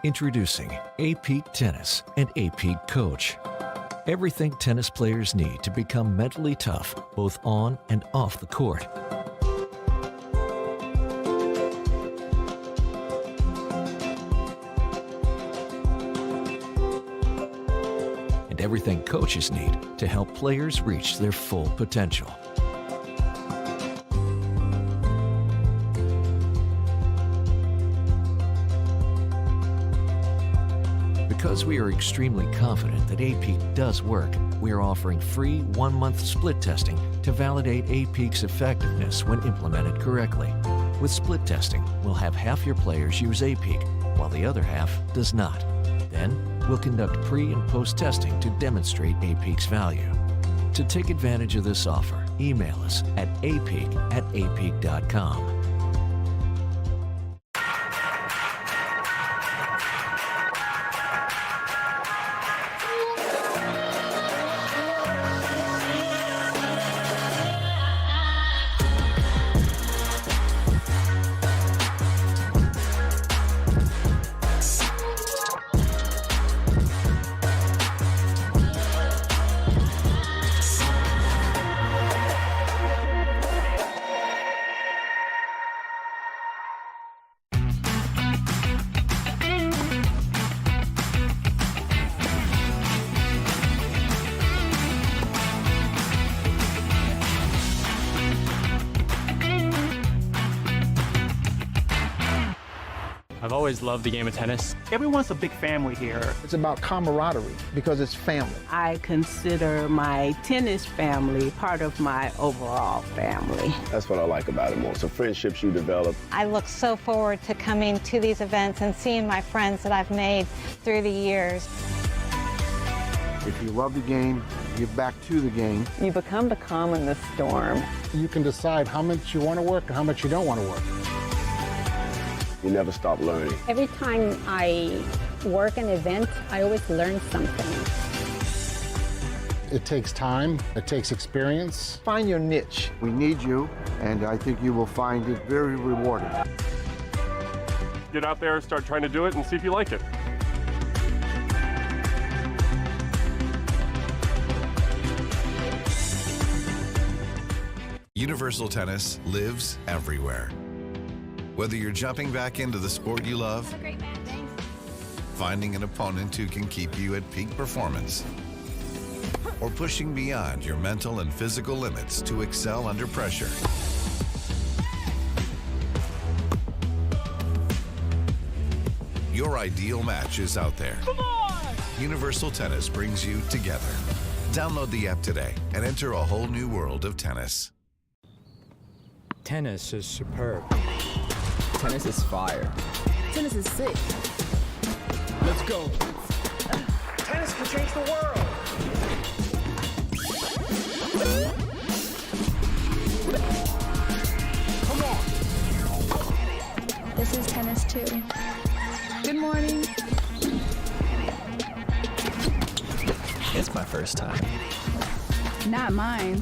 Introducing A-Peak Tennis and A-Peak Coach. Everything tennis players need to become mentally tough, both on and off the court. And everything coaches need to help players reach their full potential. Because we are extremely confident that A-Peak does work, we are offering free 1-month split testing to validate A-Peak's effectiveness when implemented correctly. With split testing, we'll have half your players use A-Peak, while the other half does not. Then, we'll conduct pre- and post-testing to demonstrate A-Peak's value. To take advantage of this offer, email us at apeak@apeak.com. I've always loved the game of tennis. Everyone's a big family here. It's about camaraderie because it's family. I consider my tennis family part of my overall family. That's what I like about it most, the friendships you develop. I look so forward to coming to these events and seeing my friends that I've made through the years. If you love the game, give back to the game. You become the calm in the storm. You can decide how much you want to work and how much you don't want to work. You never stop learning. Every time I work an event, I always learn something. It takes time, it takes experience. Find your niche. We need you, and I think you will find it very rewarding. Get out there, start trying to do it, and see if you like it. Universal Tennis lives everywhere. Whether you're jumping back into the sport you love, Great, man. Thanks. finding an opponent who can keep you at peak performance, or pushing beyond your mental and physical limits to excel under pressure. Your ideal match is out there. Come on! Universal Tennis brings you together. Download the app today and enter a whole new world of tennis. Tennis is superb. Tennis is fire. Tennis is sick. Let's go. Tennis can change the world. Come on. This is tennis too. Good morning. It's my first time. Not mine.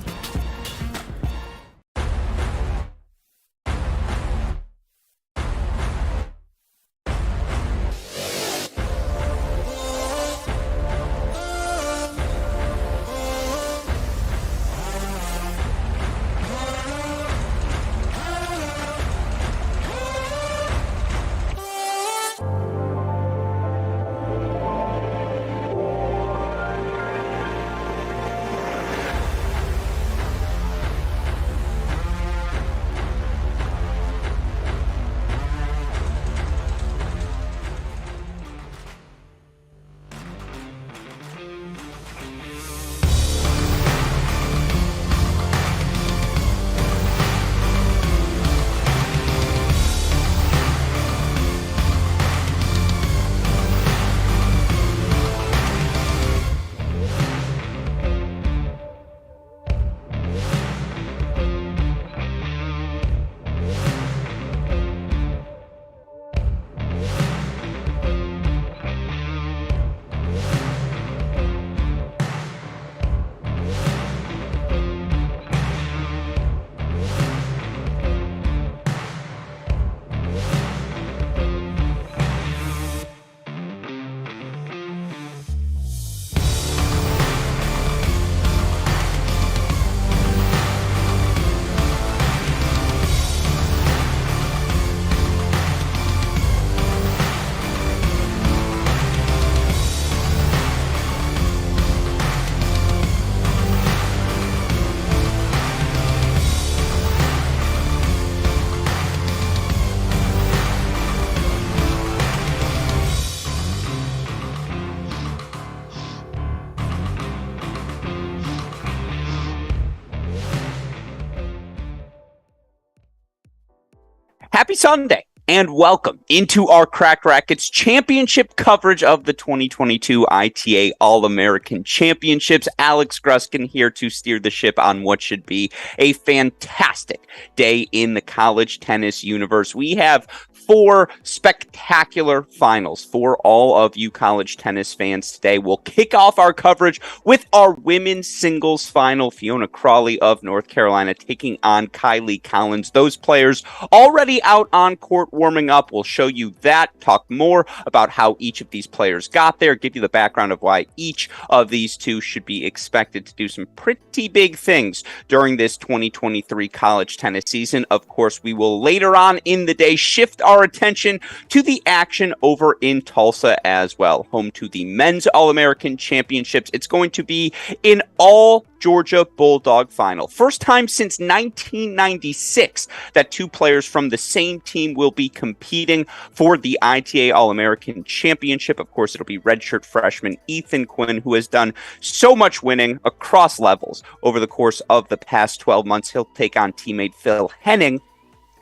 Happy Sunday and welcome into our Cracked Racquets championship coverage of the 2022 ITA All-American Championships. Alex Gruskin here to steer the ship on what should be a fantastic day in the college tennis universe. We have 4 spectacular finals for all of you college tennis fans today. We'll kick off our coverage with our women's singles final. Fiona Crawley of North Carolina taking on Kylie Collins. Those players already out on court warming up. We'll show you that, talk more about how each of these players got there, give you the background of why each of these two should be expected to do some pretty big things during this 2023 college tennis season. Of course, we will later on in the day shift our attention to the action over in Tulsa as well, home to the men's All-American Championships. It's going to be an all Georgia Bulldog final. First time since 1996 that 2 players from the same team will be competing for the ITA All-American Championship. Of course, it'll be redshirt freshman Ethan Quinn, who has done so much winning across levels over the course of the past 12 months. He'll take on teammate Phil Henning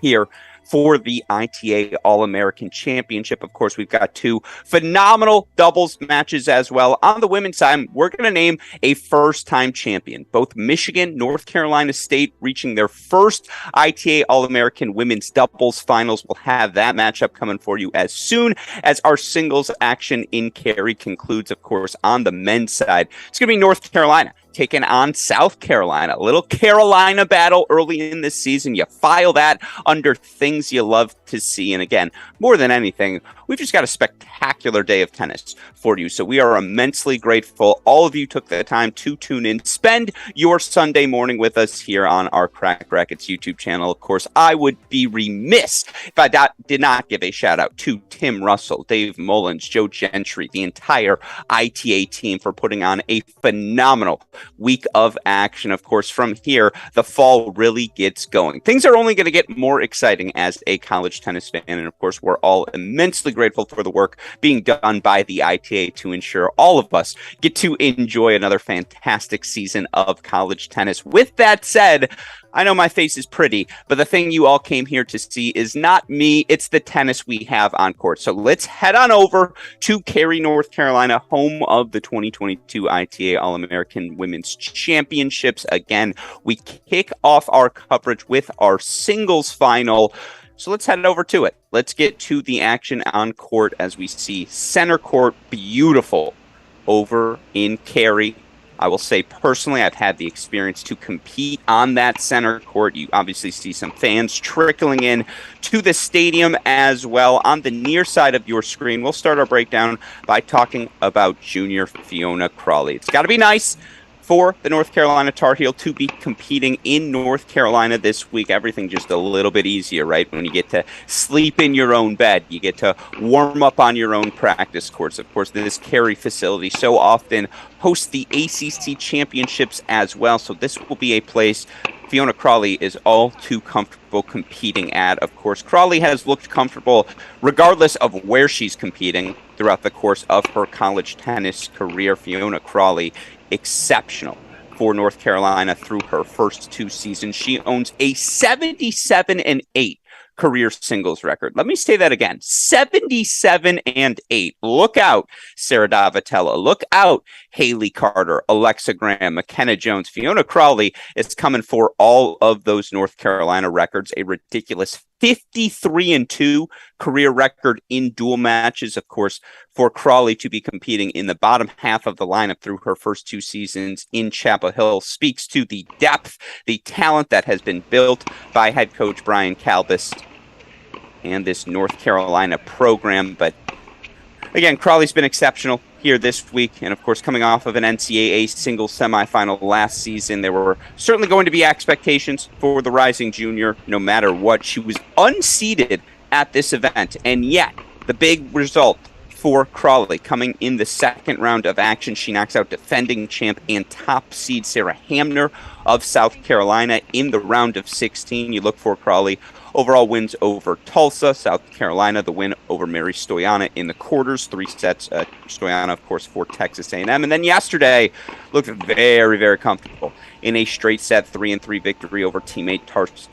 here for the ITA All-American Championship. Of course, we've got 2 phenomenal doubles matches as well. On the women's side, we're going to name a first-time champion. Both Michigan, North Carolina State reaching their first ITA All-American women's doubles finals. We'll have that matchup coming for you as soon as our singles action in Cary concludes. Of course, on the men's side, it's going to be North Carolina taking on South Carolina. A little Carolina battle early in this season. You file that under things you love to see. And again, more than anything, we've just got a spectacular day of tennis for you. So we are immensely grateful. All of you took the time to tune in, spend your Sunday morning with us here on our Cracked Racquets YouTube channel. Of course, I would be remiss if I did not give a shout out to Tim Russell, Dave Mullins, Joe Gentry, the entire ITA team for putting on a phenomenal week of action. Of course, from here, the fall really gets going. Things are only going to get more exciting as a college tennis fan. And of course, we're all immensely grateful for the work being done by the ITA to ensure all of us get to enjoy another fantastic season of college tennis. With that said, I know my face is pretty, but the thing you all came here to see is not me, it's the tennis we have on court. So let's head on over to Cary, North Carolina, home of the 2022 ITA All-American Women's Championships. Again, we kick off our coverage with our singles final. So let's head over to it. Let's get to the action on court as we see center court beautiful over in Cary. I will say personally, I've had the experience to compete on that center court. You obviously see some fans trickling in to the stadium as well. On the near side of your screen, we'll start our breakdown by talking about junior Fiona Crawley. It's got to be nice for the North Carolina Tar Heel to be competing in North Carolina this week. Everything just a little bit easier, right? When you get to sleep in your own bed, you get to warm up on your own practice courts. Of course, this Cary facility so often hosts the ACC championships as well. So this will be a place Fiona Crawley is all too comfortable competing at. Of course, Crawley has looked comfortable regardless of where she's competing throughout the course of her college tennis career. Fiona Crawley, exceptional for North Carolina through her first 2 seasons. She owns a 77-8 career singles record. Let me say that again, 77-8. Look out, Sarah Davitella. Look out, Haley Carter, Alexa Graham, McKenna Jones. Fiona Crawley is coming for all of those North Carolina records. A ridiculous 53-2 career record in dual matches. Of course, for Crawley to be competing in the bottom half of the lineup through her first 2 seasons in Chapel Hill speaks to the depth, the talent that has been built by head coach Brian Kalbis and this North Carolina program. But again, Crawley's been exceptional here this week. And of course, coming off of an NCAA singles semifinal last season, there were certainly going to be expectations for the rising junior, no matter what. She was unseeded at this event. And yet, the big result, for Crawley. Coming in the second round of action, she knocks out defending champ and top seed Sarah Hamner of South Carolina in the round of 16. You look for Crawley. Overall wins over Tulsa, South Carolina, the win over Mary Stoyana in the quarters, 3 sets. Stoyana, of course, for Texas A&M. And then yesterday looked very, very comfortable in a straight set 3-3 victory over teammate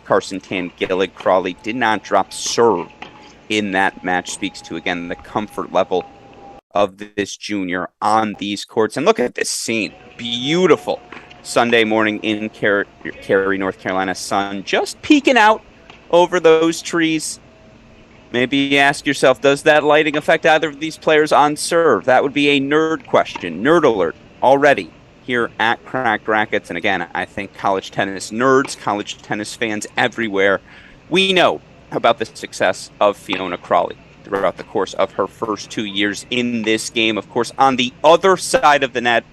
Carson Tangillig. Crawley did not drop serve in that match. Speaks to, again, the comfort level of this junior on these courts. And look at this scene. Beautiful Sunday morning in Cary, North Carolina. Sun just peeking out over those trees. Maybe you ask yourself, does that lighting affect either of these players on serve? That would be a nerd question. Nerd alert already here at Cracked Racquets. And again, I think college tennis nerds, college tennis fans everywhere, we know about the success of Fiona Crawley throughout the course of her first 2 years in this game. Of course, on the other side of the net,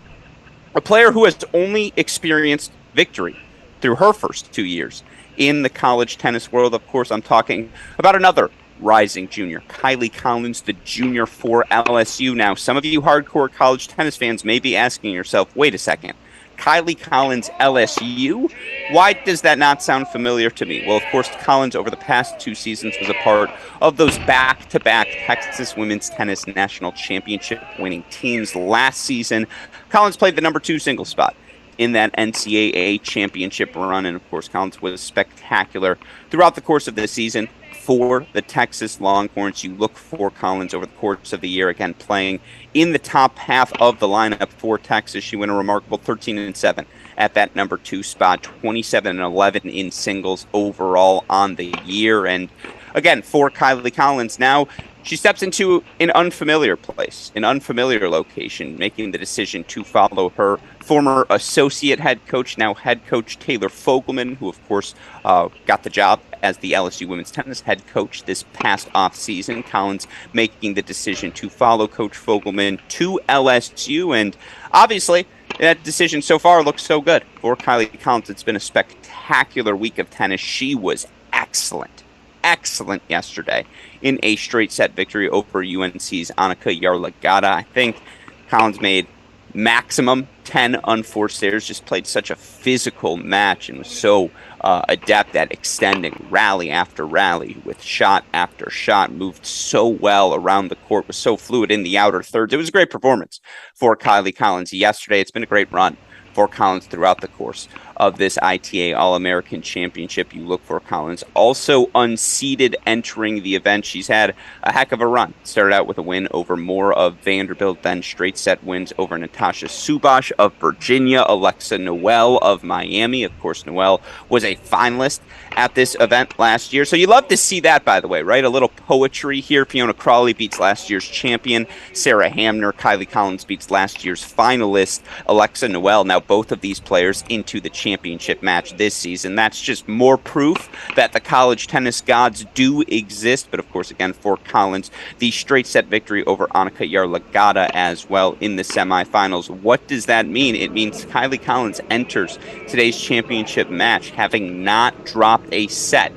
a player who has only experienced victory through her first 2 years in the college tennis world. Of course, I'm talking about another rising junior, Kylie Collins, the junior for LSU. Now, some of you hardcore college tennis fans may be asking yourself, wait a second, Kylie Collins, LSU? Why does that not sound familiar to me? Well, of course, Collins over the past 2 seasons was a part of those back-to-back Texas Women's Tennis National Championship winning teams last season. Collins played the number 2 single spot in that NCAA championship run. And of course, Collins was spectacular throughout the course of the season for the Texas Longhorns. You look for Collins over the course of the year, again, playing in the top half of the lineup for Texas. She went a remarkable 13-7 at that number 2 spot, 27-11 in singles overall on the year. And again, for Kylie Collins, now she steps into an unfamiliar place, an unfamiliar location, making the decision to follow her former associate head coach, now head coach Taylor Fogelman, who of course got the job as the LSU women's tennis head coach this past offseason. Collins making the decision to follow Coach Fogelman to LSU, and obviously that decision so far looks so good for Kylie Collins. It's been a spectacular week of tennis. She was excellent yesterday in a straight set victory over UNC's Annika Yarlagadda. I think Collins made maximum 10 unforced errors, just played such a physical match and was so adept at extending rally after rally with shot after shot, moved so well around the court, was so fluid in the outer thirds. It was a great performance for Kylie Collins yesterday. It's been a great run for Collins throughout the course of this ITA All-American Championship. You look for Collins also unseeded entering the event. She's had a heck of a run. Started out with a win over Moore of Vanderbilt, then straight set wins over Natasha Subash of Virginia, Alexa Noel of Miami. Of course, Noel was a finalist at this event last year. So you love to see that, by the way, right? A little poetry here. Fiona Crawley beats last year's champion, Sarah Hamner. Kylie Collins beats last year's finalist, Alexa Noel. Now, both of these players into the championship match this season. That's just more proof that the college tennis gods do exist. But of course, again, for Collins, the straight set victory over Annika Yarlagadda as well in the semifinals. What does that mean? It means Kylie Collins enters today's championship match having not dropped a set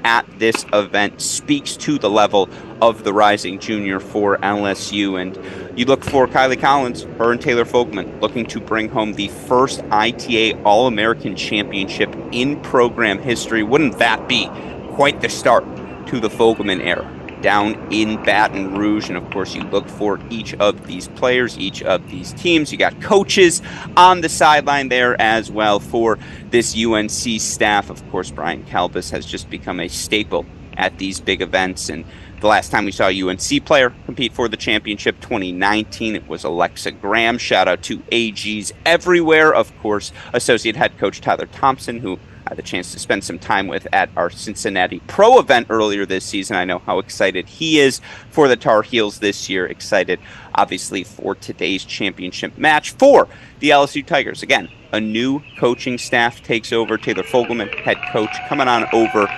at this event. Speaks to the level of the rising junior for LSU. And you look for Kylie Collins, her and Taylor Fogelman, looking to bring home the first ITA All-American Championship in program history. Wouldn't that be quite the start to the Fogelman era down in Baton Rouge? And of course, you look for each of these players, each of these teams. You got coaches on the sideline there as well for this UNC staff. Of course, Brian Kalbus has just become a staple at these big events. And the last time we saw a UNC player compete for the championship, 2019, it was Alexa Graham. Shout out to AGs everywhere. Of course, associate head coach Tyler Thompson, who I had the chance to spend some time with at our Cincinnati Pro event earlier this season. I know how excited he is for the Tar Heels this year. Excited, obviously, for today's championship match for the LSU Tigers. Again, a new coaching staff takes over. Taylor Fogelman, head coach, coming on over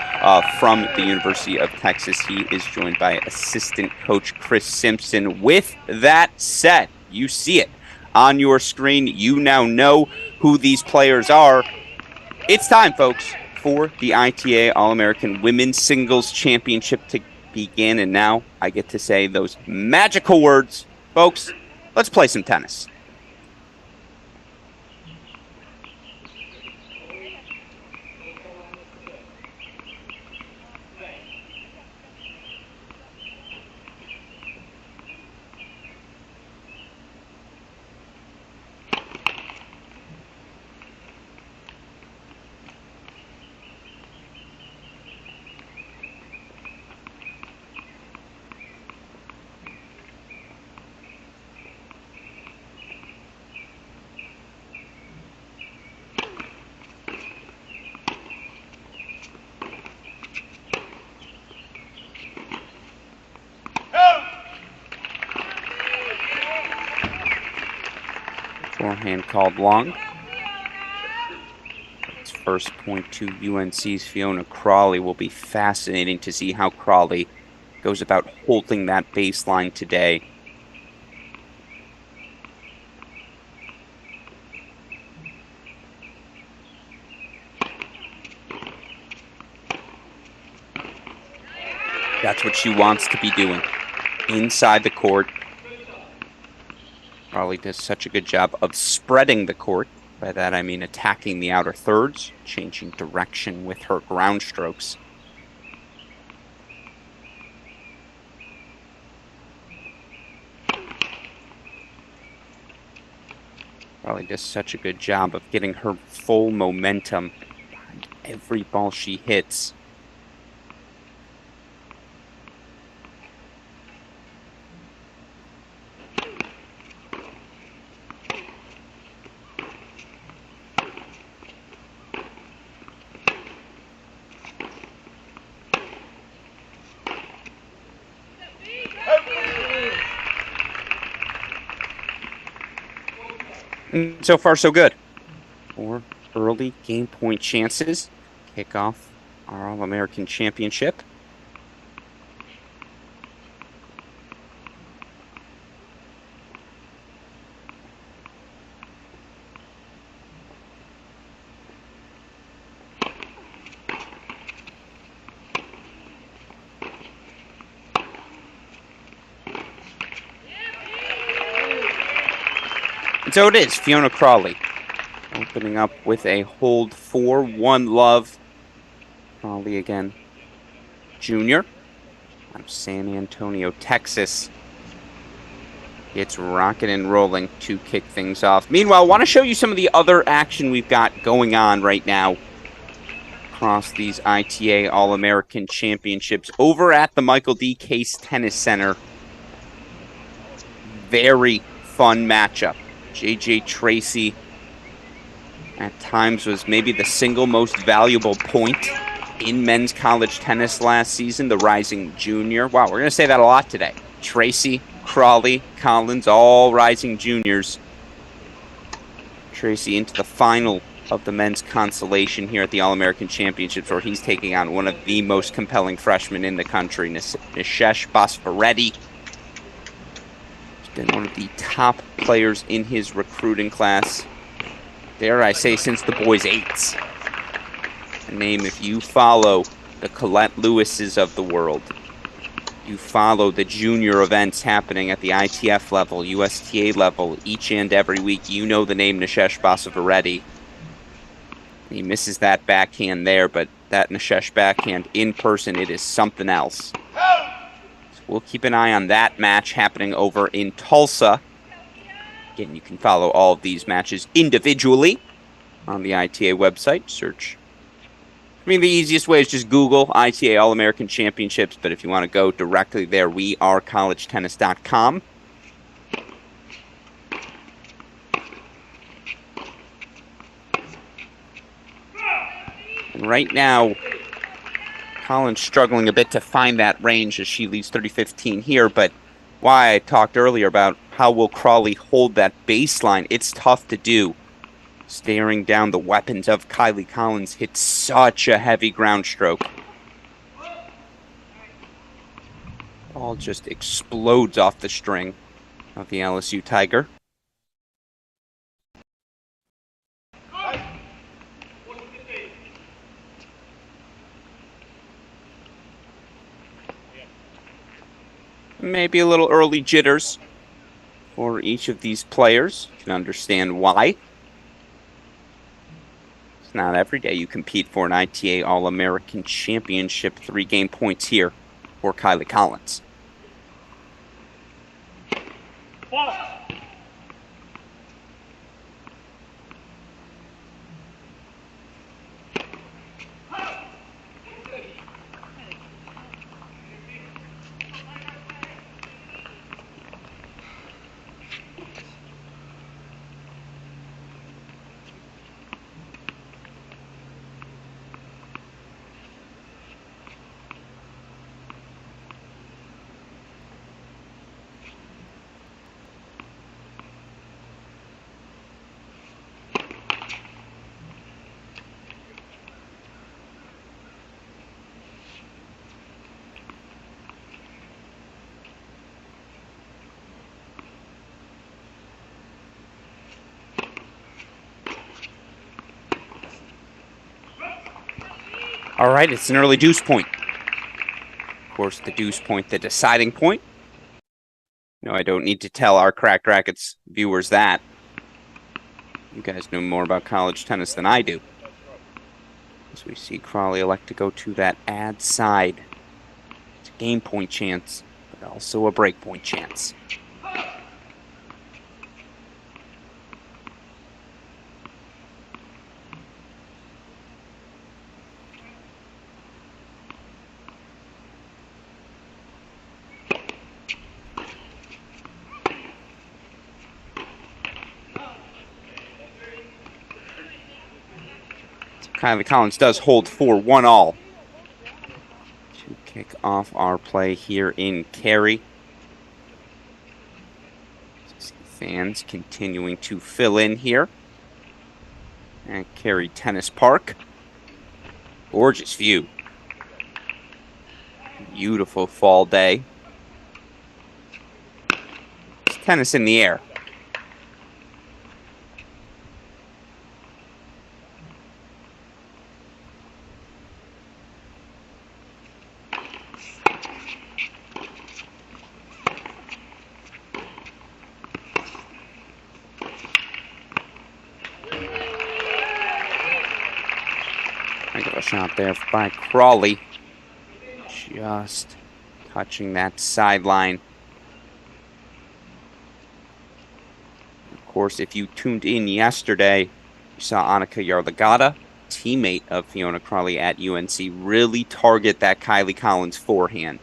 from the University of Texas. He is joined by assistant coach Chris Simpson. With that said, you see it on your screen. You now know who these players are. It's time, folks, for the ITA All-American Women's Singles Championship to begin. And now I get to say those magical words. Folks, let's play some tennis. Forehand called long. Its first point to UNC's Fiona Crawley. Will be fascinating to see how Crawley goes about holding that baseline today. That's what she wants to be doing. Inside the court. Crawley does such a good job of spreading the court. By that I mean attacking the outer thirds, changing direction with her ground strokes. Crawley does such a good job of getting her full momentum behind every ball she hits. And so far, so good. 4 early game point chances. Kick off our All-American Championship. So it is Fiona Crawley opening up with a hold 4-1 love. Crawley again, junior out of San Antonio, Texas. It's rocking and rolling to kick things off. Meanwhile, I want to show you some of the other action we've got going on right now across these ITA All-American Championships over at the Michael D. Case Tennis Center. Very fun matchup. JJ Tracy at times was maybe the single most valuable point in men's college tennis last season, the rising junior. Wow, we're going to say that a lot today. Tracy, Crawley, Collins, all rising juniors. Tracy into the final of the men's consolation here at the All-American Championships, where he's taking on one of the most compelling freshmen in the country, Nishesh Basvareddy. Been one of the top players in his recruiting class. Dare I say, since the boys' eights. A name, if you follow the Colette Lewises of the world, you follow the junior events happening at the ITF level, USTA level, each and every week, you know the name Nishesh Basvareddy. He misses that backhand there, but that Nishesh backhand in person, it is something else. We'll keep an eye on that match happening over in Tulsa. Again, you can follow all of these matches individually on the ITA website. Search. I mean, the easiest way is just Google ITA All-American Championships, but if you want to go directly there, wearecollegetennis.com. And right now, Collins struggling a bit to find that range as she leads 30-15 here, but why I talked earlier about how will Crawley hold that baseline, it's tough to do. Staring down the weapons of Kylie Collins hits such a heavy ground stroke. Ball just explodes off the string of the LSU Tiger. Maybe a little early jitters for each of these players. You can understand why. It's not every day you compete for an ITA All-American Championship. 3-game points here for Kylie Collins. All right, it's an early deuce point. Of course, the deuce point, the deciding point. No, I don't need to tell our Cracked Racquets viewers that. You guys know more about college tennis than I do. As we see Crawley elect to go to that ad side. It's a game point chance, but also a break point chance. Kylie Collins does hold for 1-all to kick off our play here in Cary. Fans continuing to fill in here at Cary Tennis Park. Gorgeous view. Beautiful fall day. It's tennis in the air. Shot there by Crawley. Just touching that sideline. Of course, if you tuned in yesterday, you saw Annika Yarlagata, teammate of Fiona Crawley at UNC, really target that Kylie Collins forehand.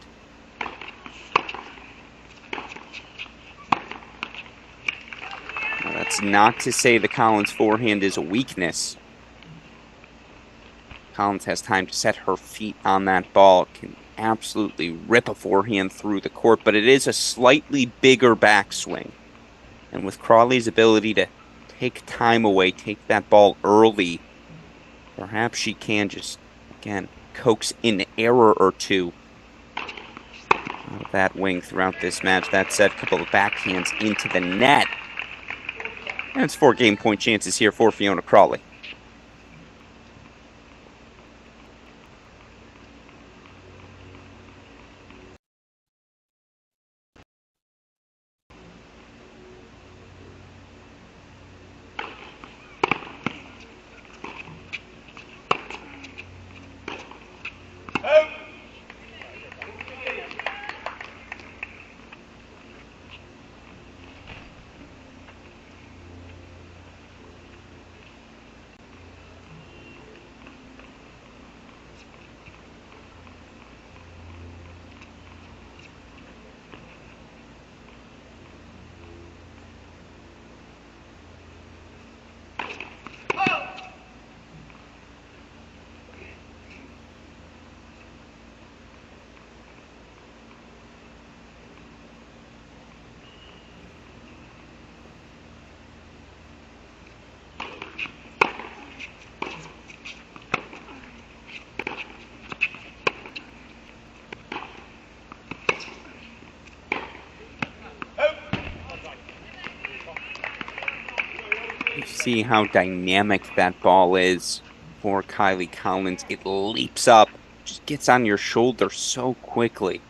Now, that's not to say the Collins forehand is a weakness. Collins has time to set her feet on that ball. Can absolutely rip a forehand through the court, but it is a slightly bigger backswing. And with Crawley's ability to take time away, take that ball early, perhaps she can just, again, coax an error or two out of that wing throughout this match. That said, a couple of backhands into the net. And it's 4-game point chances here for Fiona Crawley. You see how dynamic that ball is for Kylie Collins. It leaps up, just gets on your shoulder so quickly.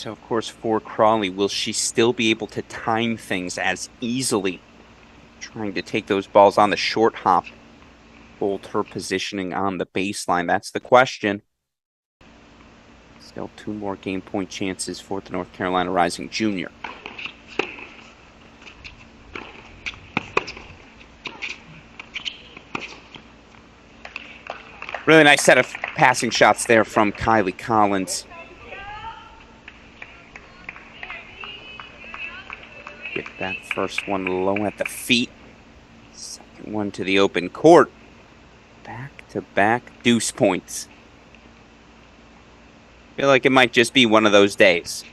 So, of course, for Crawley, will she still be able to time things as easily? Trying to take those balls on the short hop. Hold her positioning on the baseline. That's the question. Still 2 more game point chances for the North Carolina Rising Junior. Really nice set of passing shots there from Kylie Collins. Get that first one low at the feet. Second one to the open court. Back-to-back deuce points. Feel like it might just be one of those days.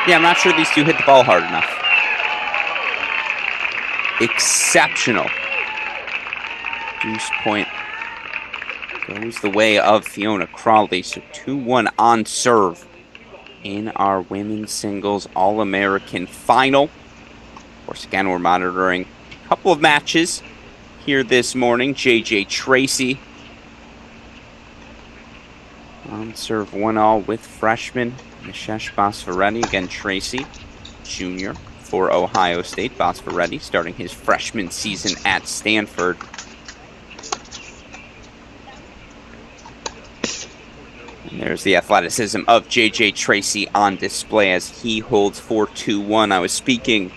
Yeah, I'm not sure these two hit the ball hard enough. Exceptional. Deuce point goes the way of Fiona Crawley. So 2-1 on serve in our women's singles All-American final. Of course, again, we're monitoring a couple of matches here this morning. JJ Tracy on serve 1-all with freshman Nishesh Basvaretti. Again, Tracy, junior for Ohio State. Basvaretti starting his freshman season at Stanford. And there's the athleticism of JJ Tracy on display as he holds 4-2-1. I was speaking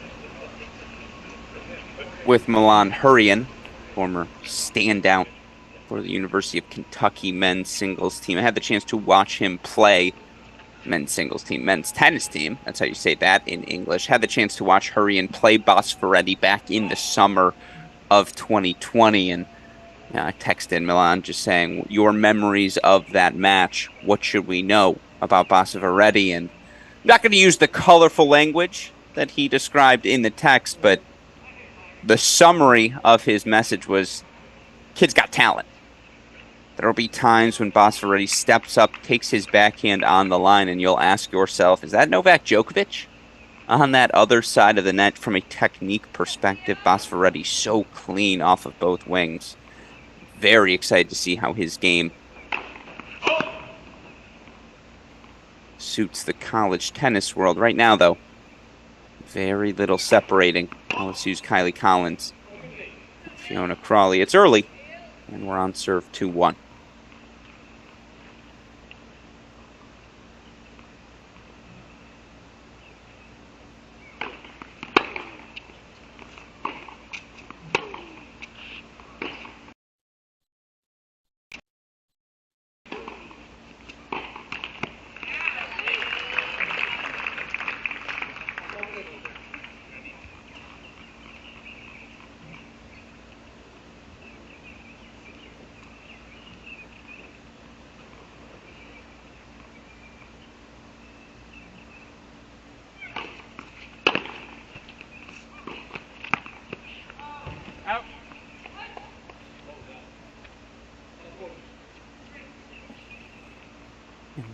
with Milan Hurrian, former standout for the University of Kentucky men's singles team. I had the chance to watch him play men's singles team, men's tennis team. That's how you say that in English. Had the chance to watch Hurrian play Basvaretti back in the summer of 2020. And I texted Milan just saying, your memories of that match, what should we know about Basvaretti? And I'm not going to use the colorful language that he described in the text, but the summary of his message was, kid's got talent. There will be times when Basvaretti steps up, takes his backhand on the line, and you'll ask yourself, is that Novak Djokovic? On that other side of the net, from a technique perspective, Basvaretti so clean off of both wings. Very excited to see how his game suits the college tennis world. Right now, though, very little separating LSU's Kylie Collins, Fiona Crawley. It's early, and we're on serve 2-1.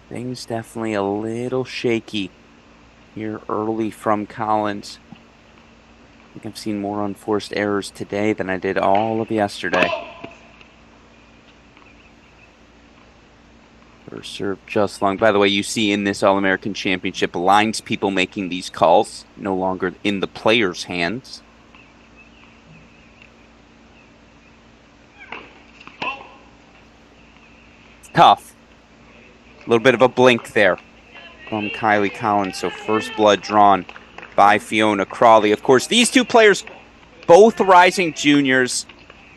Things definitely a little shaky here early from Collins. I think I've seen more unforced errors today than I did all of yesterday. First serve just long. By the way, you see in this All-American Championship lines people making these calls, no longer in the players' hands. It's tough. A little bit of a blink there from Kylie Collins. So first blood drawn by Fiona Crawley. Of course, these two players, both rising juniors,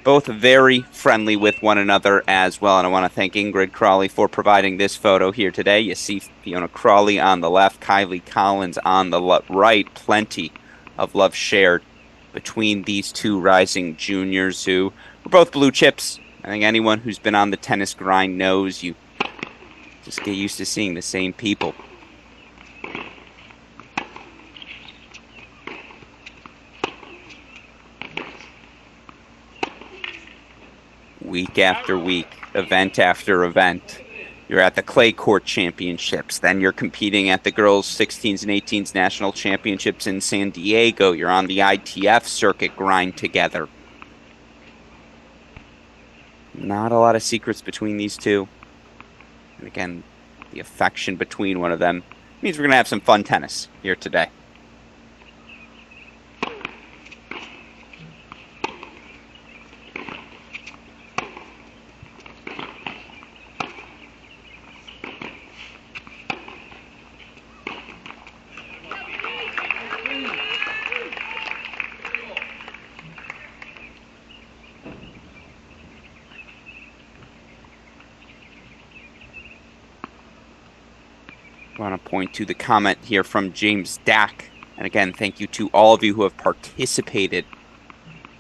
both very friendly with one another as well. And I want to thank Ingrid Crawley for providing this photo here today. You see Fiona Crawley on the left, Kylie Collins on the right. Plenty of love shared between these two rising juniors who were both blue chips. I think anyone who's been on the tennis grind knows you just get used to seeing the same people. Week after week, event after event. You're at the Clay Court Championships. Then you're competing at the girls' 16s and 18s national championships in San Diego. You're on the ITF circuit grind together. Not a lot of secrets between these two. And again, the affection between one of them means we're going to have some fun tennis here today. I want to point to the comment here from James Dack. And again, thank you to all of you who have participated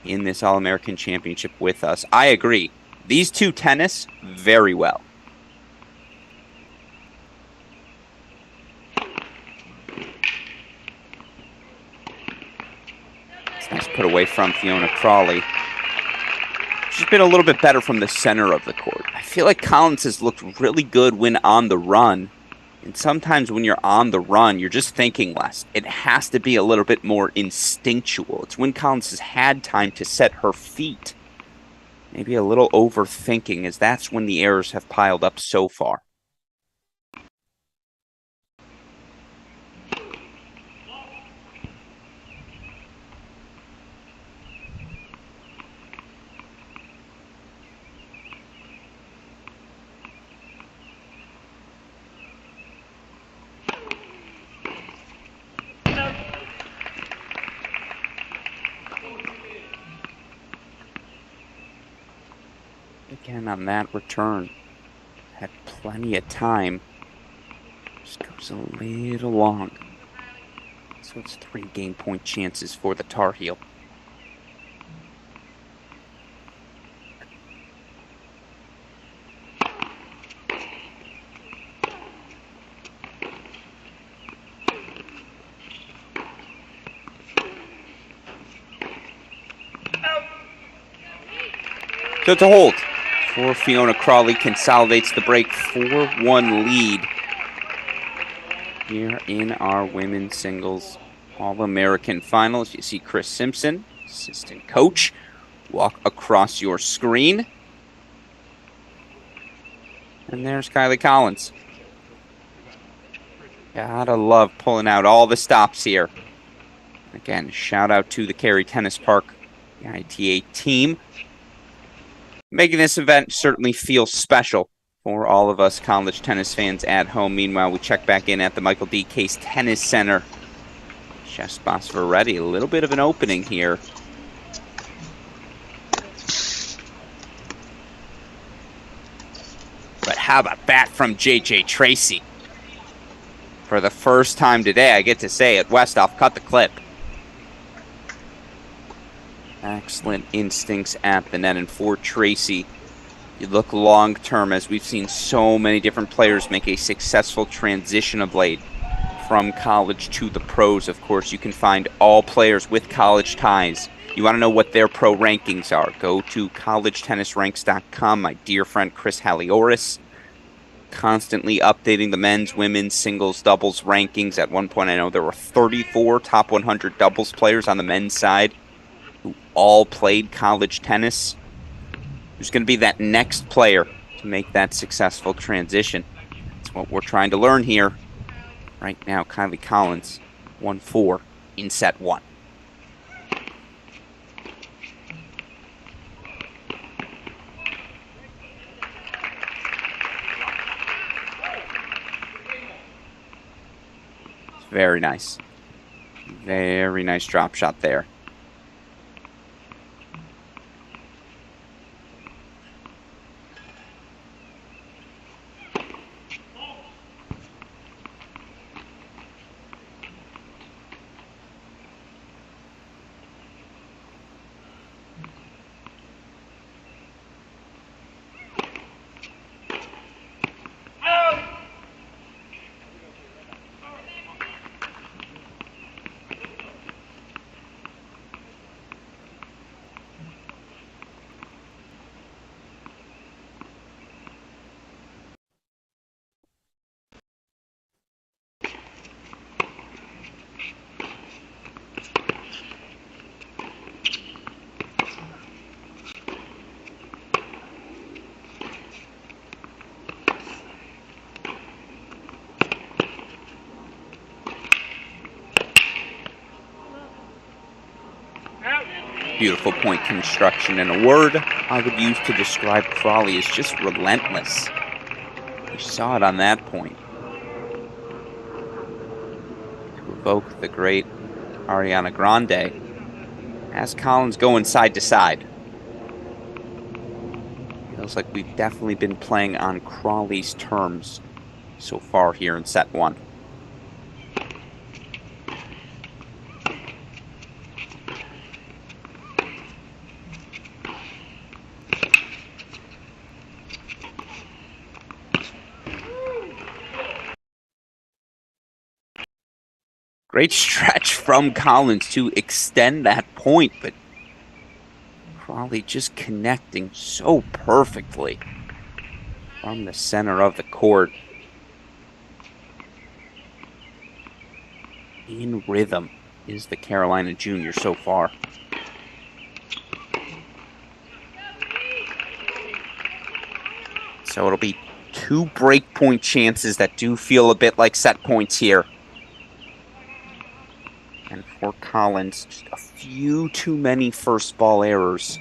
in this All-American Championship with us. I agree. These two tennis very well. It's nice put away from Fiona Crawley. She's been a little bit better from the center of the court. I feel like Collins has looked really good when on the run. And sometimes when you're on the run, you're just thinking less. It has to be a little bit more instinctual. It's when Collins has had time to set her feet. Maybe a little overthinking, as that's when the errors have piled up so far. Again, on that return, had plenty of time. Just goes a little long. So it's 3 game point chances for the Tar Heel. So it's a hold. For Fiona Crawley, consolidates the break 4-1 lead here in our women's singles All-American Finals. You see Chris Simpson, assistant coach, walk across your screen. And there's Kylie Collins. Gotta love pulling out all the stops here. Again, shout out to the Cary Tennis Park, the ITA team. Making this event certainly feel special for all of us college tennis fans at home. Meanwhile, we check back in at the Michael D. Case Tennis Center. Chef Bosvaretti, a little bit of an opening here. But how about that from J.J. Tracy? For the first time today, I get to say it, Westhoff cut the clip. Excellent instincts at the net. And for Tracy, you look long-term, as we've seen so many different players make a successful transition of late from college to the pros. Of course, you can find all players with college ties. You want to know what their pro rankings are, go to collegetennisranks.com. My dear friend Chris Halioris, constantly updating the men's, women's, singles, doubles rankings. At one point, I know there were 34 top 100 doubles players on the men's side who all played college tennis. Who's going to be that next player to make that successful transition? That's what we're trying to learn here. Right now, Kylie Collins, 1-4 in set 1. Very nice. Very nice drop shot there. Beautiful point construction, and a word I would use to describe Crawley is just relentless. You saw it on that point. To evoke the great Ariana Grande, as Collins going side to side. Feels like we've definitely been playing on Crawley's terms so far here in set one. Great stretch from Collins to extend that point, but Crawley just connecting so perfectly from the center of the court. In rhythm is the Carolina junior so far. So it'll be 2 break point chances that do feel a bit like set points here. And for Collins, just a few too many first ball errors.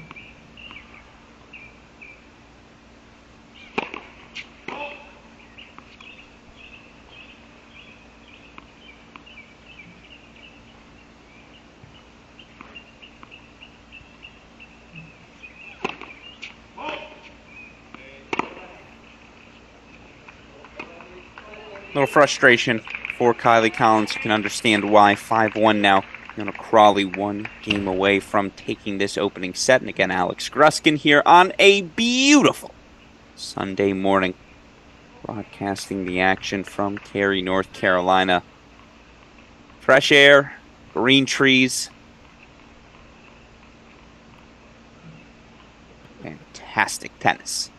Little frustration for Kylie Collins. You can understand why. 5-1 now. Crawley 1 game away from taking this opening set. And again, Alex Gruskin here on a beautiful Sunday morning. Broadcasting the action from Cary, North Carolina. Fresh air, green trees. Fantastic tennis.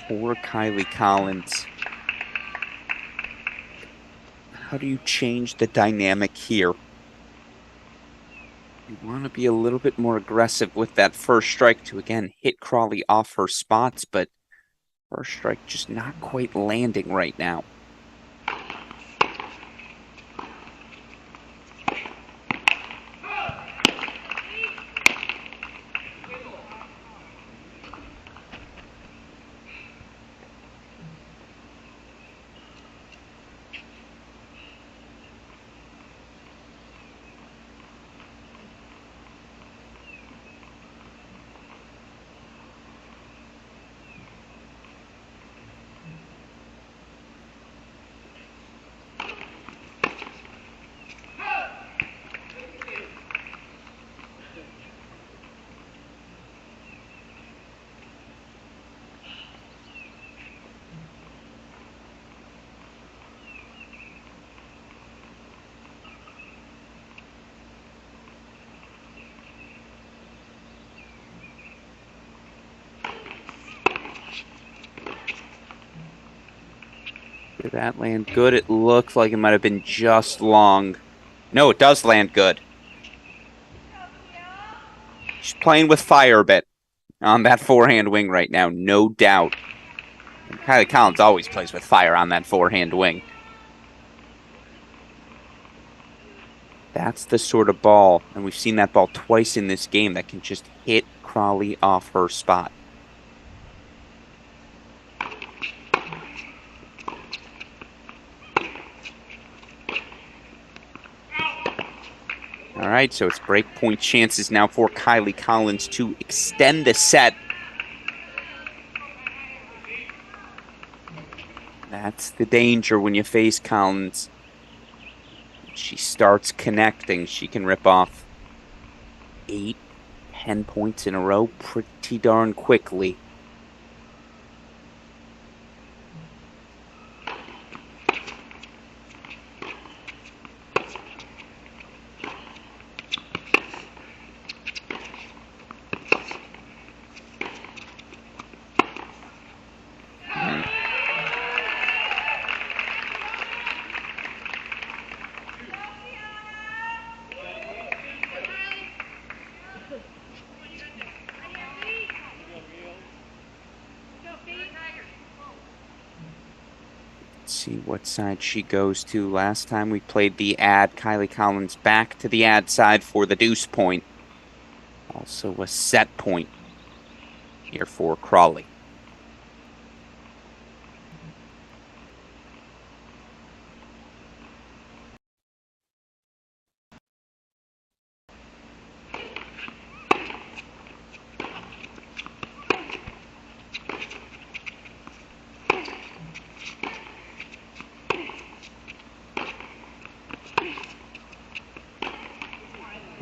For Kylie Collins, how do you change the dynamic here? You want to be a little bit more aggressive with that first strike to, again, hit Crawley off her spots, but first strike just not quite landing right now. Did that land good? It looked like it might have been just long. No, it does land good. She's playing with fire a bit on that forehand wing right now, no doubt. And Kylie Collins always plays with fire on that forehand wing. That's the sort of ball, and we've seen that ball twice in this game, that can just hit Crawley off her spot. All right, so it's break point chances now for Kylie Collins to extend the set. That's the danger when you face Collins. She starts connecting. She can rip off 8, 10 points in a row pretty darn quickly. Let's see what side she goes to. Last time we played the ad, Kylie Collins back to the ad side for the deuce point. Also a set point here for Crawley.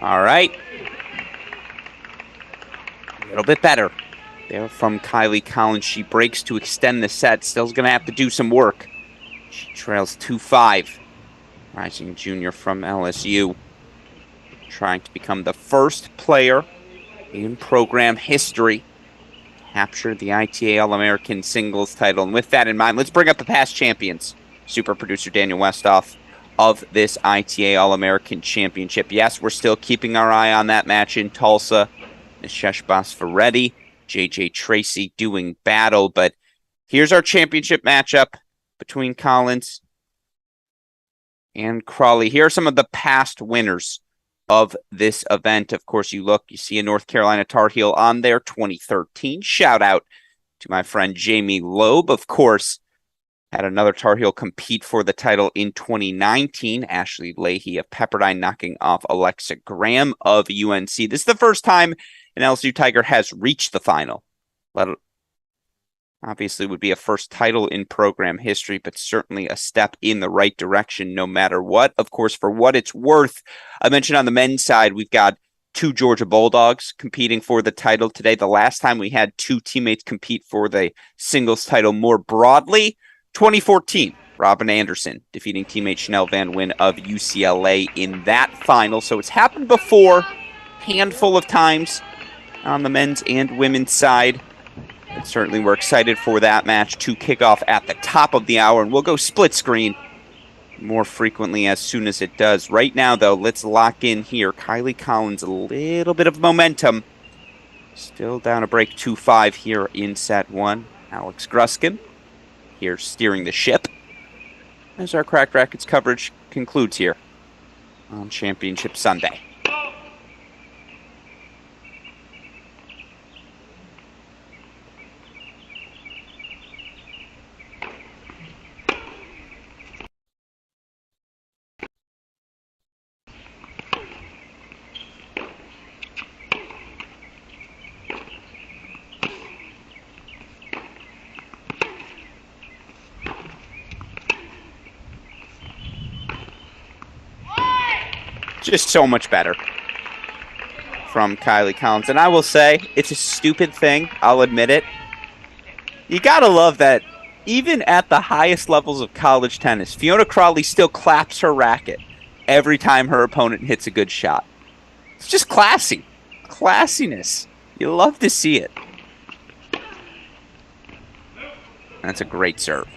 All right. A little bit better there from Kylie Collins. She breaks to extend the set. Still's going to have to do some work. She trails 2-5. Rising junior from LSU. Trying to become the first player in program history to capture the ITA All-American singles title. And with that in mind, let's bring up the past champions. Super producer Daniel Westoff of this ITA All-American Championship. Yes, we're still keeping our eye on that match in Tulsa. Nishesh Basfaretti, JJ Tracy doing battle. But here's our championship matchup between Collins and Crawley. Here are some of the past winners of this event. Of course, you see a North Carolina Tar Heel on there, 2013. Shout out to my friend Jamie Loeb. Of course, had another Tar Heel compete for the title in 2019. Ashley Leahy of Pepperdine knocking off Alexa Graham of UNC. This is the first time an LSU Tiger has reached the final. Obviously would be a first title in program history, but certainly a step in the right direction no matter what. Of course, for what it's worth, I mentioned on the men's side, we've got 2 Georgia Bulldogs competing for the title today. The last time we had 2 teammates compete for the singles title more broadly, 2014, Robin Anderson defeating teammate Chanel Van Wyn of UCLA in that final. So it's happened before, handful of times on the men's and women's side. And certainly we're excited for that match to kick off at the top of the hour. And we'll go split screen more frequently as soon as it does. Right now, though, let's lock in here. Kylie Collins, a little bit of momentum. Still down a break 2-5 here in set 1. Alex Gruskin here steering the ship as our Cracked Racquets coverage concludes here on Championship Sunday. Just so much better from Kylie Collins. And I will say, it's a stupid thing. I'll admit it. You gotta love that even at the highest levels of college tennis, Fiona Crawley still claps her racket every time her opponent hits a good shot. It's just classy. Classiness. You love to see it. That's a great serve.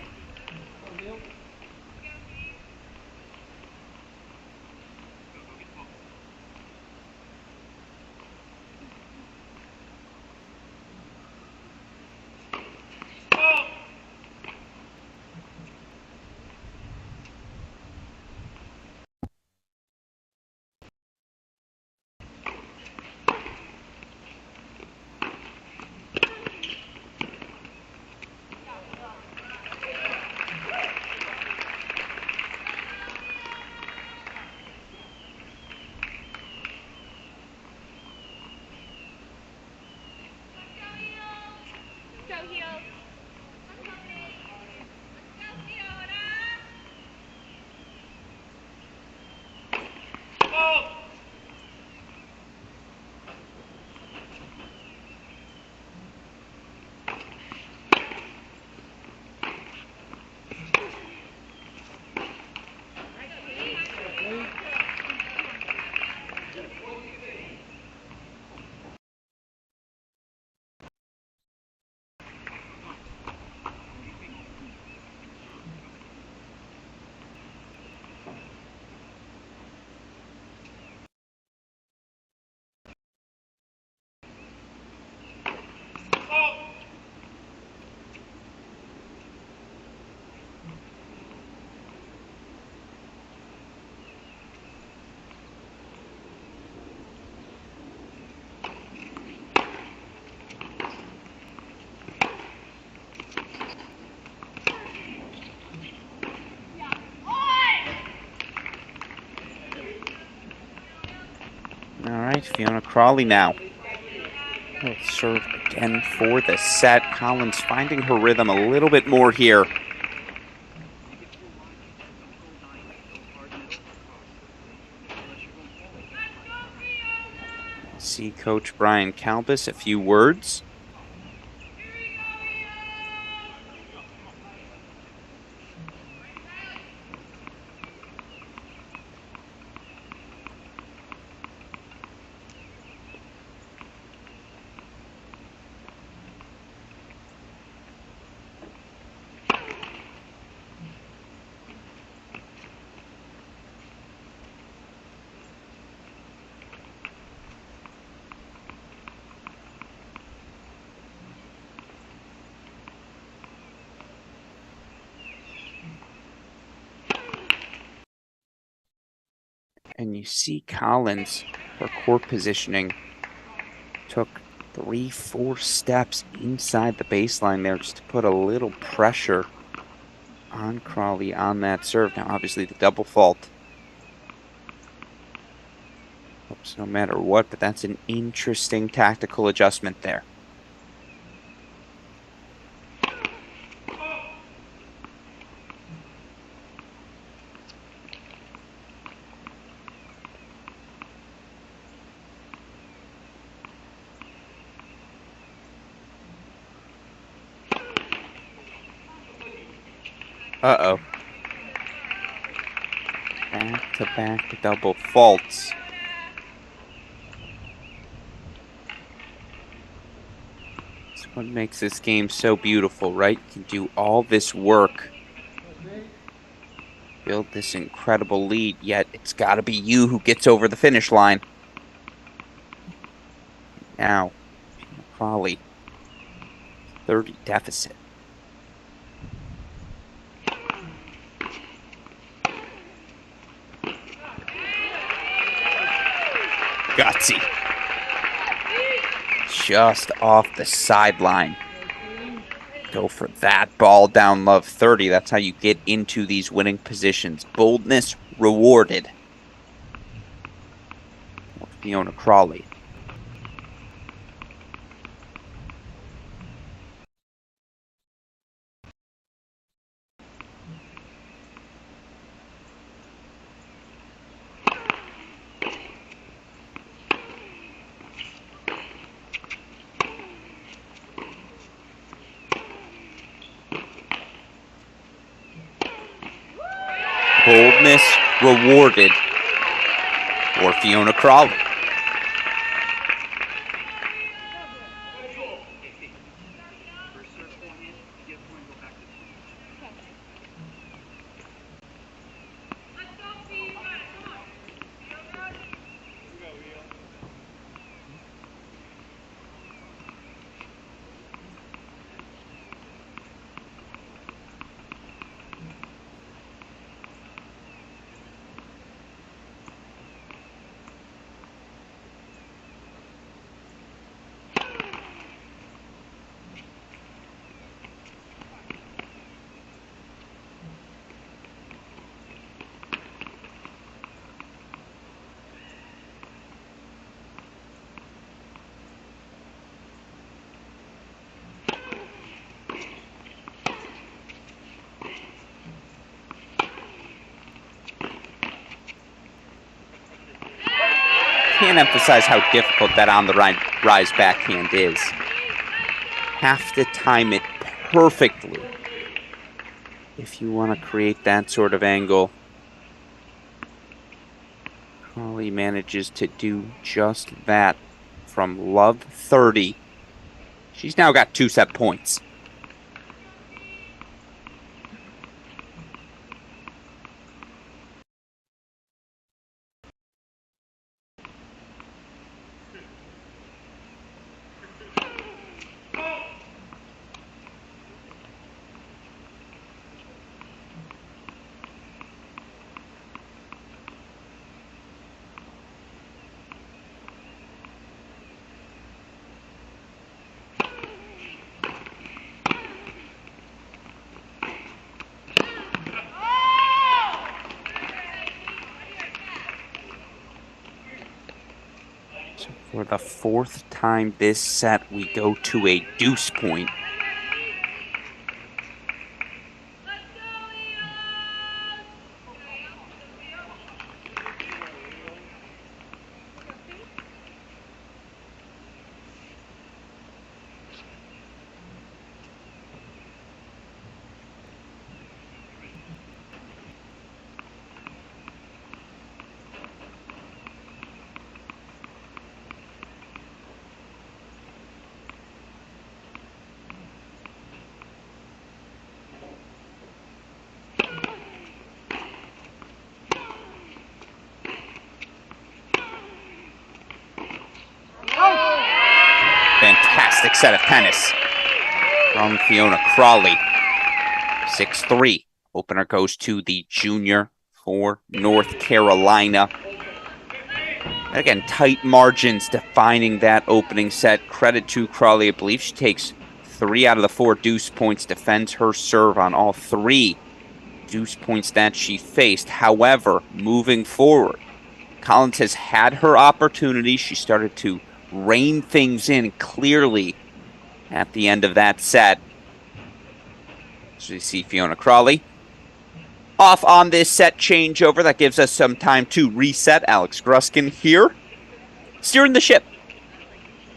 Fiona Crawley now. Will serve again for the set. Collins finding her rhythm a little bit more here. See Coach Brian Kalbus, a few words. And you see Collins, her court positioning, took 3-4 steps inside the baseline there just to put a little pressure on Crawley on that serve. Now, obviously, the double fault helps no matter what, but that's an interesting tactical adjustment there. Uh-oh. Back-to-back double faults. That's what makes this game so beautiful, right? You can do all this work, build this incredible lead, yet it's got to be you who gets over the finish line. Now, Crawley, 30 deficit. Gutsy. Just off the sideline. Go for that ball down love 30. That's how you get into these winning positions. Boldness rewarded. Fiona Crawley. Boldness rewarded for Fiona Crawley. Can't emphasize how difficult that on the rise backhand is. Have to time it perfectly if you want to create that sort of angle. Crawley manages to do just that from love 30. She's now got 2 set points. For the fourth time this set, we go to a deuce point. Fantastic set of tennis from Fiona Crawley. 6-3. Opener goes to the junior for North Carolina. And again, tight margins defining that opening set. Credit to Crawley. I believe she takes 3 out of the 4 deuce points, defends her serve on all 3 deuce points that she faced. However, moving forward, Collins has had her opportunity. She started to rein things in clearly at the end of that set. So you see Fiona Crawley off on this set changeover. That gives us some time to reset. Alex Gruskin here, steering the ship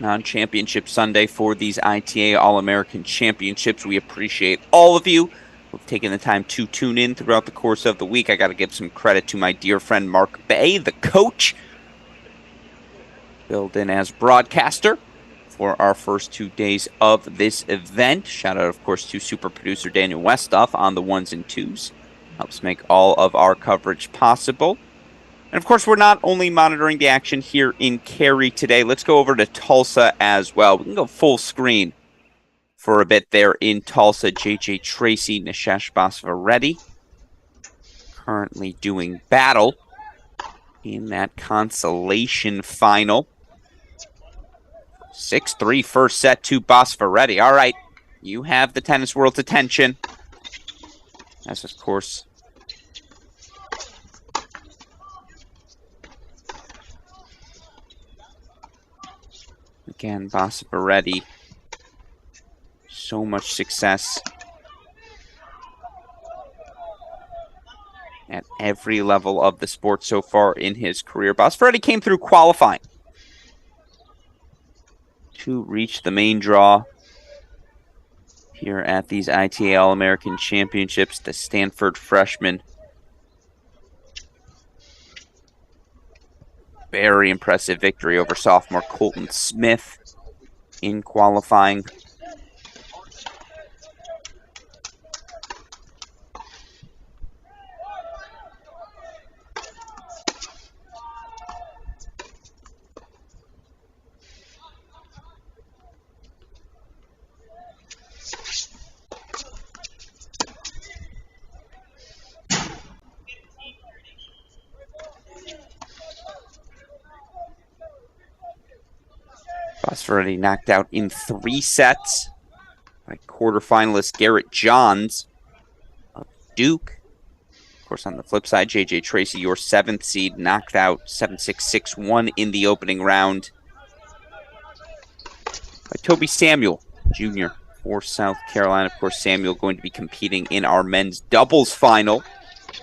on Championship Sunday for these ITA All-American Championships. We appreciate all of you who've taken the time to tune in throughout the course of the week. I got to give some credit to my dear friend Mark Bay, the coach, filled in as broadcaster for our first 2 days of this event. Shout out, of course, to super producer Daniel Westoff on the 1s and 2s. Helps make all of our coverage possible. And, of course, we're not only monitoring the action here in Cary today. Let's go over to Tulsa as well. We can go full screen for a bit there in Tulsa. JJ Tracy, Nishesh Basvareddy currently doing battle in that Consolation final. 6-3 first set to Basvareddy. All right, you have the tennis world's attention. As, of course, again, Basvareddy, so much success at every level of the sport so far in his career. Basvareddy came through qualifying to reach the main draw here at these ITA All-American Championships. The Stanford freshman. Very impressive victory over sophomore Colton Smith in qualifying. Basvareddy knocked out in 3 sets by quarterfinalist Garrett Johns of Duke. Of course, on the flip side, JJ Tracy, your 7th seed, knocked out 7-6, 6-1 in the opening round by Toby Samuel, Jr. for South Carolina. Of course, Samuel going to be competing in our men's doubles final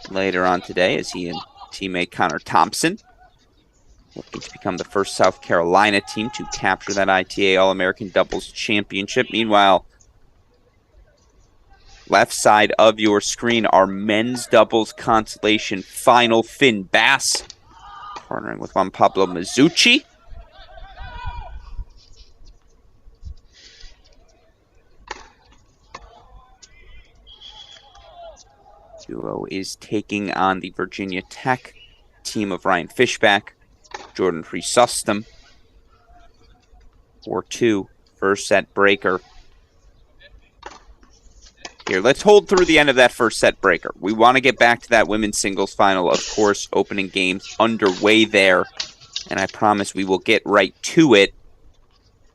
later on today as he and teammate Connor Thompson looking to become the first South Carolina team to capture that ITA All-American Doubles Championship. Meanwhile, left side of your screen, our men's doubles consolation final. Finn Bass partnering with Juan Pablo Mazzucci. Duo is taking on the Virginia Tech team of Ryan Fishback, Jordan Chrysostom. 4-2, first set breaker. Here, let's hold through the end of that first set breaker. We want to get back to that women's singles final, of course, opening games underway there. And I promise we will get right to it.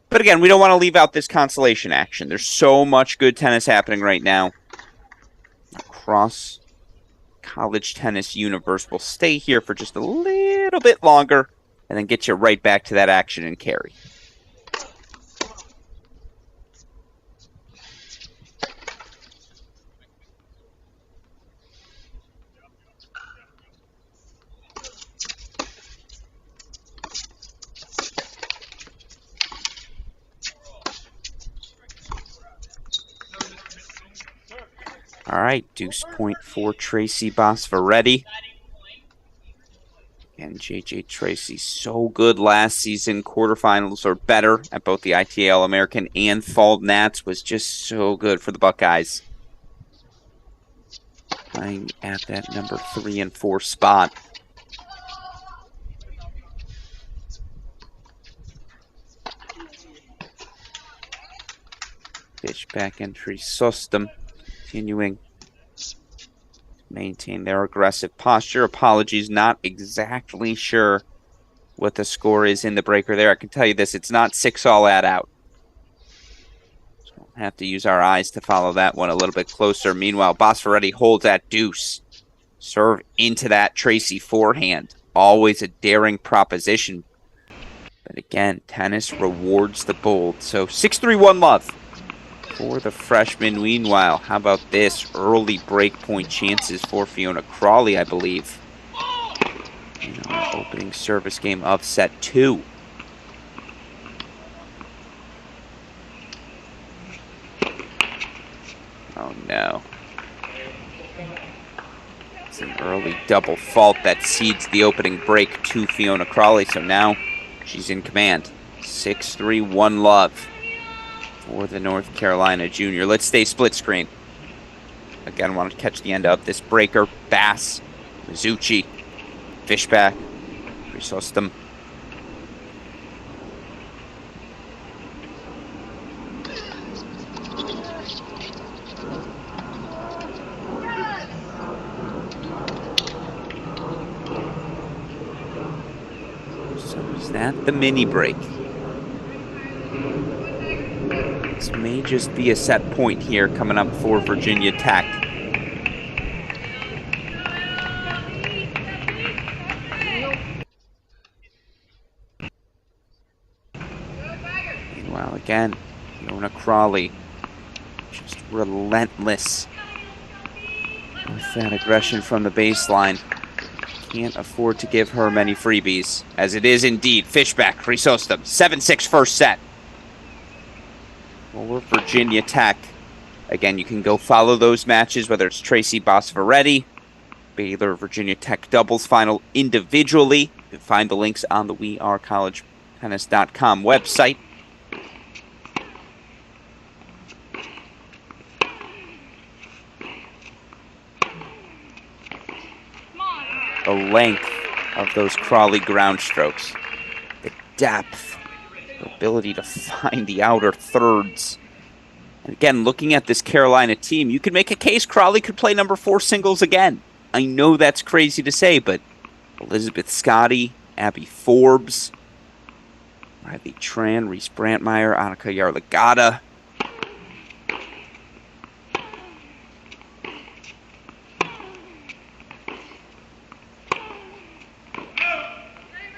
But again, we don't want to leave out this consolation action. There's so much good tennis happening right now across college tennis universe. We'll stay here for just a little bit longer and then get you right back to that action in Cary. All right, deuce point for Tracy Bosvaretti. And JJ Tracy, so good last season, quarterfinals or better at both the ITA All-American and Fall Nats, was just so good for the Buckeyes. Playing at that number 3 and 4 spot. Pitch back entry system, continuing to maintain their aggressive posture. Apologies, not exactly sure what the score is in the breaker there. I can tell you this, it's not 6-all at out. So we'll have to use our eyes to follow that one a little bit closer. Meanwhile, Bosvaretti holds that deuce. Serve into that Tracy forehand. Always a daring proposition. But again, tennis rewards the bold. So 6-3-1 love for the freshman. Meanwhile, how about this? Early breakpoint chances for Fiona Crawley, I believe, in our opening service game of set 2. Oh no. It's an early double fault that cedes the opening break to Fiona Crawley, so now she's in command. 6-3-1 love for the North Carolina junior. Let's stay split screen. Again, want to catch the end of this breaker. Bass, Mizuchi, Fishback, Chrysostom. So is that the mini break? This may just be a set point here coming up for Virginia Tech. Meanwhile, again, Fiona Crawley just relentless with that aggression from the baseline. Can't afford to give her many freebies, as it is indeed Fishback, Chrysostom, 7-6 first set. For Virginia Tech. Again, you can go follow those matches, whether it's Tracy Bosvaretti, Baylor, Virginia Tech doubles final individually. You can find the links on the wearecollegetennis.com website. The length of those Crawley ground strokes, the depth, the ability to find the outer thirds. And again, looking at this Carolina team, you can make a case Crawley could play number 4 singles again. I know that's crazy to say, but Elizabeth Scotty, Abby Forbes, Riley Tran, Reese Brantmeyer, Annika Yarlagata.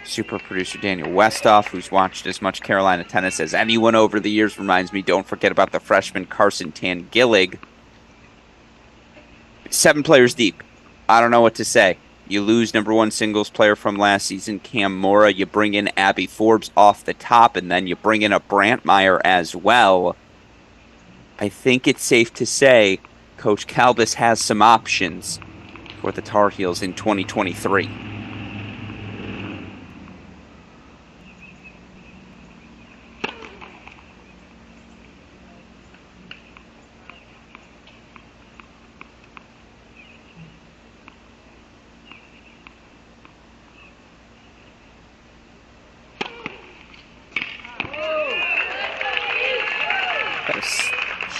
Super producer Daniel Westoff, who's watched as much Carolina tennis as anyone over the years, reminds me, don't forget about the freshman Carson Tangillig. 7 players deep. I don't know what to say. You lose number 1 singles player from last season, Cam Mora. You bring in Abby Forbes off the top, and then you bring in a Brantmeyer as well. I think it's safe to say Coach Kalbas has some options for the Tar Heels in 2023.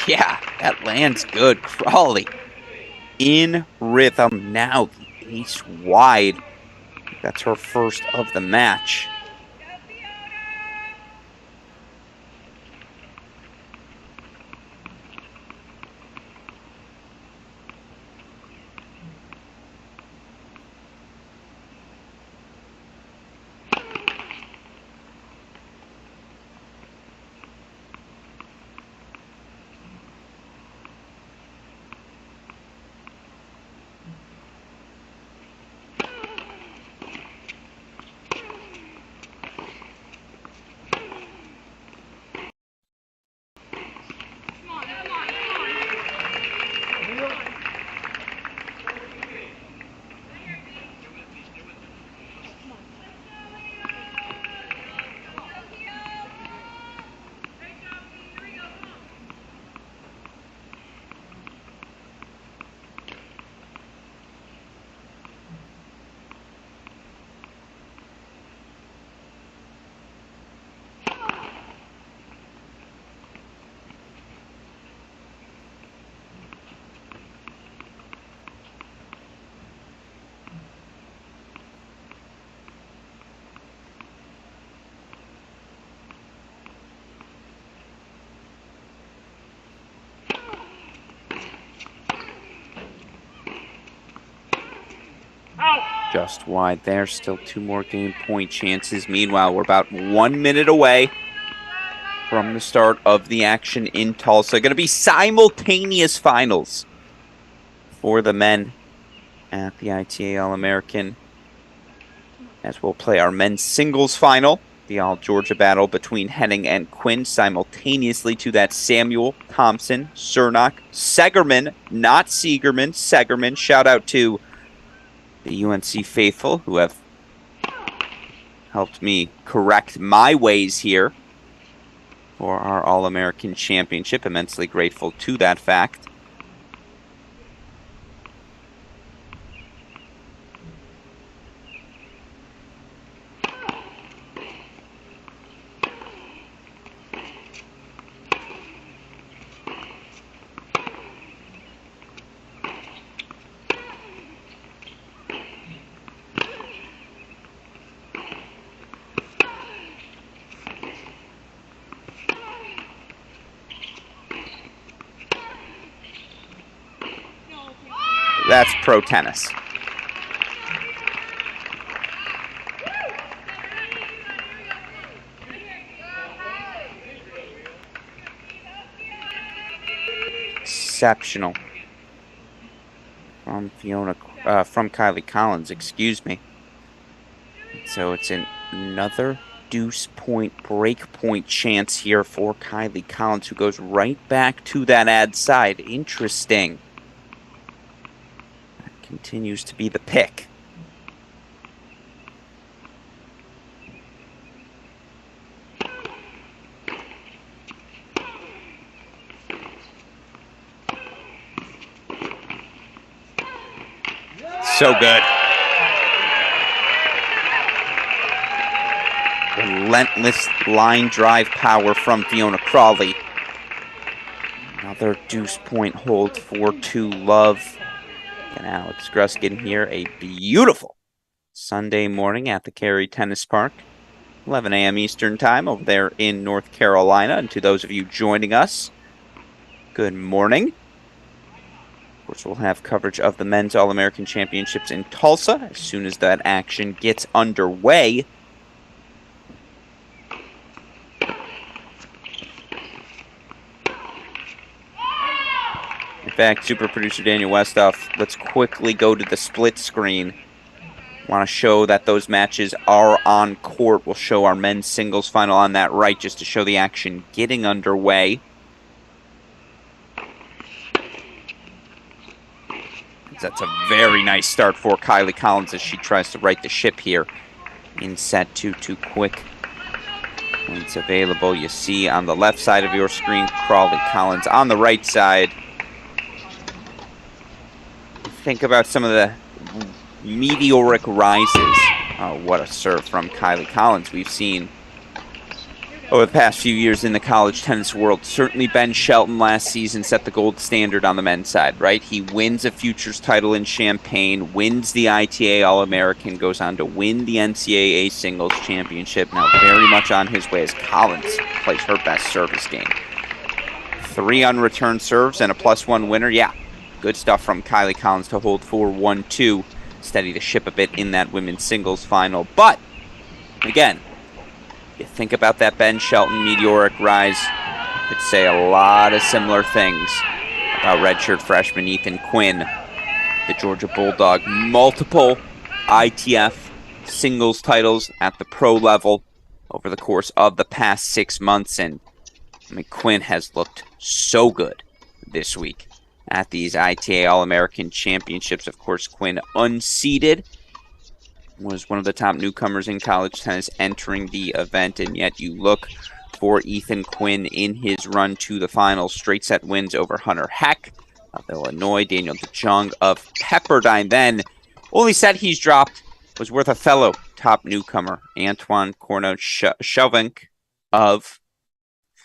Yeah, that lands good. Crawley in rhythm now. The ace wide. That's her first of the match. Just wide there. Still 2 more game point chances. Meanwhile, we're about 1 minute away from the start of the action in Tulsa. Going to be simultaneous finals for the men at the ITA All-American, as we'll play our men's singles final, the All-Georgia battle between Henning and Quinn, simultaneously to that Samuel, Thompson, Cernock, Segerman, not Segerman, Segerman. Shout out to the UNC faithful who have helped me correct my ways here for our All-American Championship. Immensely grateful to that fact. That's pro tennis. Exceptional. From Kylie Collins, excuse me. So it's another deuce point, break point chance here for Kylie Collins, who goes right back to that ad side. Interesting. Continues to be the pick. So good. Relentless line drive power from Fiona Crawley. Another deuce point hold for 2 love. And Alex Gruskin here, a beautiful Sunday morning at the Cary Tennis Park. 11 a.m. Eastern Time over there in North Carolina. And to those of you joining us, good morning. Of course, we'll have coverage of the Men's All-American Championships in Tulsa as soon as that action gets underway. In fact, super producer Daniel Westoff, let's quickly go to the split screen. Want to show that those matches are on court. We'll show our men's singles final on that right just to show the action getting underway. That's a very nice start for Kylie Collins as she tries to right the ship here in set 2. 2 quick points available. You see on the left side of your screen, Crawley Collins. On the right side, think about some of the meteoric rises. Oh, what a serve from Kylie Collins we've seen over the past few years in the college tennis world. Certainly Ben Shelton last season set the gold standard on the men's side, right? He wins a futures title in Champaign, wins the ITA All-American, goes on to win the NCAA Singles Championship. Now very much on his way as Collins plays her best service game. 3 unreturned serves and a +1 winner. Yeah. Good stuff from Kylie Collins to hold 4-1-2, steady the ship a bit in that women's singles final. But, again, you think about that Ben Shelton meteoric rise, you could say a lot of similar things about redshirt freshman Ethan Quinn, the Georgia Bulldog. Multiple ITF singles titles at the pro level over the course of the past 6 months. And, I mean, Quinn has looked so good this week at these ITA All-American Championships. Of course, Quinn unseeded, was one of the top newcomers in college tennis entering the event, and yet you look for Ethan Quinn in his run to the finals. Straight set wins over Hunter Heck of Illinois, Daniel DeJong of Pepperdine. Then, only set he's dropped was worth a fellow top newcomer, Antoine Cornot-Chauvink of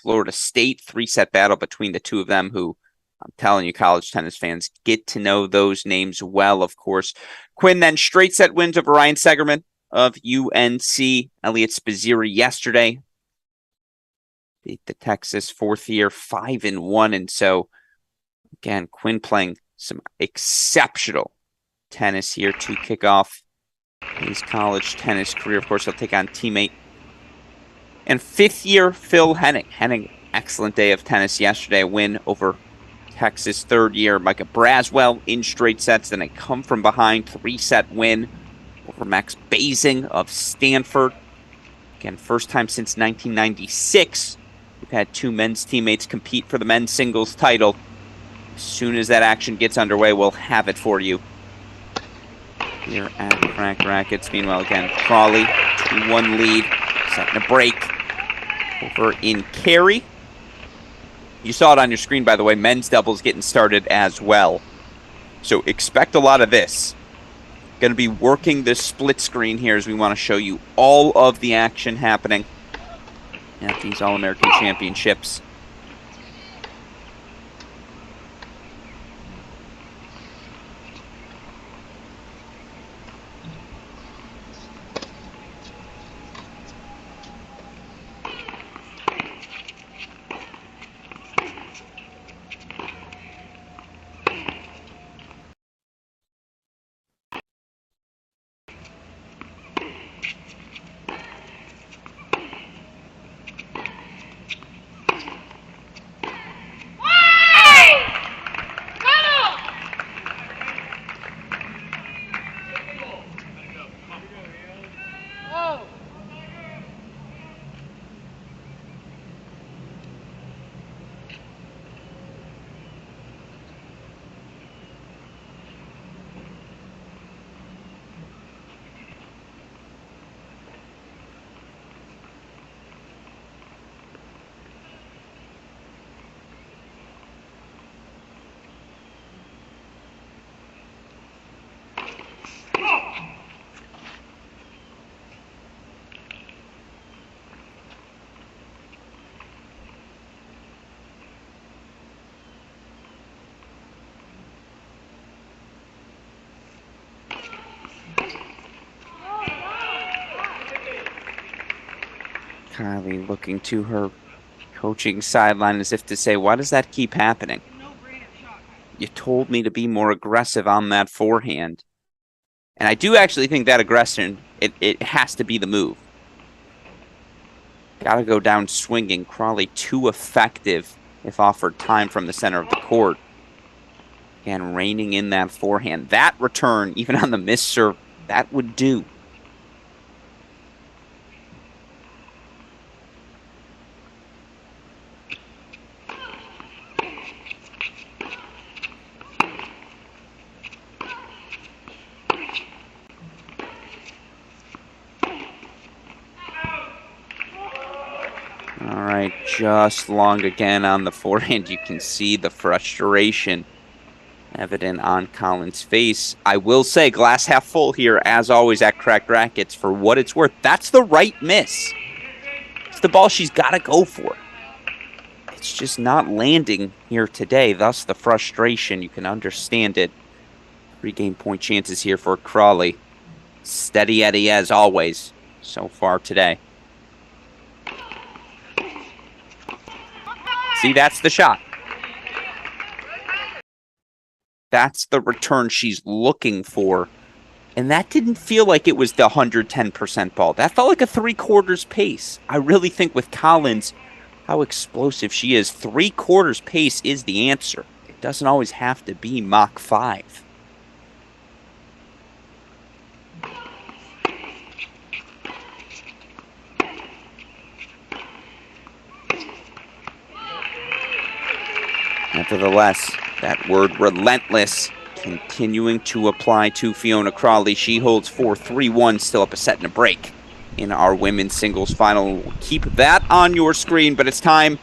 Florida State. 3-set battle between the two of them, who I'm telling you, college tennis fans, get to know those names well, of course. Quinn then straight set wins over Ryan Segerman of UNC. Elliot Spizzirri yesterday beat the Texas 4th year 5-1. And so, again, Quinn playing some exceptional tennis here to kick off his college tennis career. Of course, he'll take on teammate and fifth-year Phil Henning. Henning, excellent day of tennis yesterday. A win over Texas third-year Micah Braswell in straight sets. Then a come-from-behind 3-set win over Max Basing of Stanford. Again, first time since 1996. We've had two men's teammates compete for the men's singles title. As soon as that action gets underway, we'll have it for you here at Crack Rackets. Meanwhile, again, Crawley, 2-1 lead, setting a break over in Cary. You saw it on your screen, by the way, men's doubles getting started as well. So expect a lot of this. Going to be working this split screen here as we want to show you all of the action happening at these All-American Championships. Kylie looking to her coaching sideline as if to say, why does that keep happening? You told me to be more aggressive on that forehand. And I do actually think that aggression, it has to be the move. Got to go down swinging. Crawley too effective if offered time from the center of the court. Again, reining in that forehand. That return, even on the missed serve, that would do. All right, just long again on the forehand. You can see the frustration evident on Colin's face. I will say, glass half full here, as always, at Cracked Rackets. For what it's worth, that's the right miss. It's the ball she's got to go for. It's just not landing here today, thus the frustration. You can understand it. 3 game point chances here for Crawley. Steady Eddie as always so far today. See, that's the shot. That's the return she's looking for. And that didn't feel like it was the 110% ball. That felt like a 3/4 pace. I really think with Collins, how explosive she is, 3/4 pace is the answer. It doesn't always have to be Mach 5. Nevertheless, that word relentless continuing to apply to Fiona Crawley. She holds 4-3-1, still up a set and a break in our women's singles final. We'll keep that on your screen, but it's time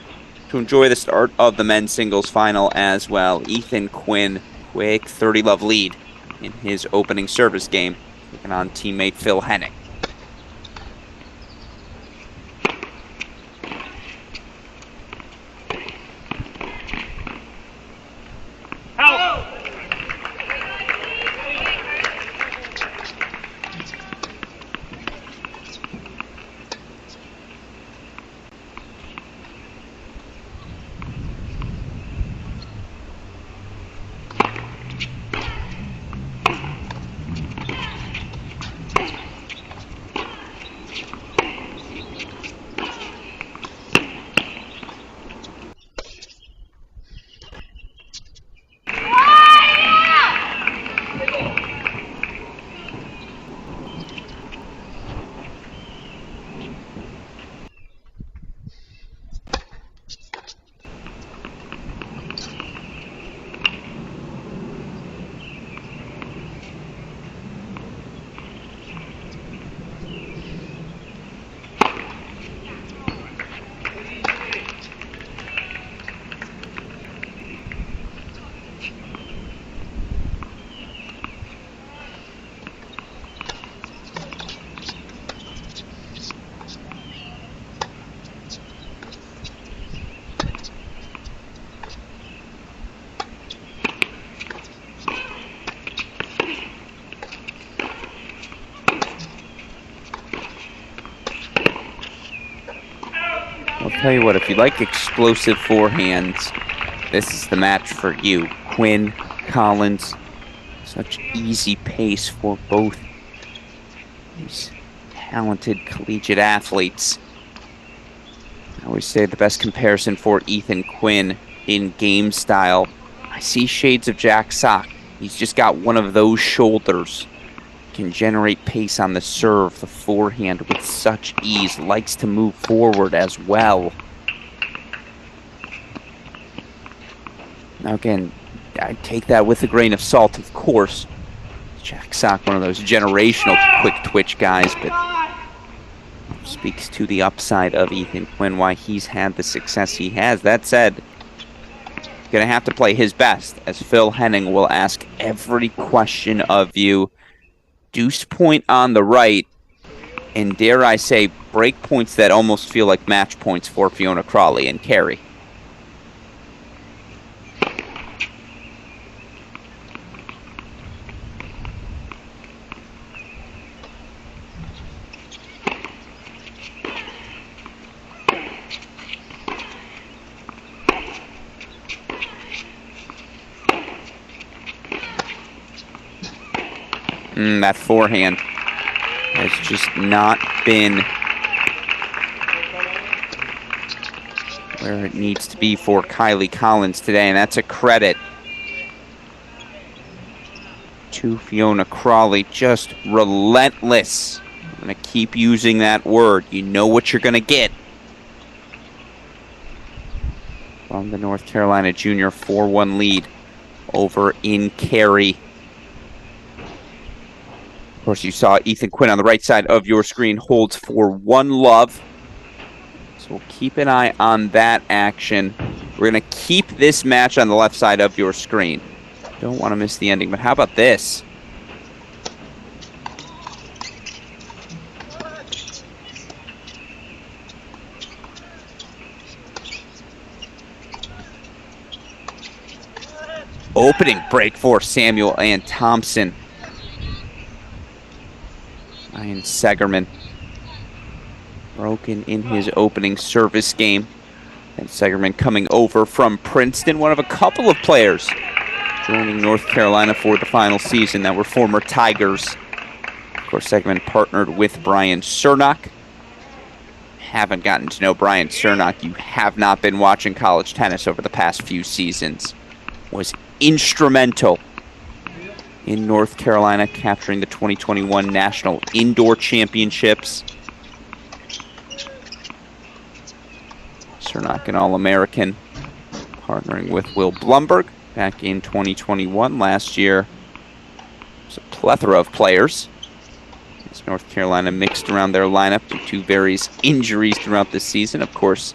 to enjoy the start of the men's singles final as well. Ethan Quinn, quick 30-love lead in his opening service game, taking on teammate Phil Henning. Tell you what, if you like explosive forehands, this is the match for you. Quinn, Collins, such easy pace for both these talented collegiate athletes. I always say the best comparison for Ethan Quinn in game style. I see shades of Jack Sock. He's just got one of those shoulders. Can generate pace on the serve, the forehand with such ease. Likes to move forward as well. Now again, I take that with a grain of salt, of course. Jack Sock, one of those generational quick twitch guys, but speaks to the upside of Ethan Quinn, why he's had the success he has. That said, going to have to play his best, as Phil Henning will ask every question of you. Deuce point on the right, and dare I say, break points that almost feel like match points for Fiona Crawley and Cary. That forehand has just not been where it needs to be for Kylie Collins today, and that's a credit to Fiona Crawley. Just relentless. I'm going to keep using that word. You know what you're going to get from the North Carolina junior 4-1 lead over in Cary. Of course, you saw Ethan Quinn on the right side of your screen holds for one love. So we'll keep an eye on that action. We're going to keep this match on the left side of your screen. Don't want to miss the ending, but how about this? Opening break for Samuel and Thompson. Ryan Segerman broken in his opening service game. And Segerman coming over from Princeton, one of a couple of players joining North Carolina for the final season that were former Tigers. Of course, Segerman partnered with Brian Cernock. Haven't gotten to know Brian Cernock, you have not been watching college tennis over the past few seasons. Was instrumental in North Carolina, capturing the 2021 National Indoor Championships. Cernock, an All-American, partnering with Will Blumberg back in 2021. Last year, there's a plethora of players as North Carolina mixed around their lineup due to various injuries throughout the season. Of course,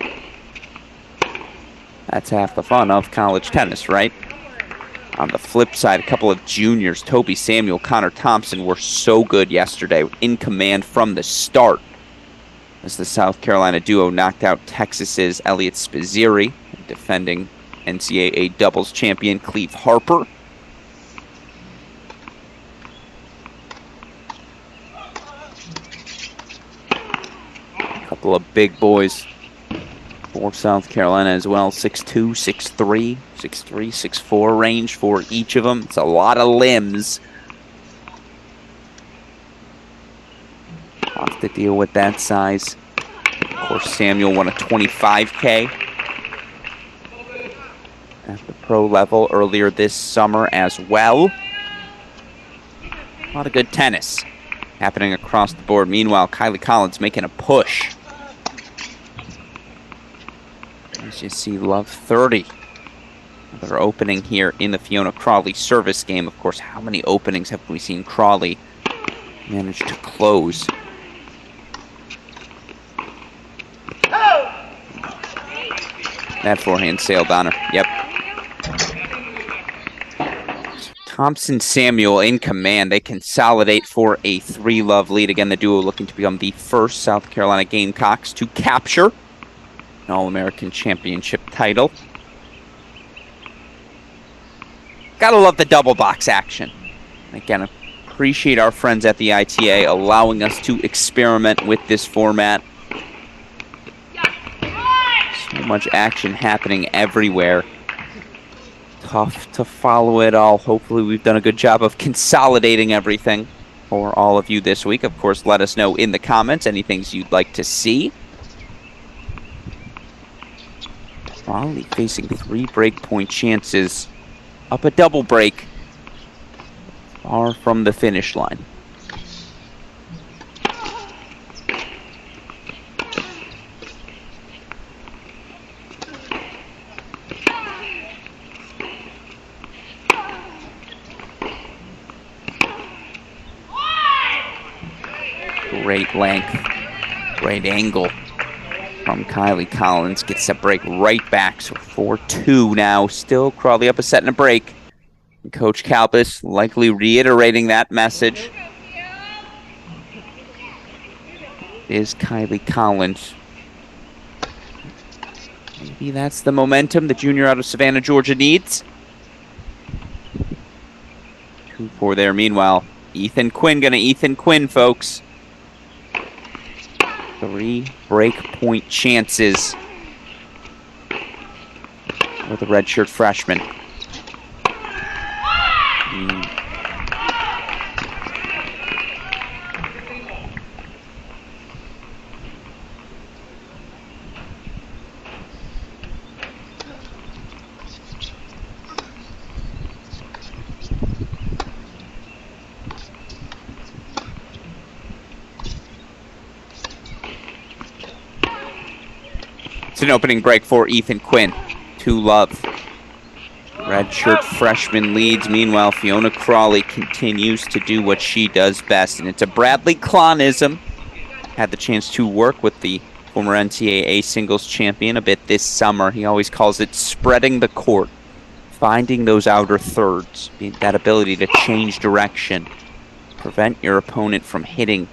that's half the fun of college tennis, right? On the flip side, a couple of juniors, Toby Samuel, Connor Thompson, were so good yesterday, in command from the start, as the South Carolina duo knocked out Texas's Elliot Spizzirri, defending NCAA doubles champion Cleve Harper. A couple of big boys for South Carolina as well, 6'2", 6'3", 6'3", 6'4" range for each of them. It's a lot of limbs. Tough to deal with that size. Of course, Samuel won a 25K at the pro level earlier this summer as well. A lot of good tennis happening across the board. Meanwhile, Kylie Collins making a push. As you see, love 30. Another opening here in the Fiona Crawley service game. Of course, how many openings have we seen Crawley manage to close? That forehand sailed on her. Yep. Thompson Samuel in command. They consolidate for a 3-love lead. Again, the duo looking to become the first South Carolina Gamecocks to capture an All-American Championship title. Gotta love the double box action. Again, appreciate our friends at the ITA allowing us to experiment with this format. much action happening everywhere. Tough to follow it all. Hopefully we've done a good job of consolidating everything for all of you this week. Of course, let us know in the comments any things you'd like to see. Crawley facing 3 break point chances. Up a double break. Far from the finish line. Great length, great angle from Kylie Collins. Gets that break right back, so 4-2 now. Still Crawley up a set and a break. And Coach Kalbus likely reiterating that message. Is Kylie Collins. Maybe that's the momentum the junior out of Savannah, Georgia needs. 2-4 there. Meanwhile, Ethan Quinn gonna Ethan Quinn, folks. 3 break point chances for the redshirt freshman. It's an opening break for Ethan Quinn. 2-love. Redshirt freshman leads. Meanwhile, Fiona Crawley continues to do what she does best. And it's a Bradley Klonism. Had the chance to work with the former NCAA singles champion a bit this summer. He always calls it spreading the court. Finding those outer thirds. That ability to change direction. Prevent your opponent from hitting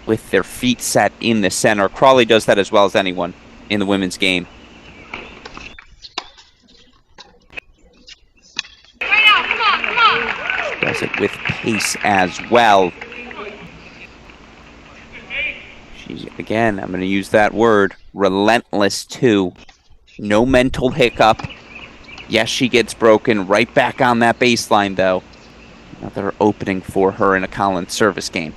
with their feet set in the center. Crawley does that as well as anyone in the women's game. She does it with pace as well. She's, again, I'm going to use that word, relentless too. No mental hiccup. Yes, she gets broken right back on that baseline though. Another opening for her in a Collins service game.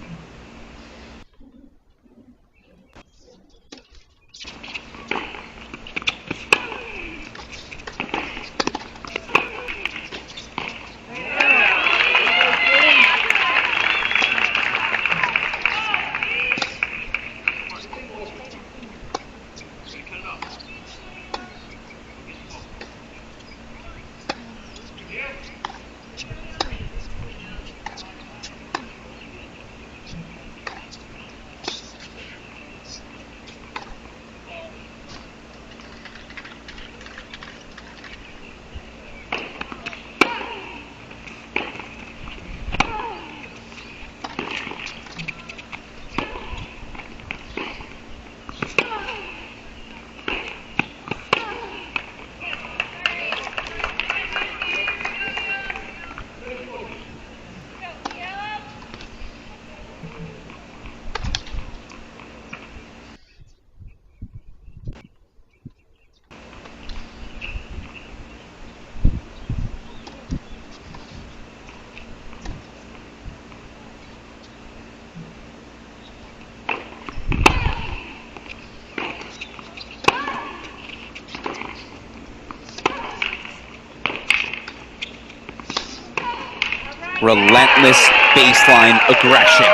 Relentless baseline aggression.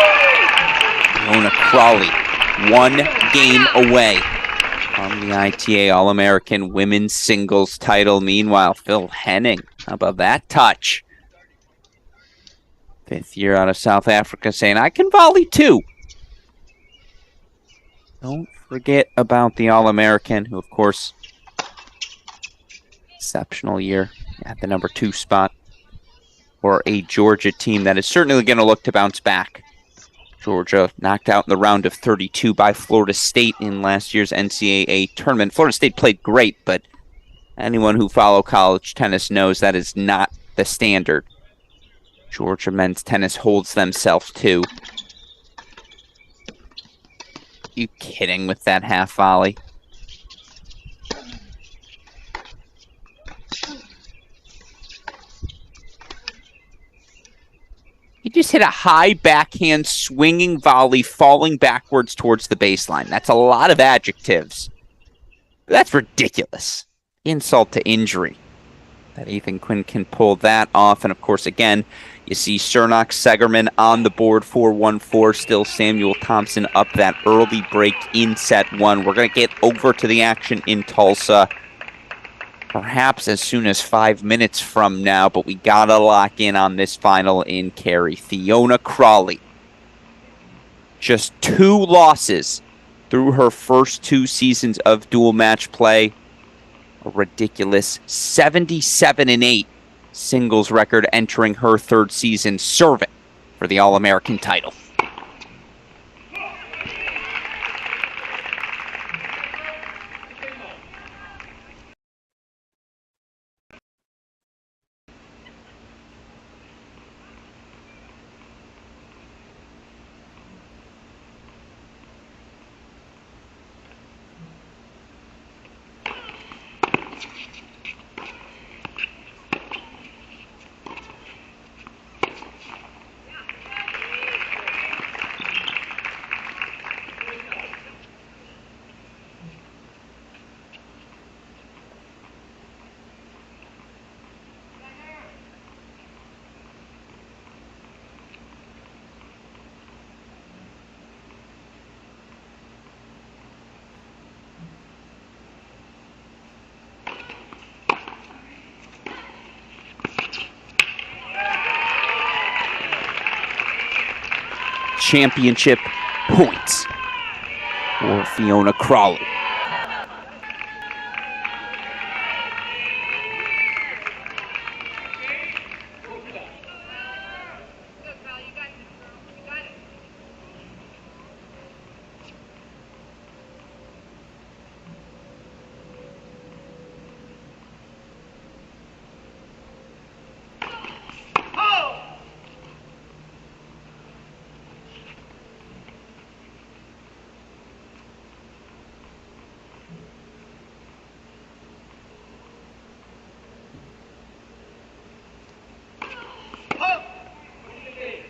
Fiona Crawley, 1 game away from the ITA All-American Women's Singles title. Meanwhile, Phil Henning, how about that touch? 5th year out of South Africa saying, I can volley too. Don't forget about the All-American, who of course, exceptional year at the number 2 spot. For a Georgia team that is certainly going to look to bounce back. Georgia knocked out in the round of 32 by Florida State in last year's NCAA tournament. Florida State played great, but anyone who follows college tennis knows that is not the standard. Georgia men's tennis holds themselves to. You kidding with that half volley? He just hit a high backhand swinging volley falling backwards towards the baseline. That's a lot of adjectives. That's ridiculous. Insult to injury. That Ethan Quinn can pull that off. And of course, again, you see Cernak Segerman on the board, 4-1-4. Still Samuel Thompson up that early break in set one. We're going to get over to the action in Tulsa perhaps as soon as 5 minutes from now, but we got to lock in on this final in Cary. Fiona Crawley, just 2 losses through her first 2 seasons of dual match play. A ridiculous 77-8 singles record entering her 3rd season, serving for the All-American title. Championship points for Fiona Crawley.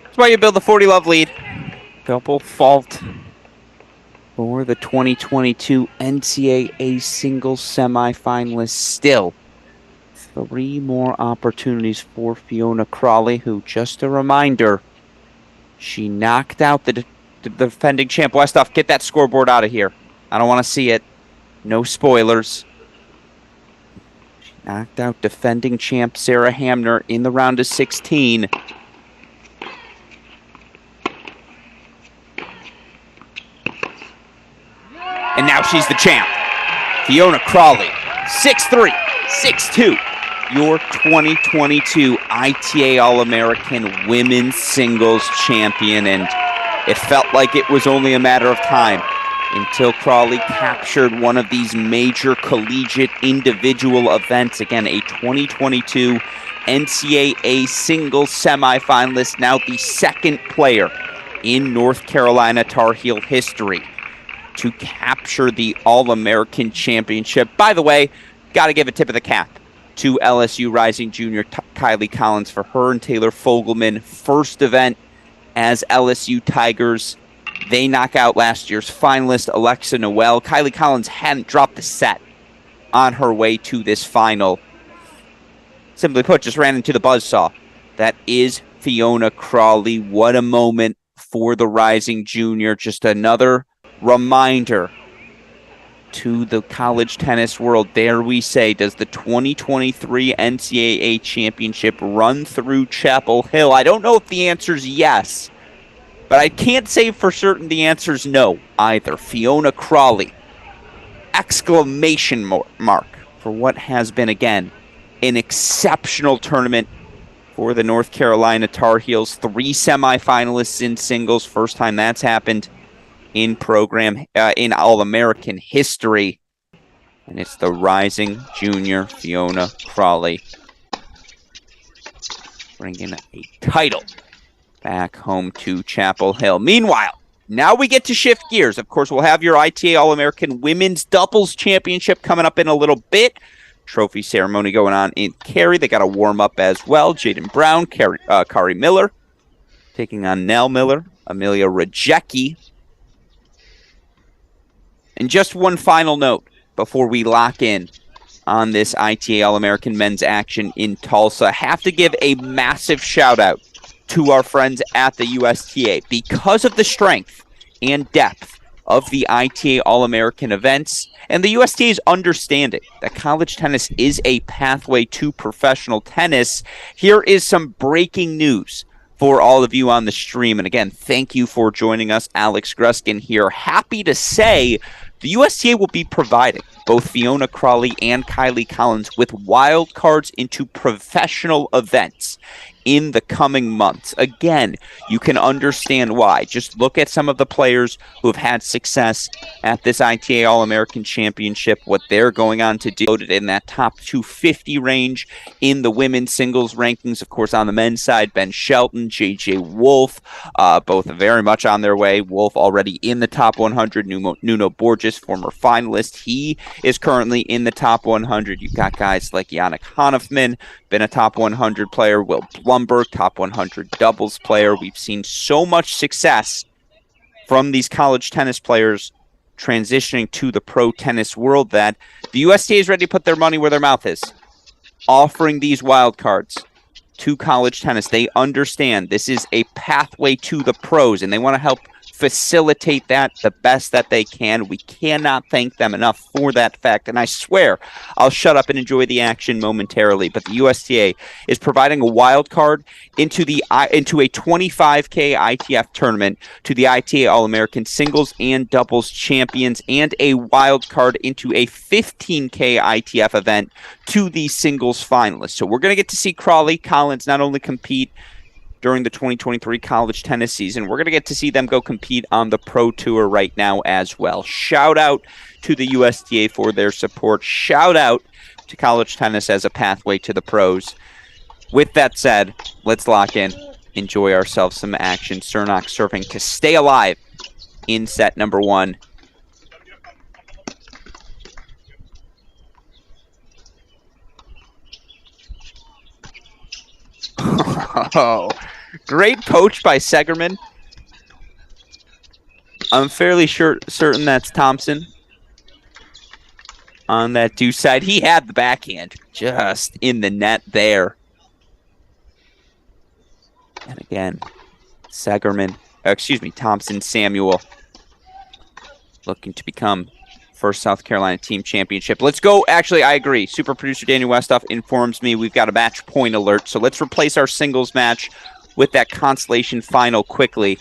That's why you build the 40-love lead. Double fault for the 2022 NCAA singles semifinalists. Still 3 more opportunities for Fiona Crawley, who, just a reminder, she knocked out the defending champ. Westhoff, get that scoreboard out of here. I don't want to see it. No spoilers. She knocked out defending champ Sarah Hamner in the round of 16. And now she's the champ. Fiona Crawley, 6'3", 6'2", your 2022 ITA All-American Women's Singles Champion. And it felt like it was only a matter of time until Crawley captured one of these major collegiate individual events. Again, a 2022 NCAA singles semifinalist, now the 2nd player in North Carolina Tar Heel history to capture the All-American Championship. By the way, got to give a tip of the cap to LSU rising junior Kylie Collins for her and Taylor Fogelman. First event as LSU Tigers. They knock out last year's finalist Alexa Noel. Kylie Collins hadn't dropped the set on her way to this final. Simply put, just ran into the buzzsaw. That is Fiona Crawley. What a moment for the rising junior. Just another reminder to the college tennis world, dare we say, does the 2023 NCAA championship run through Chapel Hill? I don't know if the answer is yes, but I can't say for certain the answer is no either. Fiona Crawley, exclamation mark for what has been, again, an exceptional tournament for the North Carolina Tar Heels. 3 semifinalists in singles, first time that's happened in program, in All-American history. And it's the rising junior Fiona Crawley bringing a title back home to Chapel Hill. Meanwhile, now we get to shift gears. Of course, we'll have your ITA All-American Women's Doubles Championship coming up in a little bit. Trophy ceremony going on in Cary. They got to warm up as well. Jaden Brown, Kari Miller taking on Nell Miller, Amelia Rajecki. And just one final note before we lock in on this ITA All-American men's action in Tulsa. Have to give a massive shout out to our friends at the USTA. Because of the strength and depth of the ITA All-American events and the USTA's understanding that college tennis is a pathway to professional tennis, here is some breaking news for all of you on the stream. And again, thank you for joining us. Alex Gruskin here. Happy to say the USTA will be providing both Fiona Crawley and Kylie Collins with wild cards into professional events in the coming months. Again, you can understand why. Just look at some of the players who have had success at this ITA All-American Championship, what they're going on to do in that top 250 range in the women's singles rankings. Of course, on the men's side, Ben Shelton, JJ Wolf, both very much on their way. Wolf already in the top 100. Nuno Borges, former finalist, he is currently in the top 100. You've got guys like Yannick Hanifman, been a top 100 player. Will Blumberg, top 100 doubles player. We've seen so much success from these college tennis players transitioning to the pro tennis world that the USTA is ready to put their money where their mouth is, offering these wild cards to college tennis. They understand this is a pathway to the pros, and they want to help facilitate that the best that they can. We cannot thank them enough for that fact. And I swear I'll shut up and enjoy the action momentarily. But the USTA is providing a wild card into a 25K ITF tournament to the ITA All-American Singles and Doubles Champions, and a wild card into a 15K ITF event to the singles finalists. So we're going to get to see Crawley Collins not only compete during the 2023 college tennis season, we're going to get to see them go compete on the pro tour right now as well. Shout out to the USTA for their support. Shout out to college tennis as a pathway to the pros. With that said, let's lock in, enjoy ourselves some action. Cernak serving to stay alive in set number one. Oh, great poach by Segerman. I'm fairly certain that's Thompson on that deuce side. He had the backhand just in the net there. And again, Thompson Samuel looking to become first South Carolina team championship. Let's go. Actually, I agree. Super producer Daniel Westoff informs me we've got a match point alert. So let's replace our singles match with that Consolation final quickly.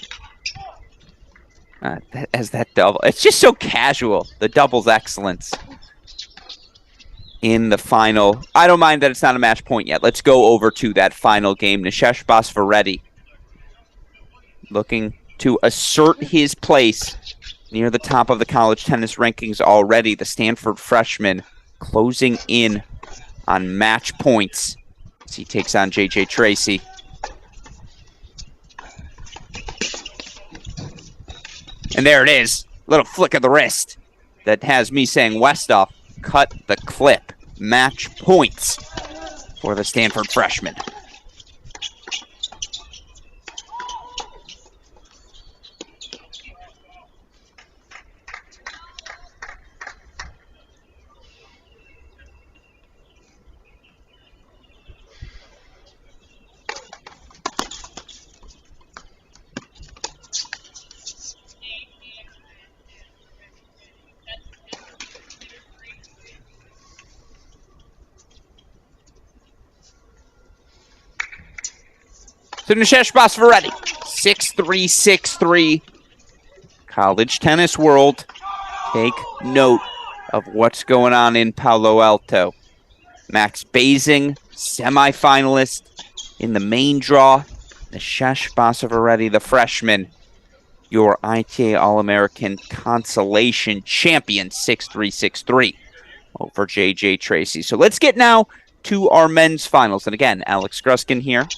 As that double. It's just so casual. The double's excellence in the final. I don't mind that it's not a match point yet. Let's go over to that final game. Nishesh Basvareddy looking to assert his place near the top of the college tennis rankings already. The Stanford freshman closing in on match points as he takes on J.J. Tracy. And there it is. Little flick of the wrist that has me saying Westoff cut the clip. Match points for the Stanford freshman. So Nishesh Basvareddy, 6'3", 6'3". College tennis world, take note of what's going on in Palo Alto. Max Basing, semifinalist in the main draw. Nishesh Basvareddy, the freshman, your ITA All-American Consolation champion, 6'3", 6'3", over J.J. Tracy. So let's get now to our men's finals. And again, Alex Gruskin here.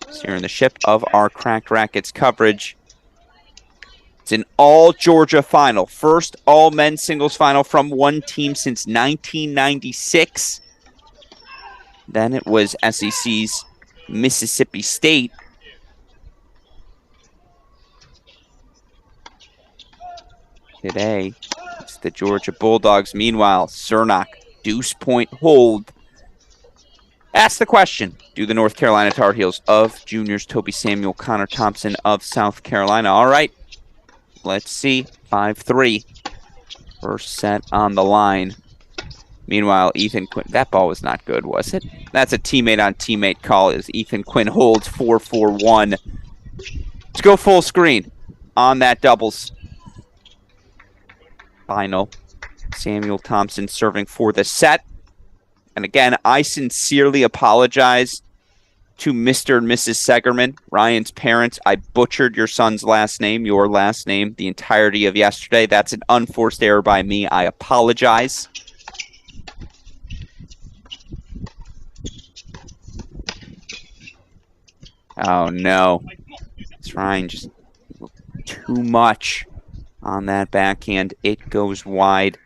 Steering the ship of our Cracked Racquets coverage. It's an all-Georgia final. First all-men's singles final from one team since 1996. Then it was SEC's Mississippi State. today. It's the Georgia Bulldogs. Meanwhile, Cernak, deuce point hold. Ask the question, do the North Carolina Tar Heels of juniors Toby Samuel, Connor Thompson of South Carolina? All right, let's see. 5-3. First set on the line. Meanwhile, Ethan Quinn, that ball was not good, was it? That's a teammate-on-teammate call as Ethan Quinn holds 4-4-1. Let's go full screen on that doubles. Final. Samuel Thompson serving for the set. And again, I sincerely apologize to Mr. and Mrs. Segerman, Ryan's parents. I butchered your son's last name, your last name, the entirety of yesterday. That's an unforced error by me. I apologize. Oh, no. It's Ryan just too much on that backhand. It goes wide.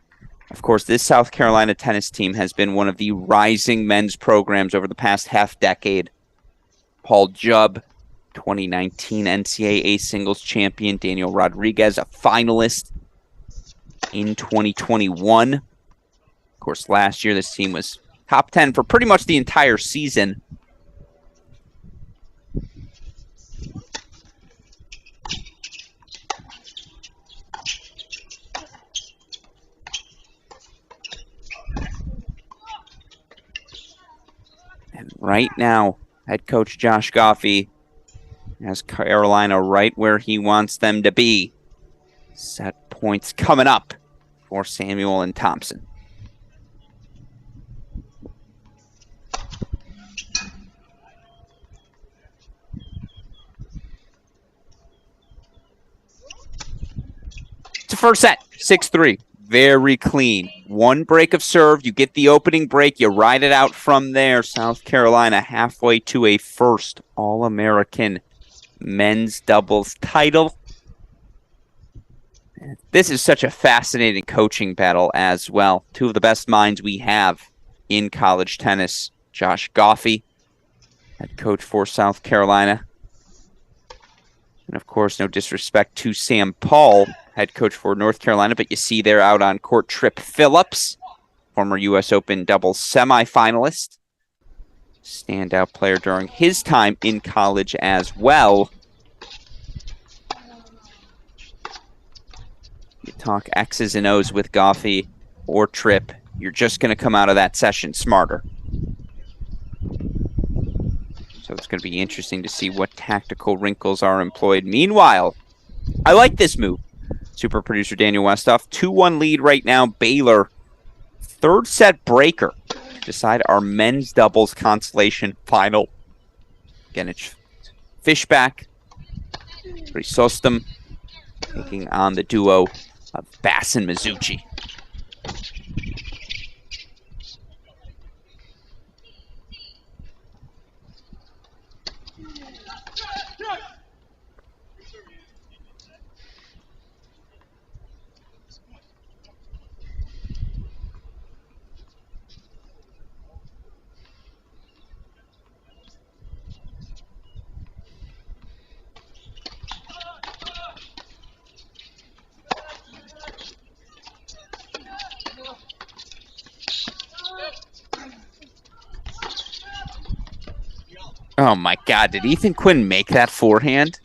Of course, this South Carolina tennis team has been one of the rising men's programs over the past half-decade. Paul Jubb, 2019 NCAA singles champion. Daniel Rodriguez, a finalist in 2021. Of course, last year this team was top 10 for pretty much the entire season. And right now, head coach Josh Goffey has Carolina right where he wants them to be. Set points coming up for Samuel and Thompson. It's the first set, 6-3. Very clean. One break of serve. You get the opening break. You ride it out from there. South Carolina halfway to a first All-American men's doubles title. This is such a fascinating coaching battle as well. Two of the best minds we have in college tennis. Josh Goffey, head coach for South Carolina. And of course, no disrespect to Sam Paul, head coach for North Carolina, but you see there out on court Tripp Phillips, former U.S. Open doubles semifinalist, standout player during his time in college as well. You talk X's and O's with Goffey or Tripp, you're just going to come out of that session smarter. So it's going to be interesting to see what tactical wrinkles are employed. Meanwhile, I like this move. Super producer Daniel Westoff. 2-1 lead right now. Baylor. Third set breaker to decide our men's doubles consolation final. Again, it's Fishback, Chrysostom taking on the duo of Bass and Mizuchi. Oh my God, did Ethan Quinn make that forehand?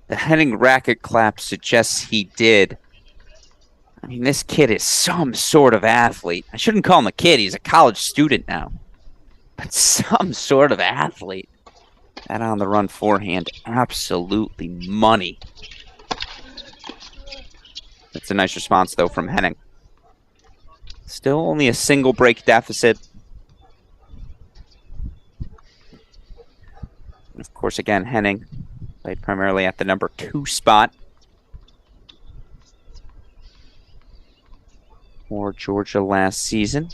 The Henning racket clap suggests he did. I mean, this kid is some sort of athlete. I shouldn't call him a kid, he's a college student now. But some sort of athlete. That on the run forehand, absolutely money. That's a nice response though from Henning. Still only a single break deficit. And of course, again, Henning played primarily at the number 2 spot for Georgia last season.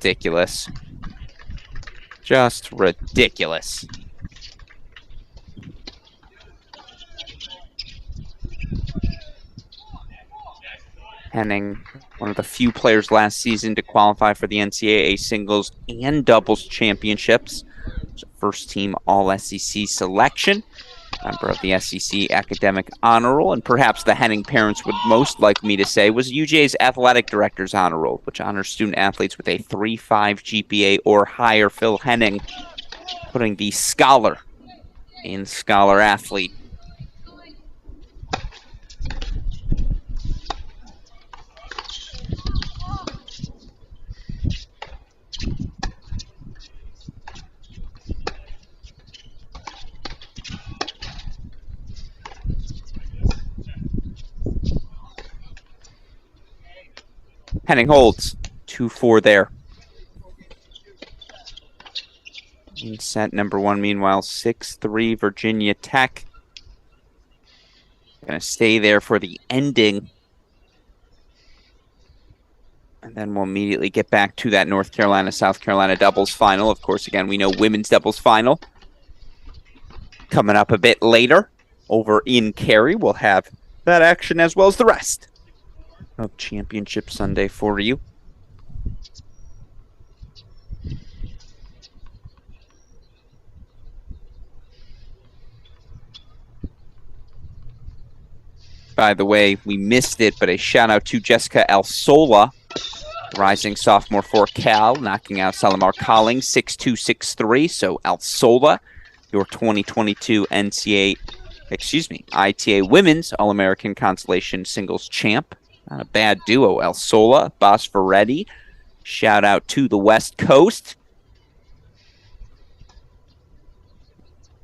ridiculous. Just ridiculous. Henning, one of the few players last season to qualify for the NCAA singles and doubles championships. First team All-SEC selection. Member of the SEC Academic Honor Roll, and perhaps the Henning parents would most like me to say was UJ's Athletic Director's Honor Roll, which honors student athletes with a 3.5 GPA or higher. Phil Henning putting the scholar in scholar athlete. Henning holds 2-4 there. In set number one, meanwhile, 6-3 Virginia Tech. Going to stay there for the ending. And then we'll immediately get back to that North Carolina-South Carolina doubles final. Of course, again, we know women's doubles final coming up a bit later over in Cary. We'll have that action as well as the rest of Championship Sunday for you. By the way, we missed it, but a shout out to Jessica Alsola, rising sophomore for Cal, knocking out Salamar Collings 6-2, 6-3. So Alsola, your 2022 ITA Women's All-American Consolation Singles Champ. Not a bad duo, Alsola, Bosferetti. Shout out to the West Coast.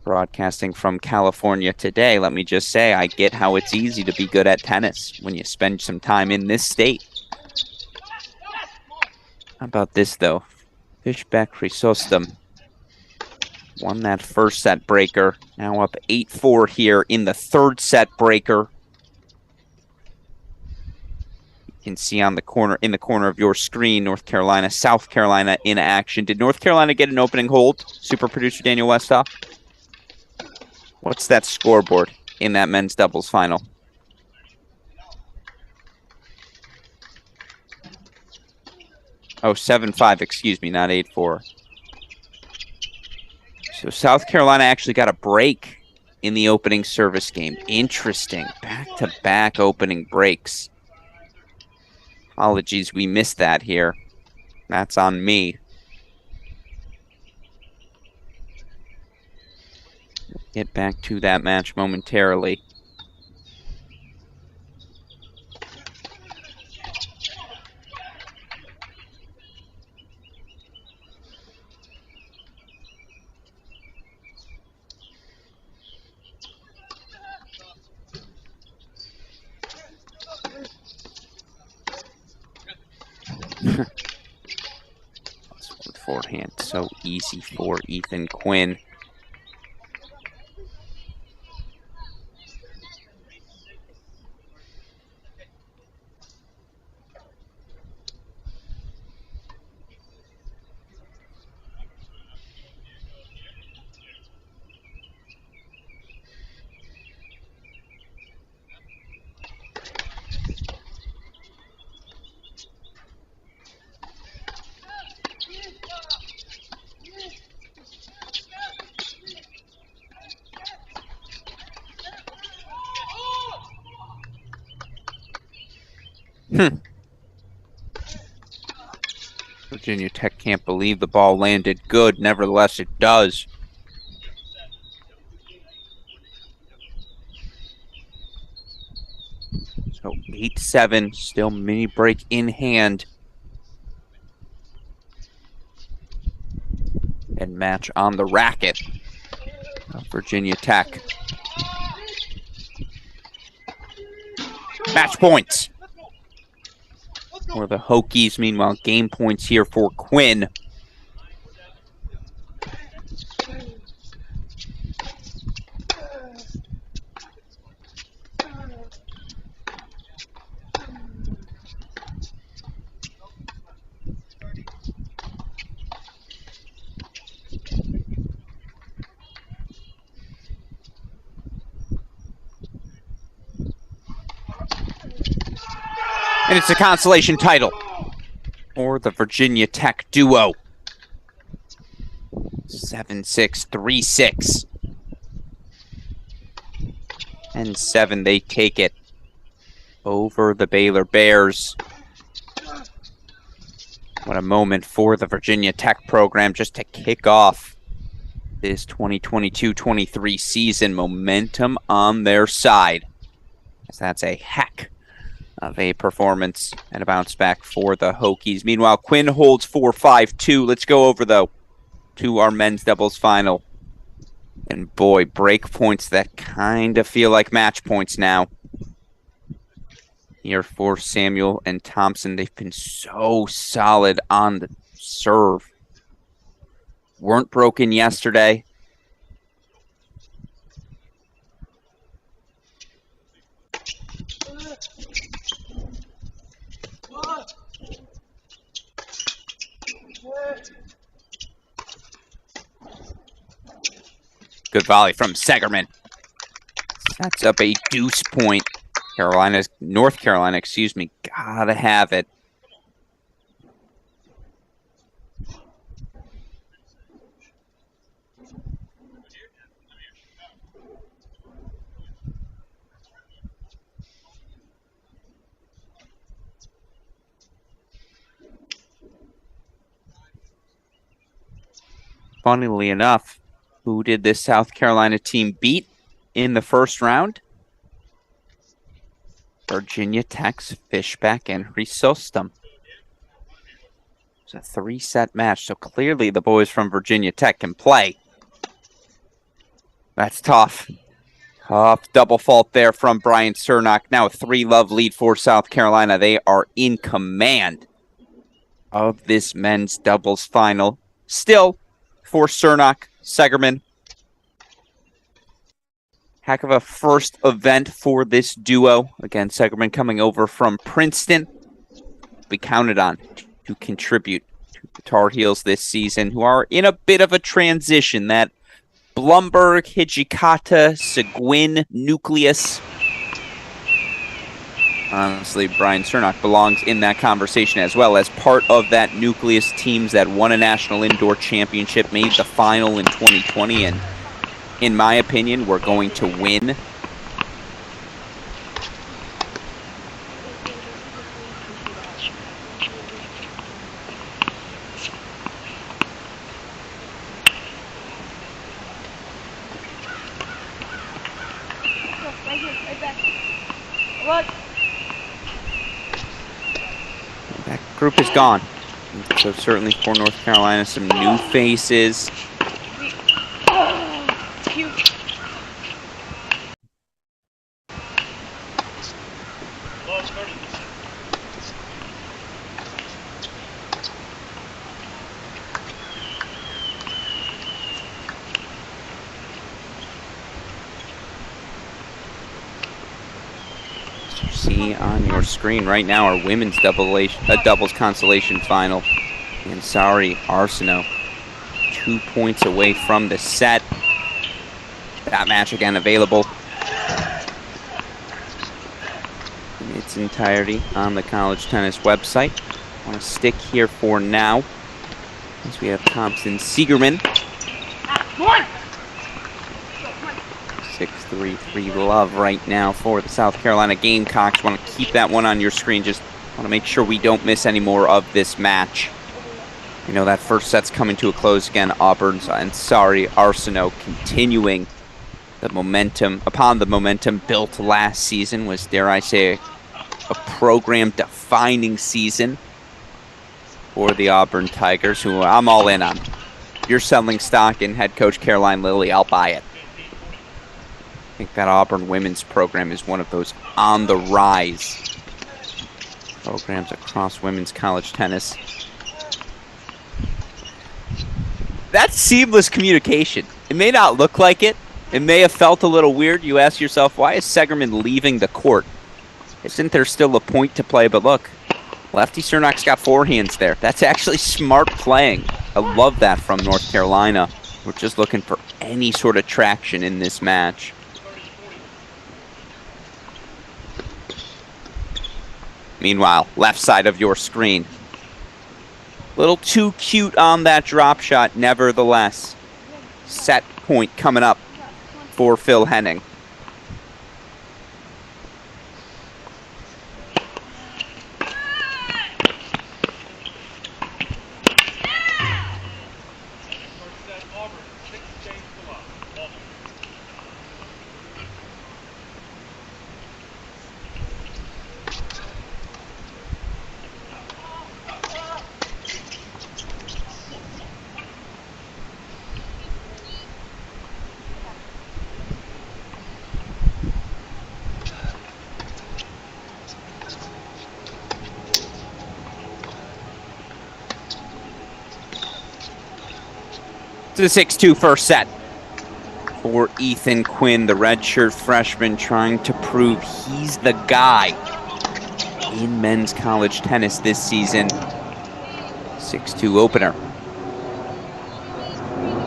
Broadcasting from California today, let me just say, I get how it's easy to be good at tennis when you spend some time in this state. How about this, though? Fishback Chrysostom won that first set breaker. Now up 8-4 here in the third set breaker. You can see on the corner, in the corner of your screen, North Carolina, South Carolina in action. Did North Carolina get an opening hold? Super producer Daniel Westhoff. What's that scoreboard in that men's doubles final? Oh, 7-5, excuse me, not 8-4. So South Carolina actually got a break in the opening service game. Interesting. Back-to-back opening breaks. Apologies, we missed that here. That's on me. Get back to that match momentarily. Forehand, so easy for Ethan Quinn. Virginia Tech can't believe the ball landed good. Nevertheless, it does. So 8-7, still mini break in hand. And match on the racket of Virginia Tech. Match points for the Hokies. Meanwhile, game points here for Quinn. And it's a consolation title for the Virginia Tech duo. 7-6, 3-6. And 7, they take it over the Baylor Bears. What a moment for the Virginia Tech program just to kick off this 2022-23 season. Momentum on their side. As that's a heck of a performance and a bounce back for the Hokies. Meanwhile, Quinn holds 4-5-2. Let's go over, though, to our men's doubles final. And boy, break points that kind of feel like match points now. Here for Samuel and Thompson. They've been so solid on the serve. Weren't broken yesterday. Good volley from Segerman. Sets up a deuce point. North Carolina, excuse me. Gotta have it. Funnily enough, who did this South Carolina team beat in the first round? Virginia Tech's Fishback and Chrysostom. It's a 3-set match, so clearly the boys from Virginia Tech can play. That's tough. Tough double fault there from Brian Cernock. Now a 3-love lead for South Carolina. They are in command of this men's doubles final. Still, for Cernock, Segerman. Heck of a first event for this duo. Again, Segerman coming over from Princeton. We counted on to contribute to the Tar Heels this season, who are in a bit of a transition. That Blumberg, Hijikata, Seguin nucleus. Honestly, Brian Cernock belongs in that conversation as well as part of that nucleus teams that won a national indoor championship, made the final in 2020, and in my opinion, we're going to win. That group is gone. So certainly for North Carolina, some new faces. See on your screen right now our women's doubles consolation final. And sorry, Arsenault, 2 points away from the set. That match again available in its entirety on the college tennis website. I want to stick here for now as we have Thompson Segerman. 6-3 love right now for the South Carolina Gamecocks. Want to keep that one on your screen. Just want to make sure we don't miss any more of this match. You know, that first set's coming to a close again. Auburn's and sorry, Arsenault continuing the momentum upon the momentum built last season. Was, dare I say, a program-defining season for the Auburn Tigers, who I'm all in on. If you're selling stock in head coach Caroline Lilly, I'll buy it. I think that Auburn women's program is one of those on the rise programs across women's college tennis. That's seamless communication. It may not look like it. It may have felt a little weird. You ask yourself, why is Segerman leaving the court? Isn't there still a point to play? But look, Lefty Cernock's got forehands there. That's actually smart playing. I love that from North Carolina. We're just looking for any sort of traction in this match. Meanwhile, left side of your screen. Little too cute on that drop shot, nevertheless. Set point coming up for Phil Henning. To the 6-2 first set for Ethan Quinn, the redshirt freshman, trying to prove he's the guy in men's college tennis this season. 6-2 opener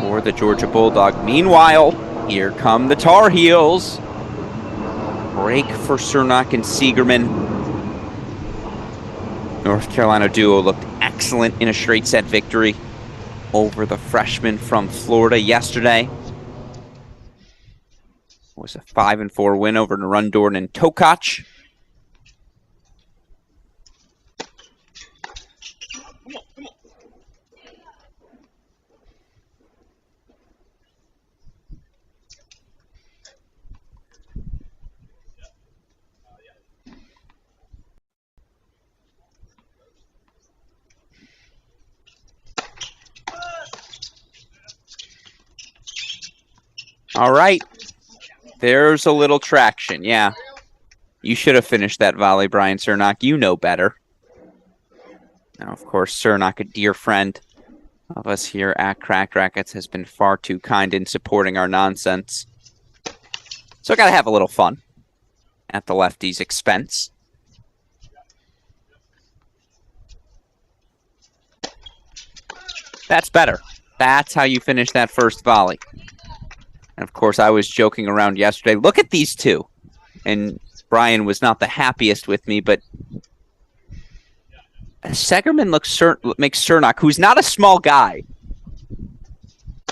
for the Georgia Bulldog. Meanwhile, here come the Tar Heels. Break for Cernak and Siegerman. North Carolina duo looked excellent in a straight set victory over the freshman from Florida yesterday. It was a 5-4 win over Narundorn and Tokac. All right, there's a little traction. Yeah, you should have finished that volley, Brian Cernak. You know better. Now, of course, Cernak, a dear friend of us here at Cracked Racquets, has been far too kind in supporting our nonsense. So I got to have a little fun at the lefty's expense. That's better. That's how you finish that first volley. And of course, I was joking around yesterday. Look at these two. And Brian was not the happiest with me, but Segerman makes Cernak, who's not a small guy.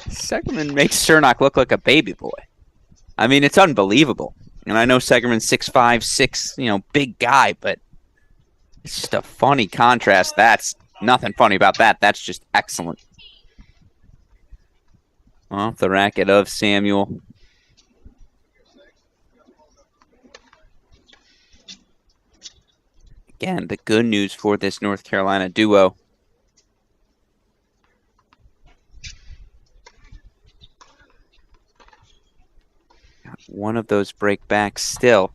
Segerman makes Cernak look like a baby boy. I mean, it's unbelievable. And I know Segerman's 6'5", 6, big guy, but it's just a funny contrast. That's nothing funny about that. That's just excellent. Off the racket of Samuel. Again, the good news for this North Carolina duo. Got one of those breakbacks still.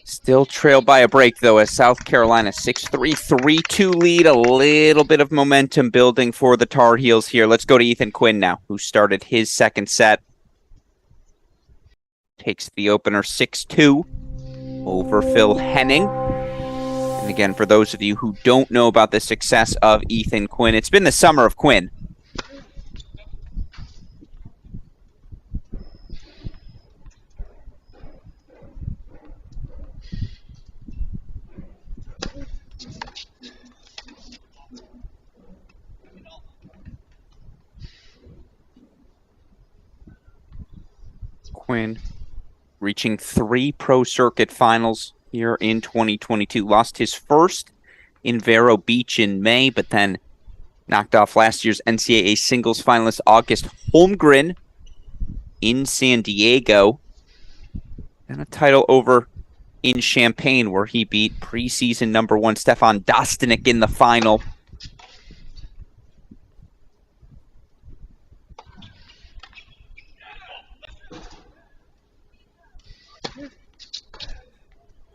Still trailed by a break, though, as South Carolina 6-3, 3-2 lead. A little bit of momentum building for the Tar Heels here. Let's go to Ethan Quinn now, who started his second set. Takes the opener 6-2 over Phil Henning. And again, for those of you who don't know about the success of Ethan Quinn, it's been the summer of Quinn. Quinn reaching 3 pro circuit finals here in 2022. Lost his first in Vero Beach in May, but then knocked off last year's NCAA singles finalist August Holmgren in San Diego. And a title over in Champaign, where he beat preseason #1 Stefan Dostanik in the final.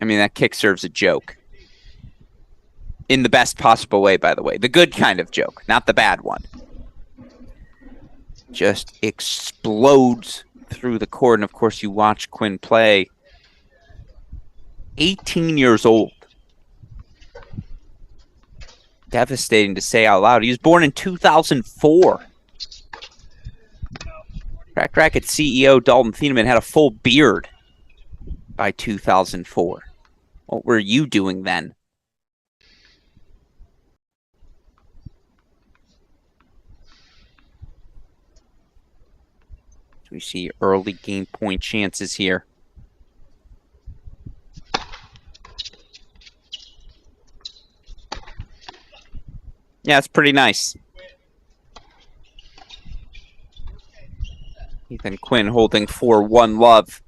I mean, that kick serve's a joke. In the best possible way, by the way. The good kind of joke, not the bad one. Just explodes through the court. And, of course, you watch Quinn play. 18 years old. Devastating to say out loud. He was born in 2004. Cracked Racquets CEO Dalton Thieneman had a full beard by 2004. What were you doing then? We see early game point chances here. Yeah, it's pretty nice. Ethan Quinn holding 4-1 love.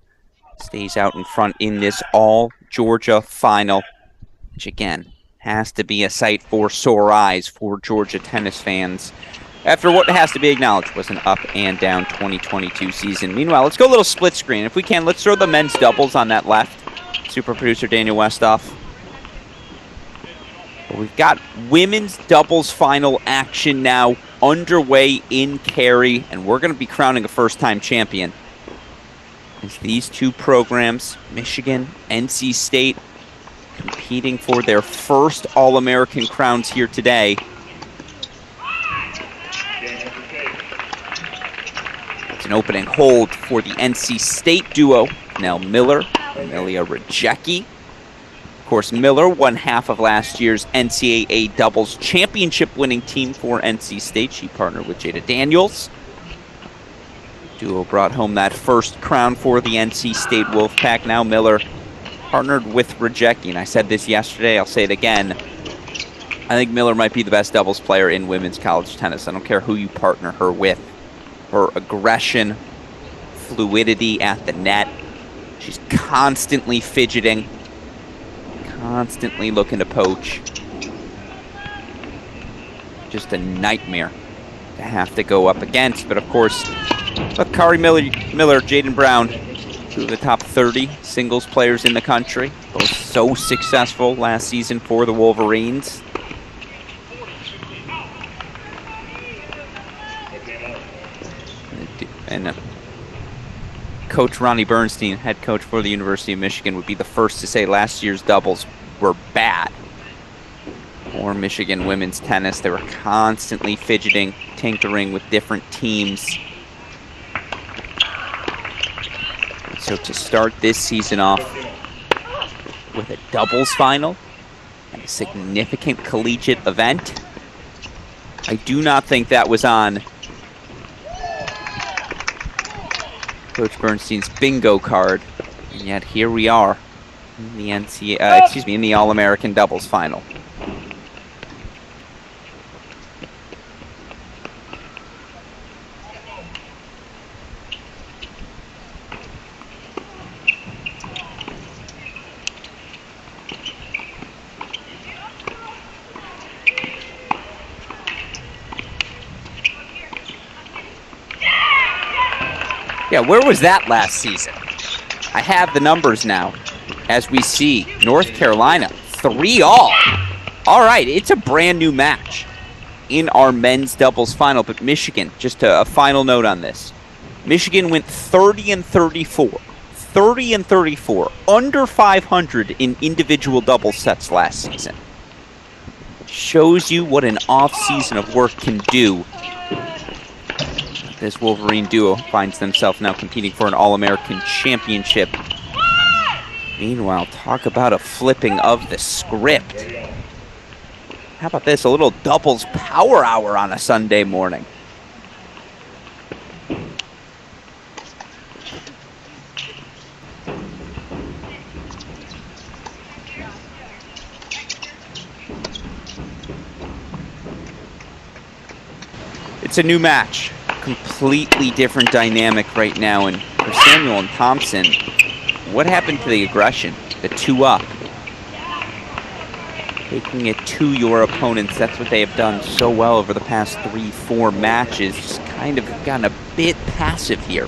Stays out in front in this all-Georgia final, which again has to be a sight for sore eyes for Georgia tennis fans after what has to be acknowledged was an up and down 2022 season. Meanwhile, let's go a little split screen. If we can, let's throw the men's doubles on that left. Super producer Daniel Westhoff. But we've got women's doubles final action now underway in Cary, and we're going to be crowning a first-time champion. As these two programs, Michigan, NC State, competing for their first All-American crowns here today. It's an opening hold for the NC State duo, Nell Miller, Amelia Rajecki. Of course, Miller, one half of last year's NCAA doubles championship winning team for NC State. She partnered with Jada Daniels. Duo brought home that first crown for the NC State Wolfpack. Now Miller partnered with Rajecki, and I said this yesterday, I'll say it again. I think Miller might be the best doubles player in women's college tennis. I don't care who you partner her with. Her aggression, fluidity at the net. She's constantly fidgeting, constantly looking to poach. Just a nightmare to have to go up against. But of course, look, Cary Miller, Jaden Brown, two of the top 30 singles players in the country. Both so successful last season for the Wolverines. And Coach Ronnie Bernstein, head coach for the University of Michigan, would be the first to say last year's doubles were bad for Michigan women's tennis. They were constantly fidgeting, tinkering with different teams. So to start this season off with a doubles final and a significant collegiate event, I do not think that was on Coach Bernstein's bingo card, and yet here we are in the in the All-American doubles final. Yeah, where was that last season? I have the numbers now. As we see, North Carolina, 3-all. All right, it's a brand new match in our men's doubles final. But Michigan, just a final note on this. Michigan went 30-34. 30-34, under 500 in individual double sets last season. Shows you what an off-season of work can do. This Wolverine duo finds themselves now competing for an All-American Championship. Meanwhile, talk about a flipping of the script. How about this? A little doubles power hour on a Sunday morning. It's a new match. Completely different dynamic right now. And for Samuel and Thompson, what happened to the aggression? The 2-up. Taking it to your opponents. That's what they have done so well over the past 3-4 matches. Just kind of gotten a bit passive here.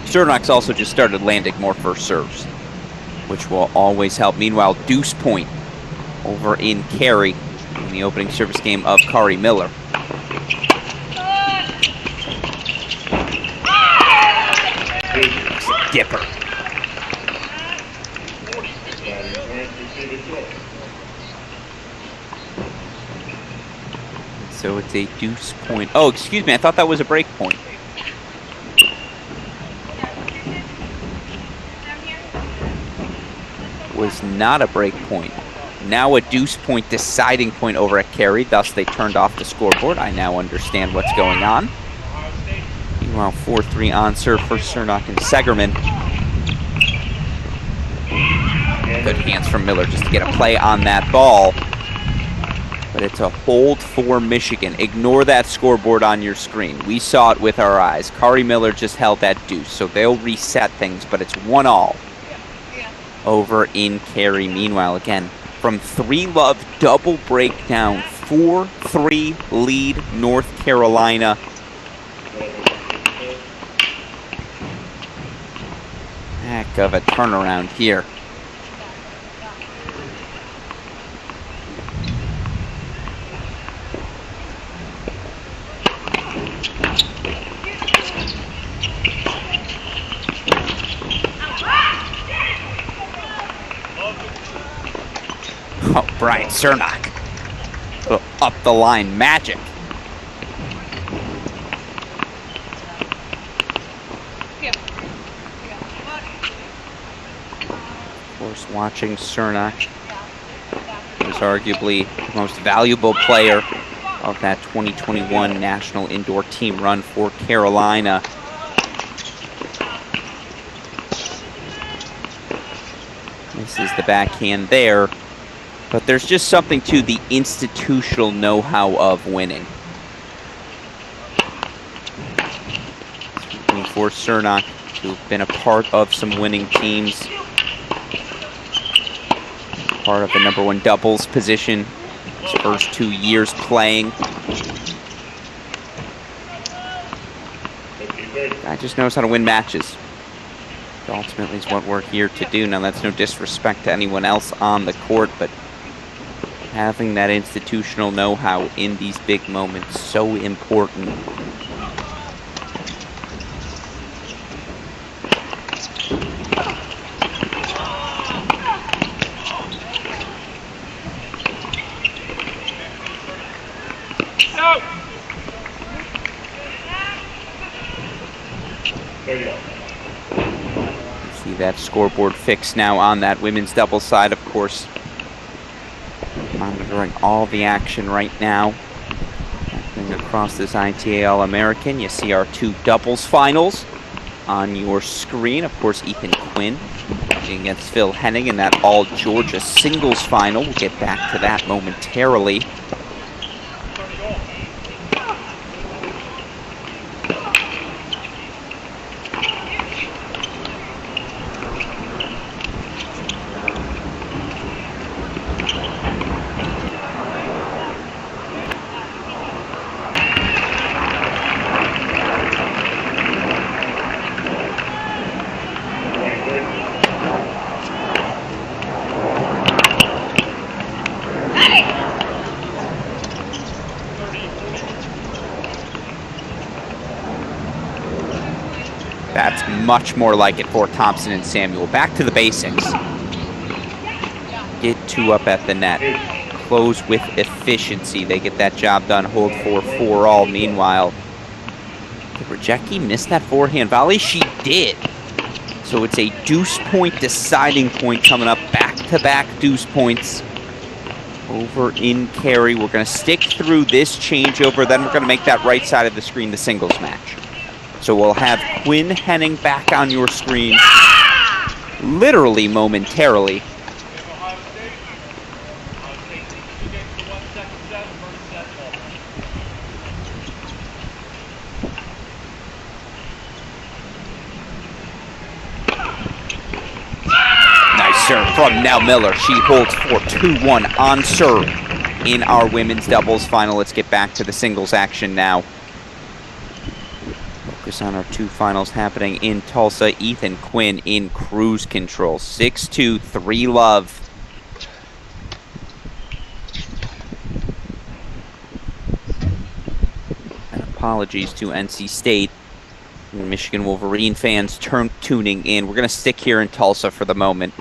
Cernox also just started landing more first serves, which will always help. Meanwhile, deuce point over in Cary in the opening service game of Cary Miller. Dipper. So it's a deuce point. Oh, excuse me, I thought that was a break point. was not a break point. Now a deuce point deciding point over at Cary, thus they turned off the scoreboard. I now understand what's going on. Meanwhile, 4-3 on serve for Cernak and Segerman. Good hands from Miller just to get a play on that ball. But it's a hold for Michigan. Ignore that scoreboard on your screen. We saw it with our eyes. Kari Miller just held that deuce, so they'll reset things, but it's 1-all over in Cary. Meanwhile, again, from 3-love double breakdown, 4-3 lead North Carolina. Heck of a turnaround here. Oh, Brian Cernak. Up the line magic. Of course, watching Cernak, who's arguably the most valuable player of that 2021 National Indoor Team run for Carolina. This is the backhand there. But there's just something to the institutional know-how of winning. For Cernak, who've been a part of some winning teams. Part of the #1 doubles position. His first 2 years playing. Guy just knows how to win matches. Ultimately is what we're here to do. Now that's no disrespect to anyone else on the court, but having that institutional know-how in these big moments, so important. There you go. See that scoreboard fixed now on that women's doubles side, of course. Monitoring all the action right now. Happening across this ITA All-American. You see our 2 doubles finals on your screen. Of course, Ethan Quinn against Phil Henning in that All-Georgia singles final. We'll get back to that momentarily. That's much more like it for Thompson and Samuel. Back to the basics. Get 2 up at the net. Close with efficiency. They get that job done. Hold for 4-all. Meanwhile, did Rajecki miss that forehand volley? She did. So it's a deuce point deciding point coming up. Back-to-back deuce points over in Cary. We're going to stick through this changeover. Then we're going to make that right side of the screen the singles match. So we'll have Quinn Henning back on your screen literally momentarily. Nice serve from Nell Miller. She holds for 2-1 on serve in our women's doubles final. Let's get back to the singles action now. Focus on our 2 finals happening in Tulsa. Ethan Quinn in cruise control. 6-2, 3-love. And apologies to NC State. Michigan Wolverine fans tuning in. We're going to stick here in Tulsa for the moment,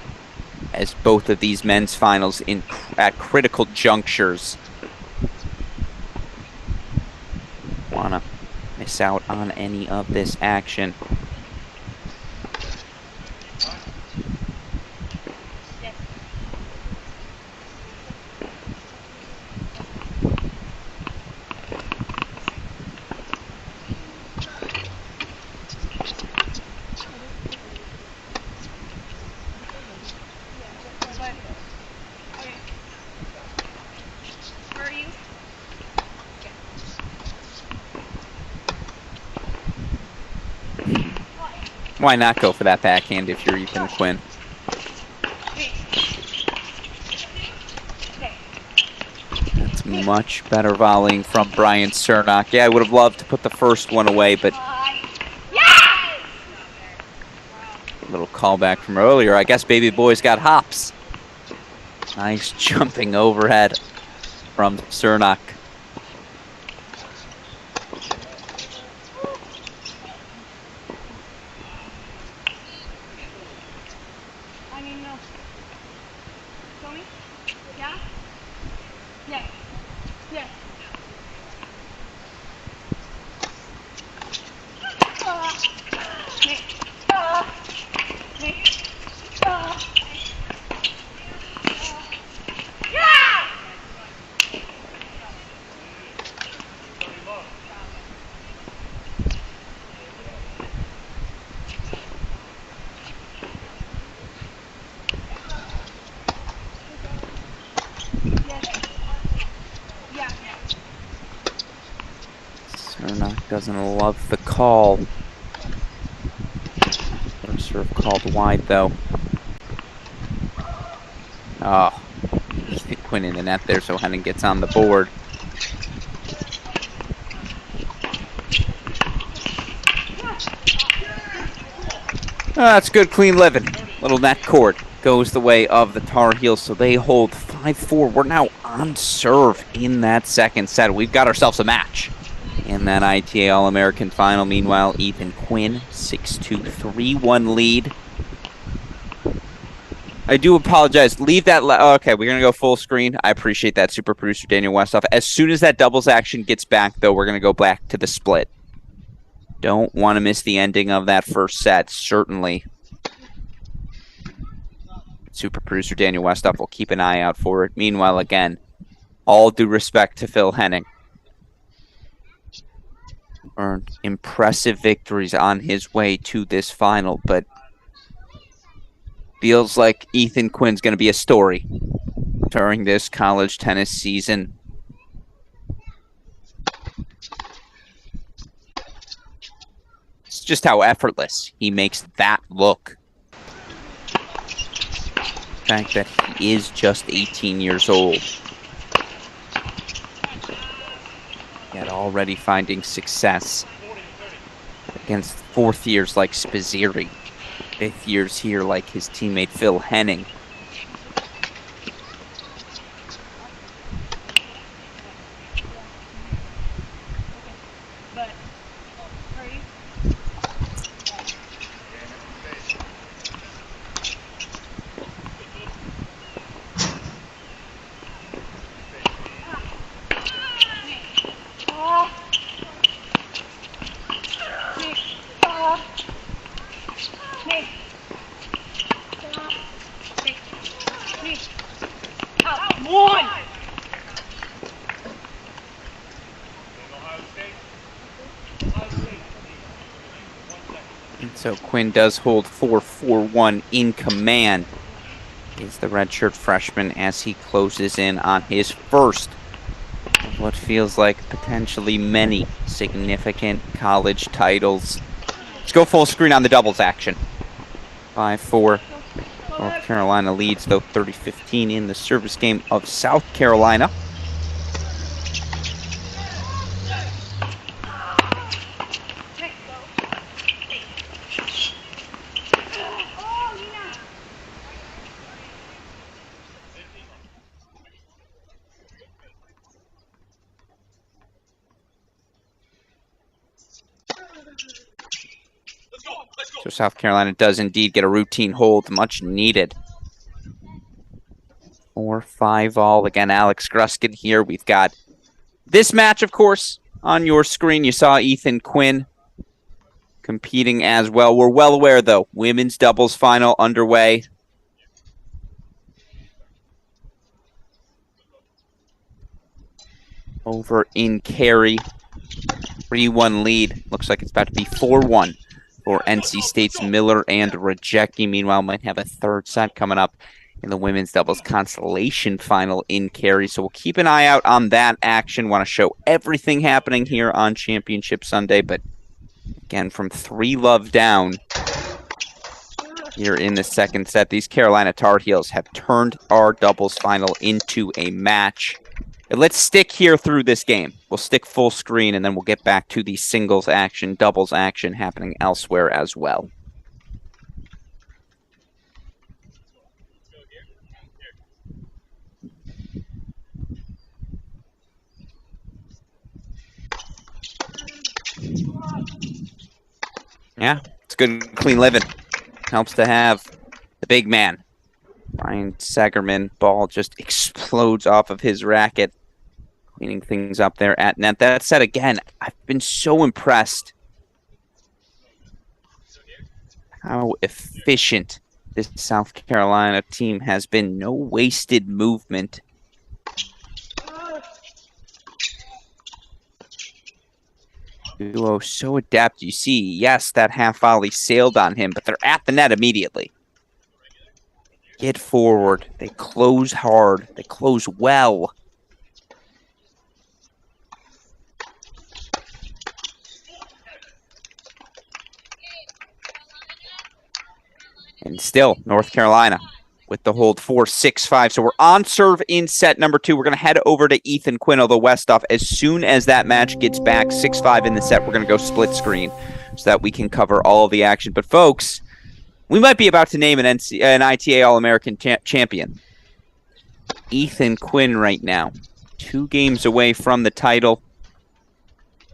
as both of these men's finals at critical junctures. Wanna miss out on any of this action. Why not go for that backhand if you're Ethan Quinn? That's much better volleying from Brian Cernak. Yeah, I would have loved to put the first one away, but a little callback from earlier. I guess baby boy's got hops. Nice jumping overhead from Cernak. Cernak doesn't love the call. First serve called wide though. Oh, Quinn in the net there, so Henning gets on the board. That's good, clean living. Little net court goes the way of the Tar Heels, so they hold 5-4. We're now on serve in that second set. We've got ourselves a match in that ITA All-American final. Meanwhile, Ethan Quinn, 6-2, 3-1 lead. I do apologize. Leave that. Okay, we're going to go full screen. I appreciate that, super producer Daniel Westoff. As soon as that doubles action gets back, though, we're going to go back to the split. Don't want to miss the ending of that first set, certainly. Super producer Daniel Westoff will keep an eye out for it. Meanwhile, again, all due respect to Phil Henning. Earned impressive victories on his way to this final, but feels like Ethan Quinn's going to be a story during this college tennis season. It's just how effortless he makes that look. The fact that he is just 18 years old, yet already finding success against fourth years like Spizzirri, fifth years here like his teammate Phil Henning. So Quinn does hold 4-4-1 in command. Is the redshirt freshman as he closes in on his first of what feels like potentially many significant college titles. Let's go full screen on the doubles action. 5-4. North Carolina leads, though, 30-15 in the service game of South Carolina. So South Carolina does indeed get a routine hold, much needed. 4-5 all. Again, Alex Gruskin here. We've got this match, of course, on your screen. You saw Ethan Quinn competing as well. We're well aware, though, women's doubles final underway. Over in Cary. 3-1 lead. Looks like it's about to be 4-1. For NC State's Miller and Rajecki. Meanwhile, might have a third set coming up in the women's doubles consolation final in Cary. So we'll keep an eye out on that action. Want to show everything happening here on Championship Sunday. But again, from 3-love down here in the second set, these Carolina Tar Heels have turned our doubles final into a match. And let's stick here through this game. We'll stick full screen, and then we'll get back to the singles action, doubles action happening elsewhere as well. Yeah, it's good, clean living. Helps to have the big man. Ryan Sagerman, ball just explodes off of his racket, cleaning things up there at net. That said, again, I've been so impressed how efficient this South Carolina team has been. No wasted movement. Duo so adept. You see, yes, that half volley sailed on him, but they're at the net immediately. Get forward. They close hard. They close well. And still, North Carolina with the hold 4-6-5. So we're on serve in set number 2. We're going to head over to Ethan Quinn, although Westhoff, as soon as that match gets back, 6-5 in the set, we're going to go split screen so that we can cover all of the action. But folks, we might be about to name an ITA All-American champion. Ethan Quinn right now, 2 games away from the title.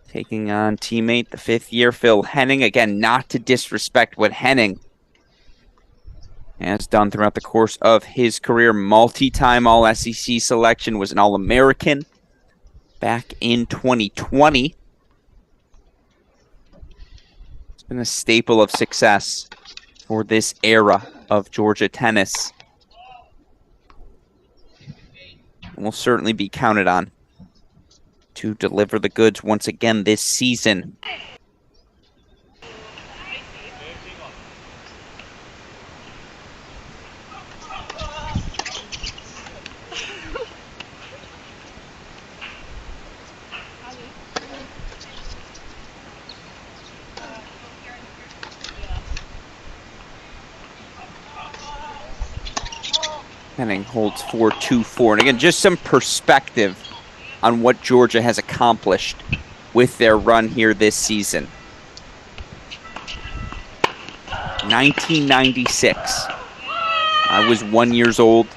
Taking on teammate, the 5th-year Phil Henning. Again, not to disrespect what Henning has done throughout the course of his career. Multi-time All-SEC selection, was an All-American back in 2020. It's been a staple of success for this era of Georgia tennis. And will certainly be counted on to deliver the goods once again this season. Henning holds 4-2-4. And again, just some perspective on what Georgia has accomplished with their run here this season. 1996. I was 1 year old.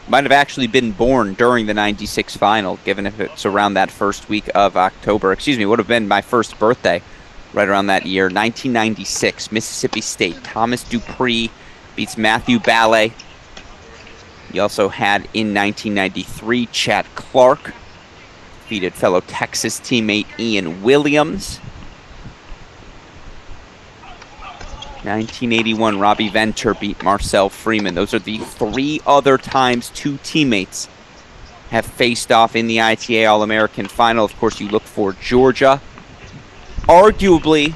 Might have actually been born during the 96 final, given if it's around that first week of October. Excuse me, would have been my first birthday right around that year. 1996, Mississippi State. Thomas Dupree beats Matthew Ballet. You also had in 1993, Chad Clark defeated fellow Texas teammate Ian Williams. 1981, Robbie Venter beat Marcel Freeman. Those are the 3 other times 2 teammates have faced off in the ITA All-American final. Of course, you look for Georgia. Arguably,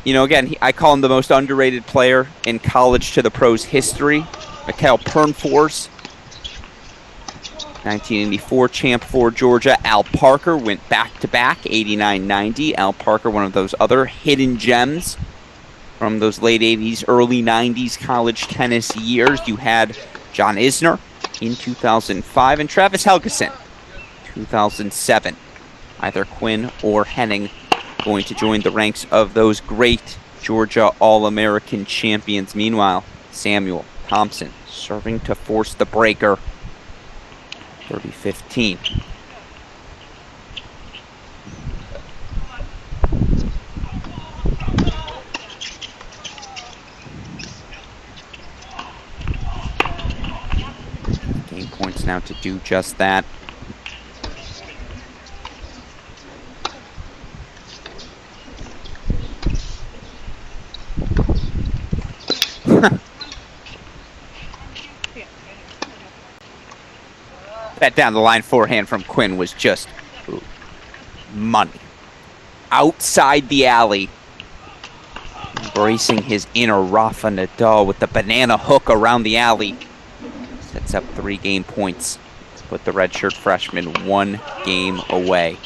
you know, again, I call him the most underrated player in college to the pros history. Mikhail Pernfors, 1984 champ for Georgia. Al Parker went back-to-back, 89-90. Al Parker, one of those other hidden gems from those late 80s, early 90s college tennis years. You had John Isner in 2005 and Travis Helgeson, 2007. Either Quinn or Henning going to join the ranks of those great Georgia All-American champions. Meanwhile, Samuel Thompson serving to force the breaker. 30-15. Game points now to do just that. That down the line forehand from Quinn was just money. Outside the alley. Embracing his inner Rafa Nadal with the banana hook around the alley. picks up 3 game points to put the redshirt freshman 1 game away.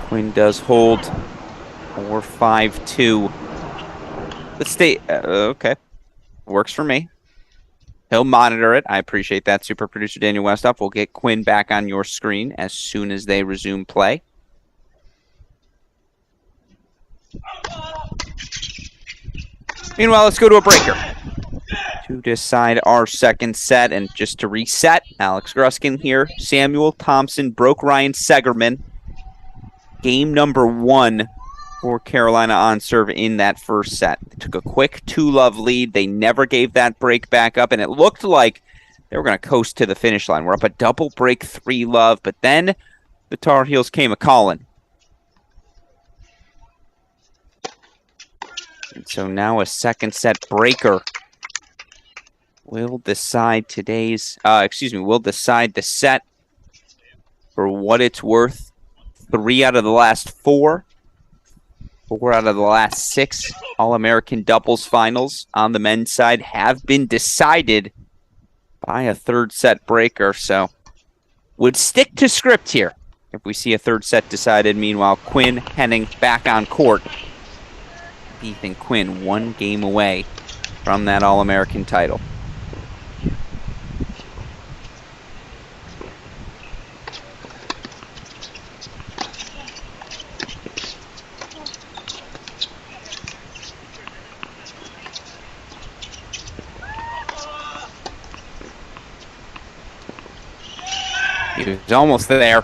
Quinn does hold 4-5-2. Let's stay. Okay. Works for me. He'll monitor it. I appreciate that, super producer Daniel Westhoff. We'll get Quinn back on your screen as soon as they resume play. Meanwhile, let's go to a breaker to decide our second set. And just to reset, Alex Gruskin here. Samuel Thompson broke Ryan Segerman. Game number 1 for Carolina on serve in that first set. They took a quick 2-love lead. They never gave that break back up, and it looked like they were going to coast to the finish line. We're up a double break 3-love, but then the Tar Heels came a-calling. And so now a second set breaker will decide will decide the set. For what it's worth, 3 out of the last 4 out of the last 6 All-American doubles finals on the men's side have been decided by a third set breaker. So would stick to script here if we see a third set decided. Meanwhile, Quinn Henning back on court. Ethan Quinn 1 game away from that All-American title. He was almost there.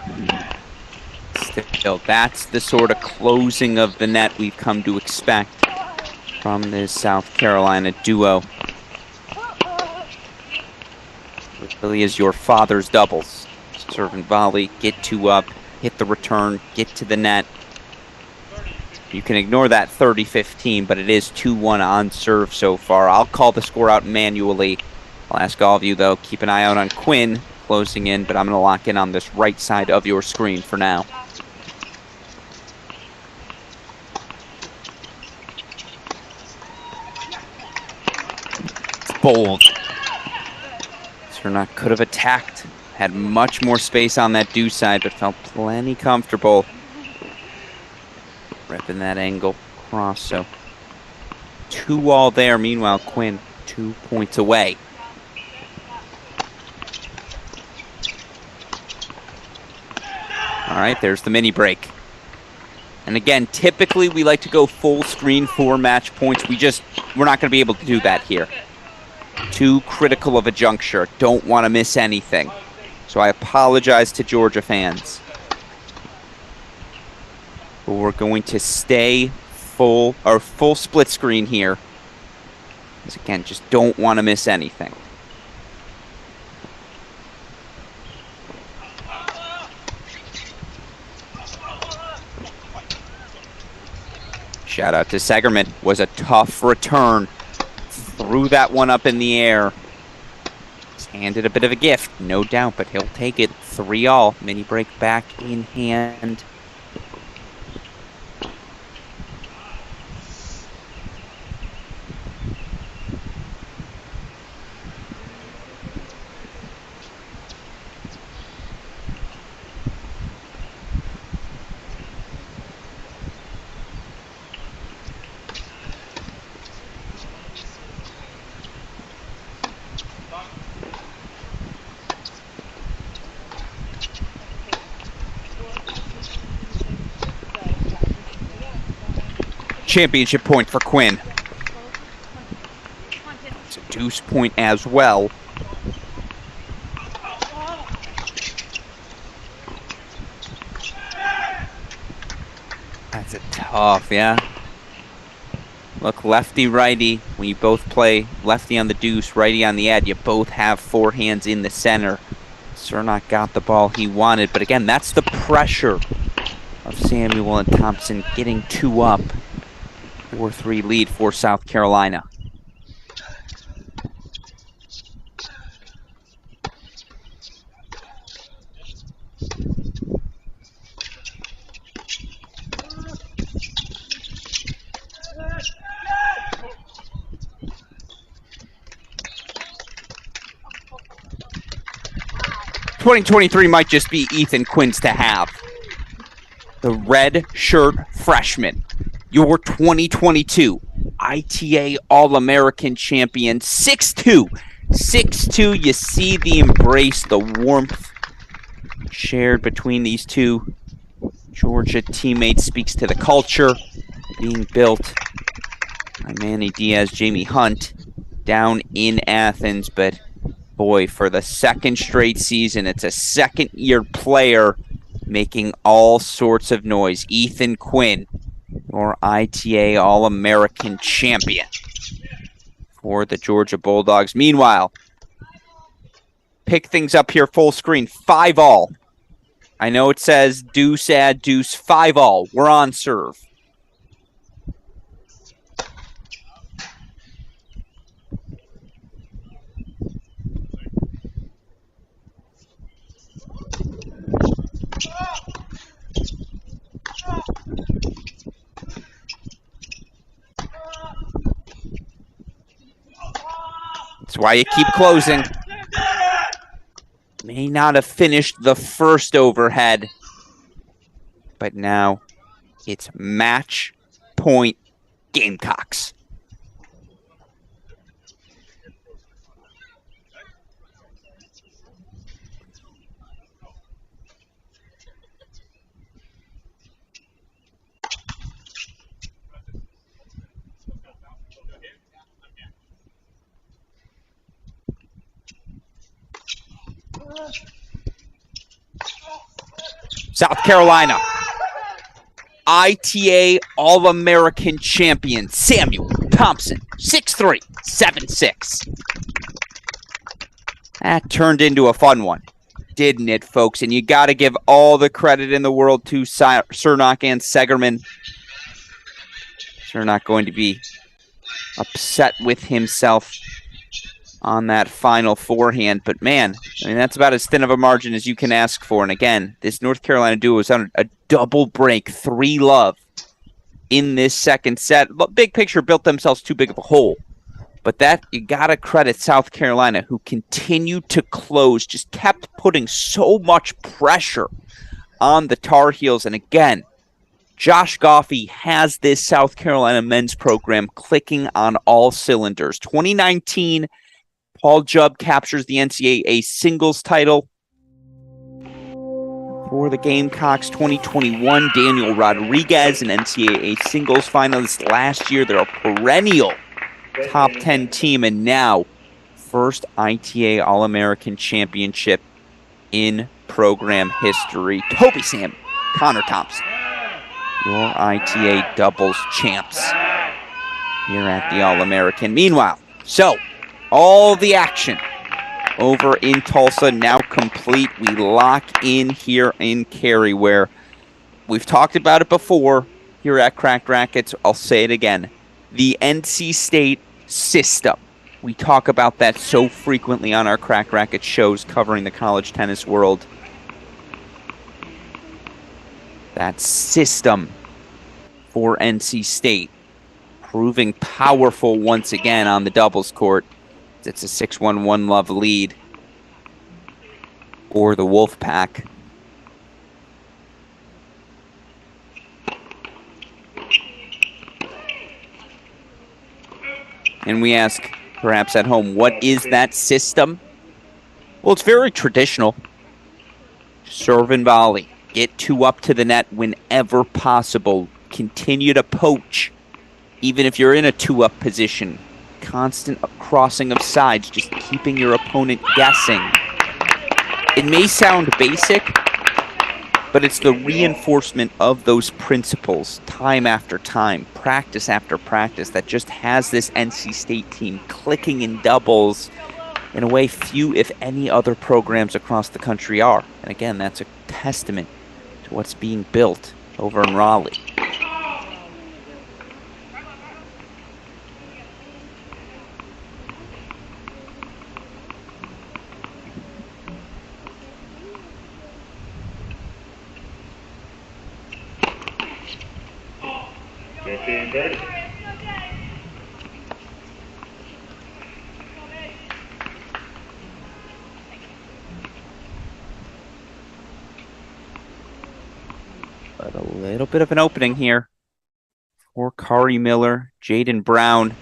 Still, that's the sort of closing of the net we've come to expect from this South Carolina duo. It really is your father's doubles. Serve and volley, get 2 up, hit the return, get to the net. You can ignore that 30-15, but it is 2-1 on serve so far. I'll call the score out manually. I'll ask all of you, though, keep an eye out on Quinn closing in, but I'm going to lock in on this right side of your screen for now. It's bold. Cernat could have attacked, had much more space on that deuce side, but felt plenty comfortable ripping that angle across. So 2-all there. Meanwhile, Quinn 2 points away. All right, there's the mini break. And again, typically we like to go full screen for match points. We're not going to be able to do that here. Too critical of a juncture. Don't want to miss anything. So I apologize to Georgia fans. But we're going to stay full split screen here. Because again, just don't want to miss anything. Shout out to Segerman. Was a tough return. Threw that one up in the air. He's handed a bit of a gift, no doubt, but he'll take it. 3-all. Mini break back in hand. Championship point for Quinn. It's a deuce point as well. That's a tough, yeah. Look, lefty-righty, when you both play lefty on the deuce, righty on the ad, you both have forehands in the center. Cernat got the ball he wanted, but again, that's the pressure of Samuel and Thompson getting 2 up. 4-3 lead for South Carolina. '23 might just be Ethan Quinn's to have. The red shirt freshman, your 2022 ITA All-American champion, 6'2". 6'2", you see the embrace, the warmth shared between these two Georgia teammates, speaks to the culture being built by Manny Diaz, Jamie Hunt down in Athens. But boy, for the second straight season, it's a second-year player making all sorts of noise. Ethan Quinn, your ITA All-American champion for the Georgia Bulldogs. Meanwhile, pick things up here full screen. 5-all. I know it says deuce, add deuce, 5-all. We're on serve. That's why you keep closing. May not have finished the first overhead, but now it's match point Gamecocks. South Carolina, ITA All-American champion Samuel Thompson, 6'3", 7'6". That turned into a fun one, didn't it, folks? And you got to give all the credit in the world to Cernock and Segerman. Cernock going to be upset with himself on that final forehand, but man, I mean, that's about as thin of a margin as you can ask for. And again, this North Carolina duo was on a double break, 3-love in this second set. Big picture, built themselves too big of a hole, but that, you gotta credit South Carolina, who continued to close, just kept putting so much pressure on the Tar Heels. And again, Josh Goffey has this South Carolina men's program clicking on all cylinders. 2019, Paul Jubb captures the NCAA singles title. For the Gamecocks, 2021, Daniel Rodriguez, an NCAA singles finalist last year. They're a perennial top 10 team, and now first ITA All-American Championship in program history. Toby Sam, Connor Thompson, your ITA doubles champs here at the All-American. Meanwhile, all the action over in Tulsa now complete. We lock in here in Cary, where we've talked about it before here at Cracked Racquets. I'll say it again. The NC State system. We talk about that so frequently on our Cracked Racquets shows covering the college tennis world. That system for NC State proving powerful once again on the doubles court. It's a 6-1 love lead for the Wolfpack. And we ask, perhaps at home, what is that system? Well, it's very traditional. Serve and volley. Get 2 up to the net whenever possible. Continue to poach, even if you're in a 2-up position. Constant crossing of sides, just keeping your opponent guessing. It may sound basic, but it's the reinforcement of those principles time after time, practice after practice, that just has this NC State team clicking in doubles in a way few, if any, other programs across the country are. And again, that's a testament to what's being built over in Raleigh. But a little bit of an opening here for Cary Miller, Jaden Brown.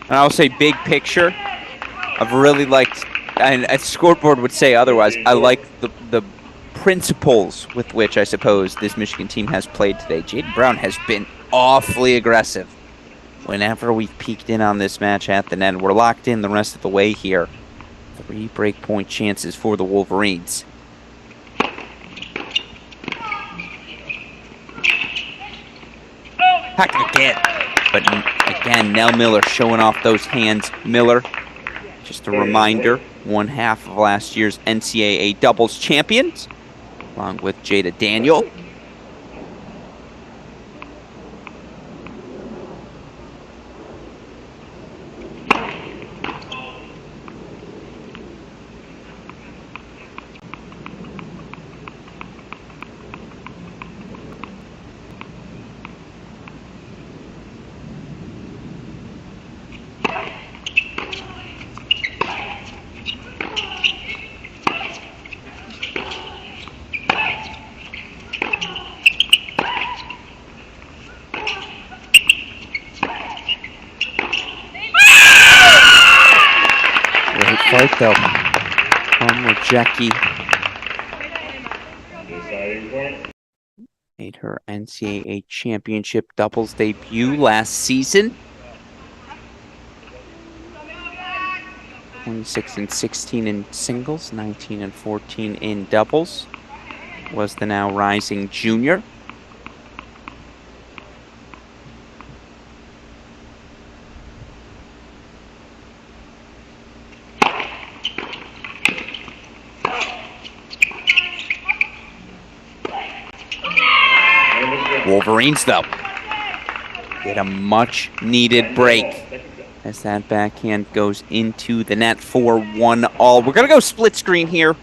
And I'll say big picture, I've really liked, and a scoreboard would say otherwise, I like the principles with which I suppose this Michigan team has played today. Jaden Brown has been awfully aggressive whenever we've peeked in on this match at the net. We're locked in the rest of the way here. 3 break point chances for the Wolverines. Hack again. But again, Nell Miller showing off those hands. Miller, just a reminder, 1/2 of last year's NCAA doubles champions, along with Jada Daniel. Fight though from Jackie. Made her NCAA championship doubles debut last season. 26-16 in singles, 19-14 in doubles. Was the now rising junior. Wolverines, though, get a much-needed break as that backhand goes into the net for 1-all. We're going to go split screen here.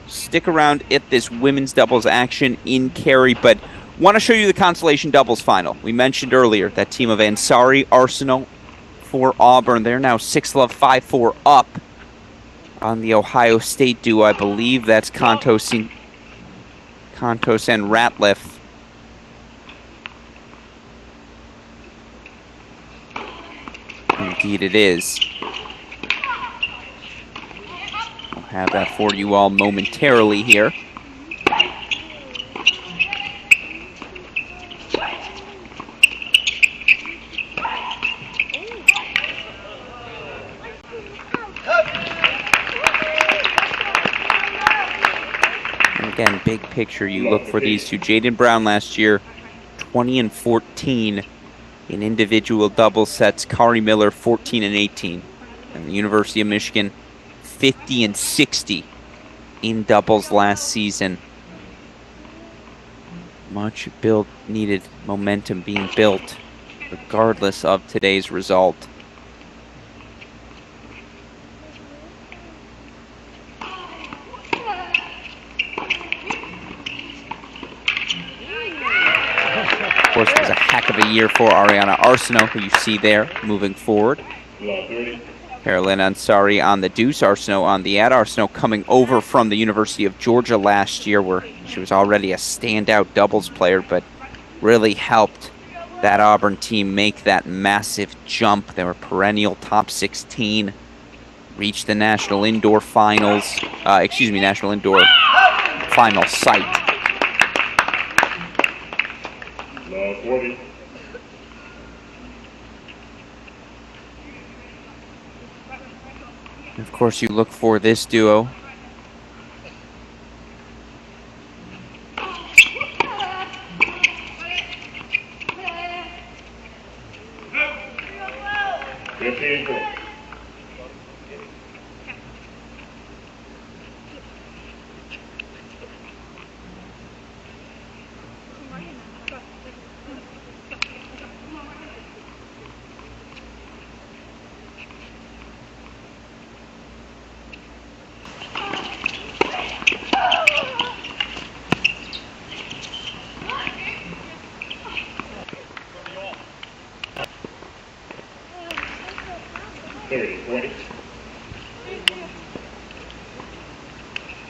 Stick around at this women's doubles action in Cary, but want to show you the Consolation doubles final. We mentioned earlier that team of Ansari, Arsenal for Auburn. They're now 6-love, 5-4 up on the Ohio State duo. I believe that's Contos and Ratliff. Indeed it is. I'll have that for you all momentarily here. And again, big picture, you look for these two. Jaden Brown last year, 20-14. In individual double sets, Cary Miller 14-18, and the University of Michigan 50-60 in doubles last season. Much needed momentum being built, regardless of today's result. Of course, it was a heck of a year for Ariana Arsenault, who you see there moving forward. Carolyn Ansari on the deuce, Arsenault on the ad. Arsenault coming over from the University of Georgia last year, where she was already a standout doubles player, but really helped that Auburn team make that massive jump. They were perennial top 16, reached the National Indoor Finals, National Indoor Final site. 40. Of course, you look for this duo.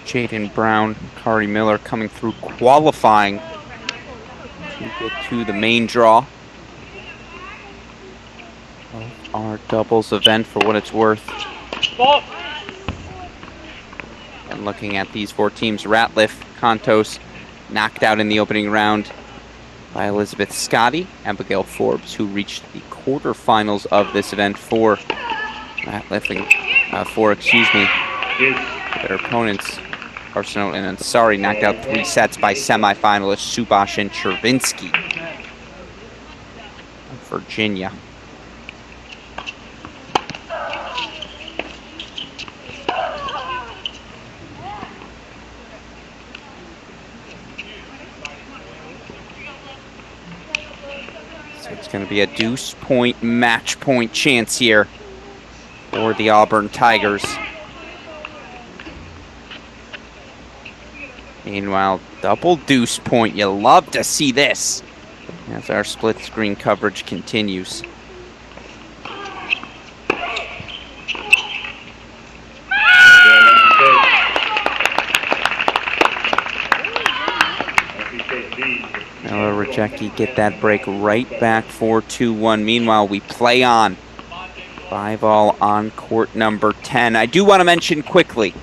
Jaden Brown, Cary Miller coming through qualifying to get to the main draw of our doubles event for what it's worth. And looking at these four teams, Ratliff, Contos, knocked out in the opening round by Elizabeth Scotty, Abigail Forbes, who reached the quarterfinals of this event for Ratliff and their opponents. Arsenal and Ansari knocked out 3 sets by semifinalists Subash and Chervinsky of Virginia. So it's going to be a deuce point, match point chance here for the Auburn Tigers. Meanwhile, double deuce point. You love to see this as our split screen coverage continues. Ella Rajecki get that break right back for 2-1. Meanwhile, we play on. 5-all on court number 10. I do want to mention quickly,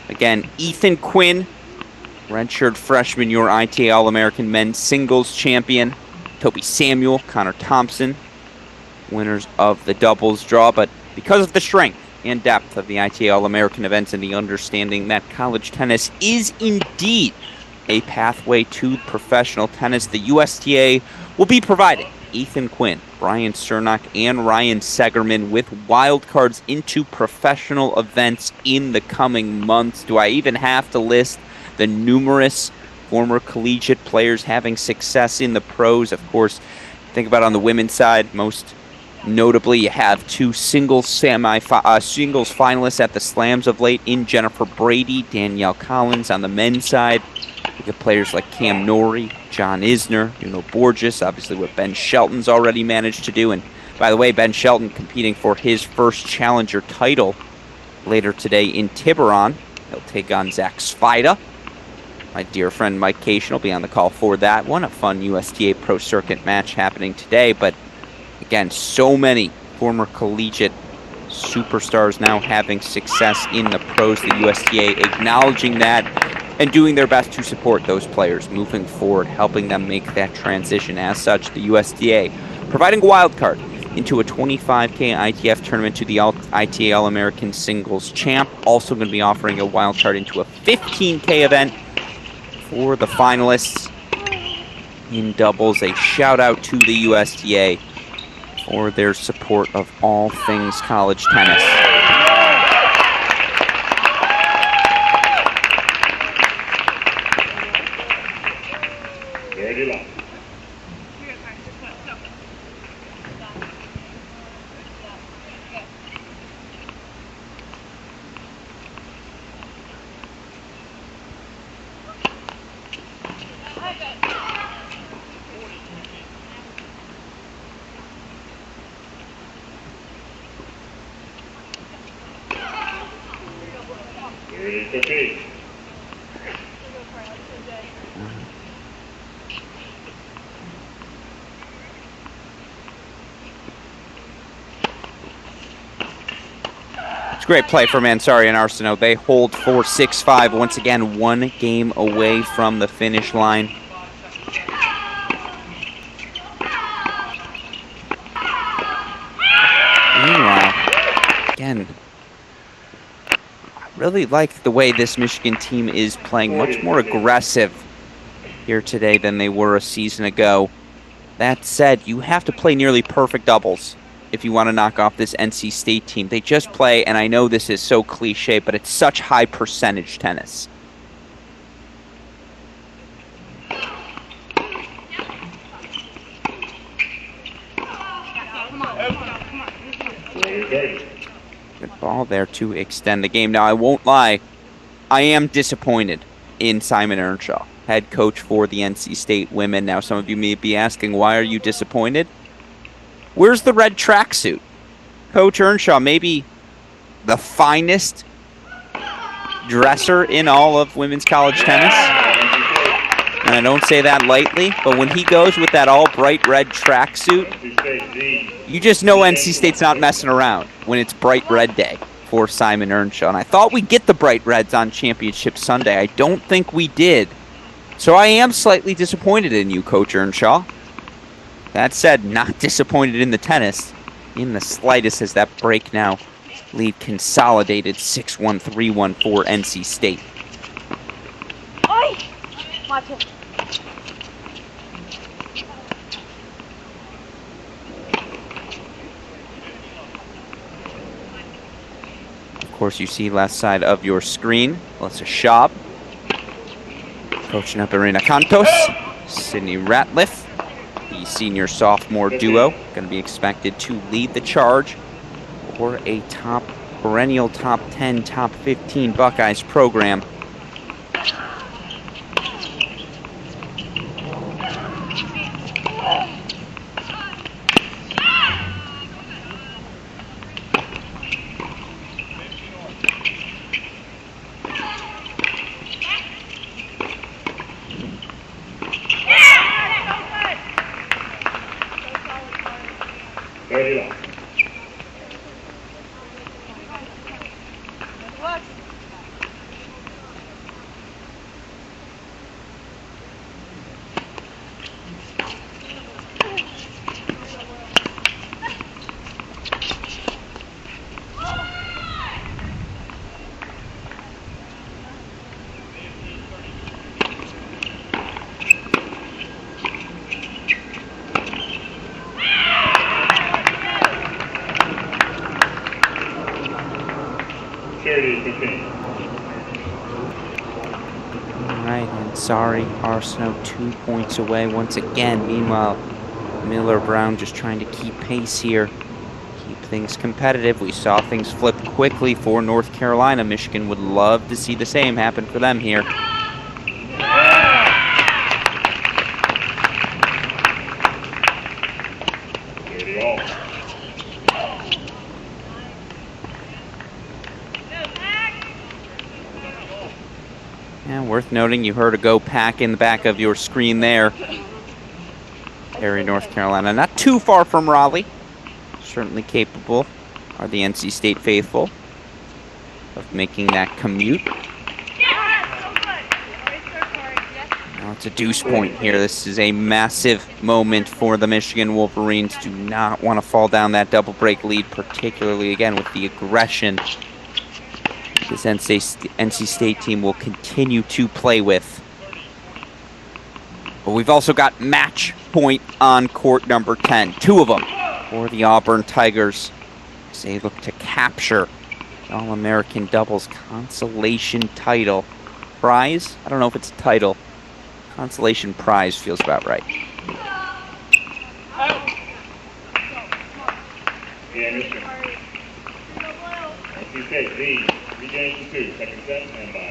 again, Ethan Quinn, redshirt freshman, your ITA All-American men's singles champion. Toby Samuel, Connor Thompson, winners of the doubles draw. But because of the strength and depth of the ITA All-American events and the understanding that college tennis is indeed a pathway to professional tennis, the USTA will be providing Ethan Quinn, Brian Cernock, and Ryan Segerman with wildcards into professional events in the coming months. Do I even have to list the numerous former collegiate players having success in the pros? Of course, think about on the women's side, most notably you have 2 singles finalists at the slams of late in Jennifer Brady, Danielle Collins. On the men's side, you get players like Cam Norrie, John Isner, Borges, obviously what Ben Shelton's already managed to do. And by the way, Ben Shelton competing for his first challenger title later today in Tiburon. He'll take on Zach Svida. My dear friend Mike Cation will be on the call for that one. A fun USTA Pro Circuit match happening today. But again, so many former collegiate superstars now having success in the pros. The USTA acknowledging that and doing their best to support those players moving forward, helping them make that transition. As such, the USTA providing a wild card into a 25K ITF tournament to the ITA All-American Singles Champ. Also going to be offering a wild card into a 15K event for the finalists in doubles. A shout out to the USTA for their support of all things college tennis. It's a great play from Ansari and Arsenault. They hold 4-6-5. Once again, 1 game away from the finish line. Meanwhile, again, Really like the way this Michigan team is playing, much more aggressive here today than they were a season ago. That said, you have to play nearly perfect doubles if you want to knock off this NC State team. They just play, and I know this is so cliche, but it's such high percentage tennis. Good ball there to extend the game. Now, I won't lie, I am disappointed in Simon Earnshaw, head coach for the NC State women. Now, some of you may be asking, why are you disappointed? Where's the red tracksuit? Coach Earnshaw, maybe the finest dresser in all of women's college tennis. And I don't say that lightly, but when he goes with that all bright red tracksuit, you just know NC State's not messing around when it's bright red day for Simon Earnshaw. And I thought we'd get the bright reds on Championship Sunday. I don't think we did. So I am slightly disappointed in you, Coach Earnshaw. That said, not disappointed in the tennis in the slightest, as that break now lead consolidated 6-1, 3-1 for NC State. Watch it. Of course, you see left side of your screen, Melissa Schaub. Coaching up Irina Cantos, Sydney Ratliff, the senior-sophomore duo, going to be expected to lead the charge for a perennial top 10, top 15 Buckeyes program. Sorry, Arsenault 2 points away once again. Meanwhile, Miller Brown just trying to keep pace here, keep things competitive. We saw things flip quickly for North Carolina. Michigan would love to see the same happen for them here. Worth noting, you heard a go pack in the back of your screen there. Cary, North Carolina, not too far from Raleigh. Certainly capable are the NC State faithful of making that commute. Now it's a deuce point here. This is a massive moment for the Michigan Wolverines. Do not want to fall down that double break lead, particularly again with the aggression this NC State team will continue to play with. But we've also got match point on court number 10. 2 of them for the Auburn Tigers as they look to capture the All-American doubles consolation title. Prize? I don't know if it's a title. Consolation prize feels about right.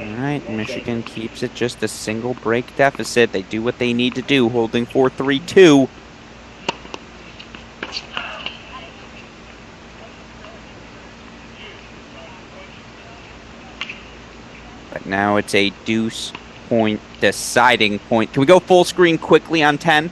All right, Michigan keeps it just a single break deficit. They do what they need to do, holding 4-3-2. But now it's a deuce point, deciding point. Can we go full screen quickly on 10?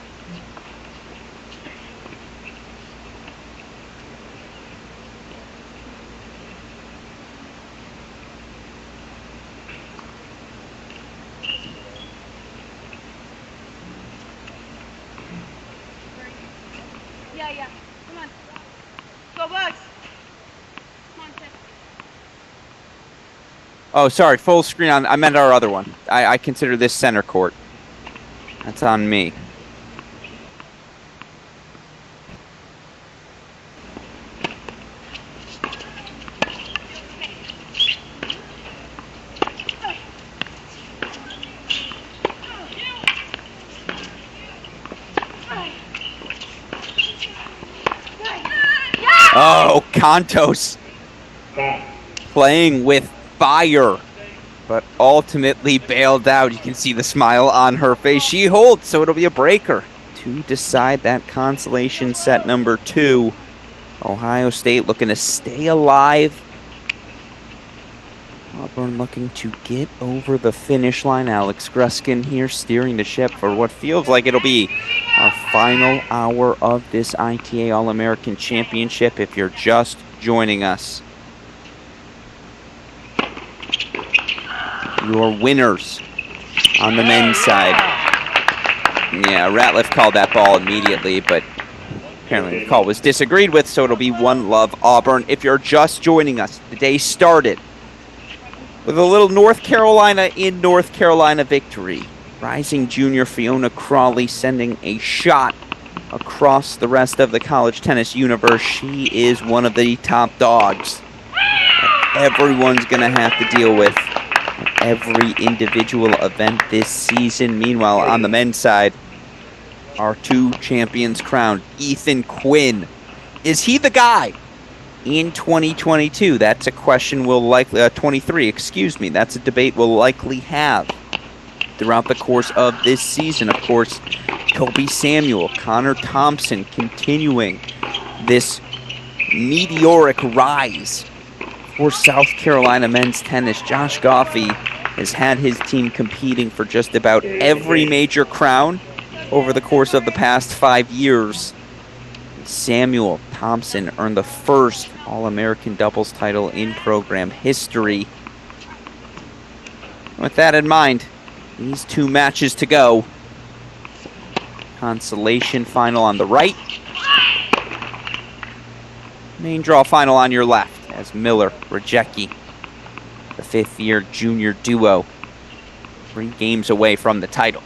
Oh, sorry, full screen on. I meant our other one. I consider this center court. That's on me. Oh, Contos playing with fire, but ultimately bailed out. You can see the smile on her face. She holds, so it'll be a breaker to decide that consolation set number 2. Ohio State looking to stay alive. Auburn looking to get over the finish line. Alex Gruskin here steering the ship for what feels like it'll be our final hour of this ITA All-American Championship if you're just joining us. Your winners on the men's side. Yeah, Ratliff called that ball immediately, but apparently the call was disagreed with, so it'll be 1-love Auburn. If you're just joining us, the day started with a little North Carolina in North Carolina victory. Rising junior Fiona Crawley sending a shot across the rest of the college tennis universe. She is one of the top dogs that everyone's going to have to deal with at every individual event this season. Meanwhile, on the men's side, our 2 champions crowned. Ethan Quinn. Is he the guy in 2022? That's a question we'll likely 23, excuse me. That's a debate we'll likely have throughout the course of this season. Of course, Kobe Samuel, Connor Thompson continuing this meteoric rise for South Carolina men's tennis. Josh Goffey has had his team competing for just about every major crown over the course of the past 5 years. Samuel Thompson earned the first All-American doubles title in program history. With that in mind, these 2 matches to go. Consolation final on the right. Main draw final on your left as Miller, Rajecki, the 5th-year junior duo, 3 games away from the title.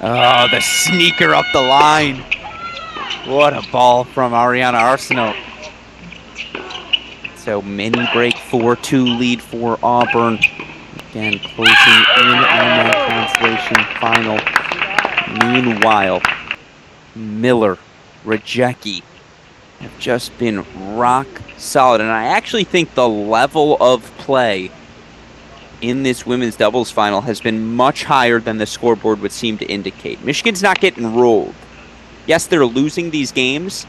Oh, the sneaker up the line. What a ball from Ariana Arsenault. So mini break 4-2 lead for Auburn. Again, closing in on that consolation final. Meanwhile, Miller, Racquets have just been rock solid. And I actually think the level of play in this women's doubles final has been much higher than the scoreboard would seem to indicate. Michigan's not getting rolled. Yes, they're losing these games,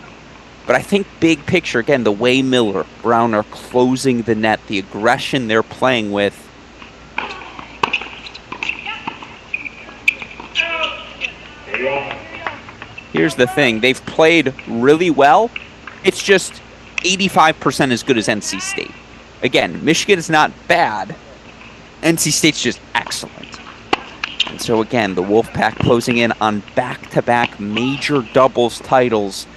but I think big picture, again, the way Miller, Brown are closing the net, the aggression they're playing with. Here's the thing. They've played really well. It's just 85% as good as NC State. Again, Michigan is not bad. NC State's just excellent. And so again, the Wolfpack closing in on back-to-back major doubles titles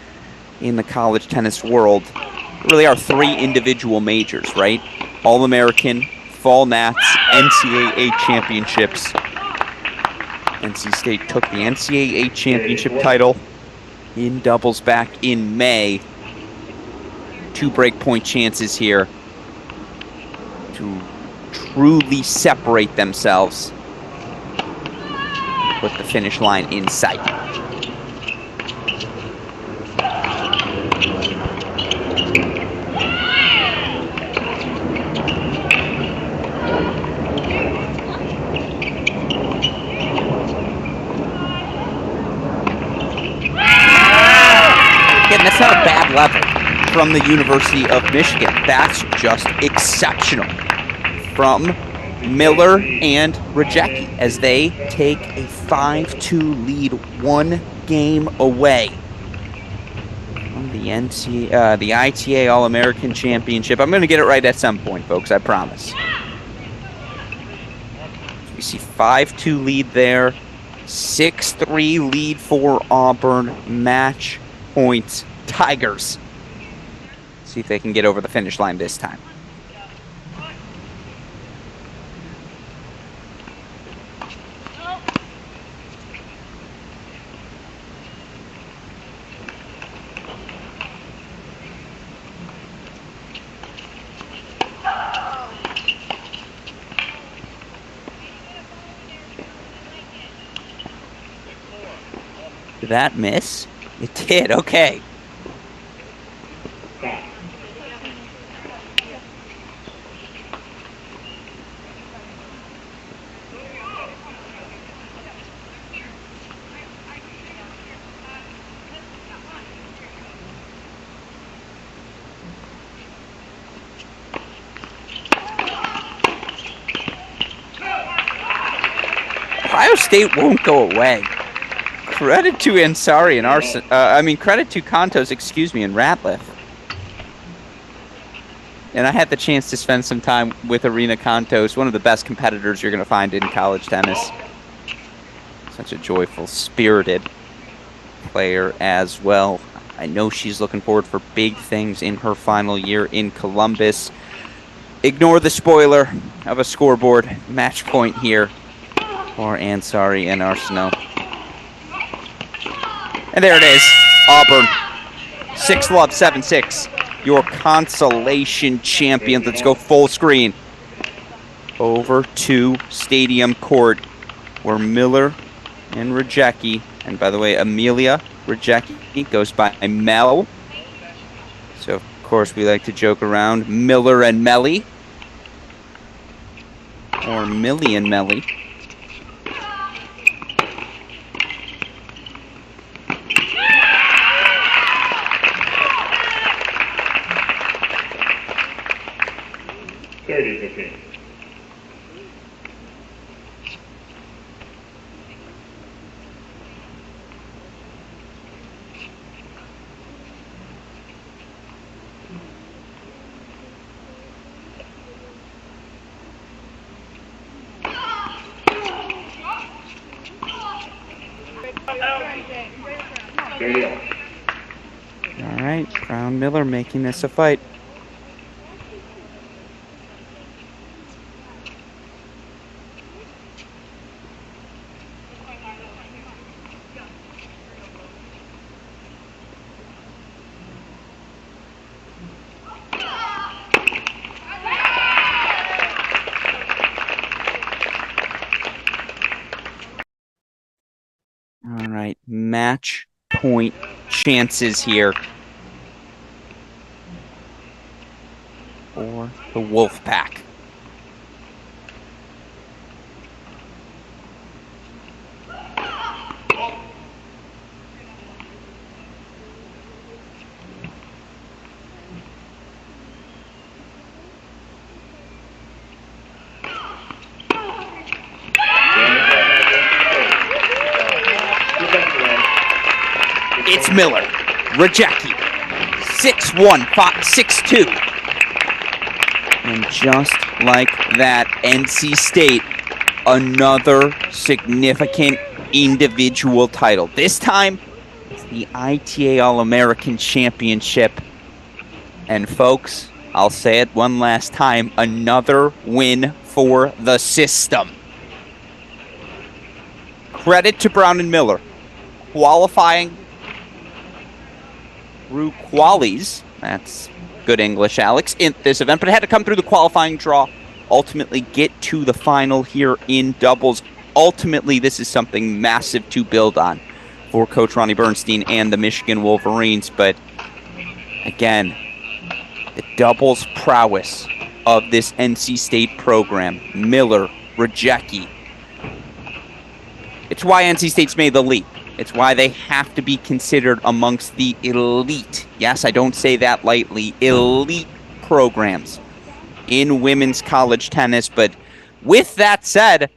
in the college tennis world. There really are 3 individual majors, right? All-American, Fall Nats, NCAA Championships. NC State took the NCAA Championship title in doubles back in May. 2 breakpoint chances here to truly separate themselves. Put the finish line in sight. Again, that's not a bad level from the University of Michigan. That's just exceptional from Miller and Racquets as they take a 5-2 lead, 1 game away from the ITA All-American Championship. I'm going to get it right at some point, folks, I promise. We see 5-2 lead there, 6-3 lead for Auburn, match points, Tigers. See if they can get over the finish line this time. Did that miss? It did, okay. Ohio State won't go away. Credit to Ansari and credit to Contos, and Ratliff. And I had the chance to spend some time with Arena Contos, one of the best competitors you're going to find in college tennis. Such a joyful, spirited player as well. I know she's looking forward for big things in her final year in Columbus. Ignore the spoiler of a scoreboard match point here for Ansari and Arsenault. And there it is, Auburn, 6-love, 7-6, your consolation champions. Let's go full screen over to Stadium Court, where Miller and Racquets, and by the way, Amelia Racquets goes by Mel. So, of course, we like to joke around, Miller and Melly, or Millie and Melly. All right, Brown Miller making this a fight. right, match point chances here for the Wolfpack. It's Miller, Rajecki, 6-1, 6-2. And just like that, NC State, another significant individual title. This time, it's the ITA All-American Championship. And folks, I'll say it one last time, another win for the system. Credit to Brown and Miller, qualifying through qualies, that's good English, Alex, in this event, but it had to come through the qualifying draw, ultimately get to the final here in doubles. Ultimately, this is something massive to build on for Coach Ronnie Bernstein and the Michigan Wolverines, but again, the doubles prowess of this NC State program, Miller, Rajecki, it's why NC State's made the leap. It's why they have to be considered amongst the elite, yes, I don't say that lightly, elite programs in women's college tennis. But with that said,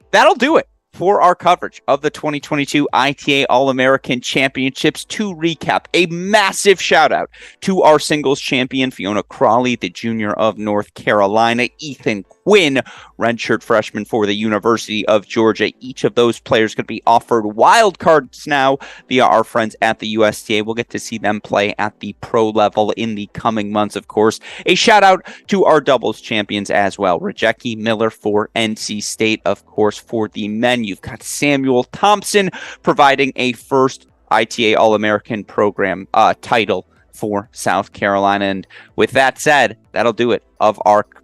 that'll do it for our coverage of the 2022 ITA All-American Championships. To recap, a massive shout out to our singles champion, Fiona Crawley, the junior of North Carolina, Ethan Quinn, redshirt freshman for the University of Georgia. Each of those players going to be offered wild cards now via our friends at the USTA. We'll get to see them play at the pro level in the coming months, of course. A shout out to our doubles champions as well. Rajecki, Miller for NC State, of course, for the men. You've got Samuel Thompson providing a first ITA All-American program title for South Carolina. And with that said, that'll do it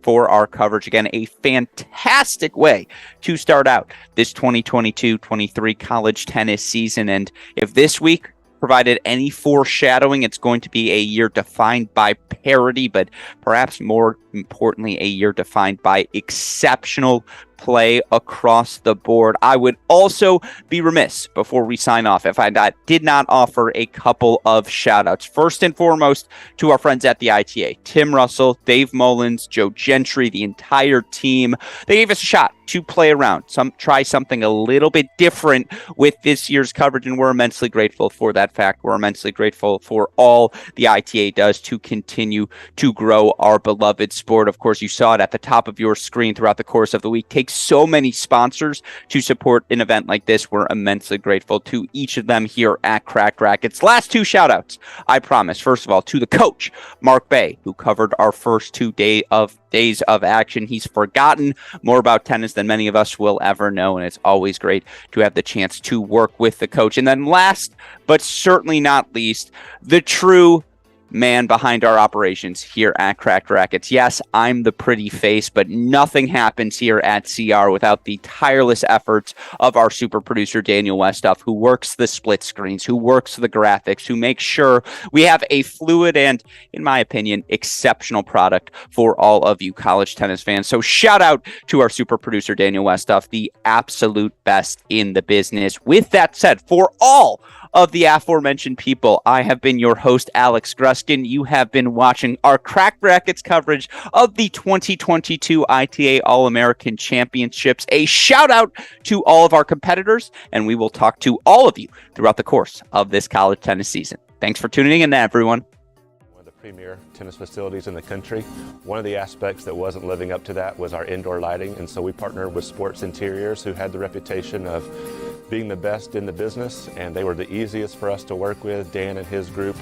for our coverage. Again, a fantastic way to start out this 2022-23 college tennis season. And if this week provided any foreshadowing, it's going to be a year defined by parity, but perhaps more importantly, a year defined by exceptional play across the board. I would also be remiss before we sign off if I did not offer a couple of shout outs. First and foremost to our friends at the ITA, Tim Russell, Dave Mullins, Joe Gentry, the entire team. They gave us a shot to play around, try something a little bit different with this year's coverage, and we're immensely grateful for that fact. We're immensely grateful for all the ITA does to continue to grow our beloved sport. Of course, you saw it at the top of your screen throughout the course of the week. Takes so many sponsors to support an event like this. We're immensely grateful to each of them here at Cracked Racquets. Last two shout outs, I promise. First of all, to the coach, Mark Bay, who covered our first 2 days of action. He's forgotten more about tennis than many of us will ever know, and it's always great to have the chance to work with the coach. And then last, but certainly not least, the true man behind our operations here at Cracked Racquets. Yes, I'm the pretty face, but nothing happens here at CR without the tireless efforts of our super producer, Daniel Westoff, who works the split screens, who works the graphics, who makes sure we have a fluid and, in my opinion, exceptional product for all of you college tennis fans. So shout out to our super producer, Daniel Westoff, the absolute best in the business. With that said, for all of the aforementioned people, I have been your host, Alex Gruskin. You have been watching our Cracked Racquets coverage of the 2022 ITA All-American Championships. A shout out to all of our competitors, and we will talk to all of you throughout the course of this college tennis season. Thanks for tuning in, everyone. Premier tennis facilities in the country. One of the aspects that wasn't living up to that was our indoor lighting, and so we partnered with Sports Interiors, who had the reputation of being the best in the business, and they were the easiest for us to work with. Dan and his group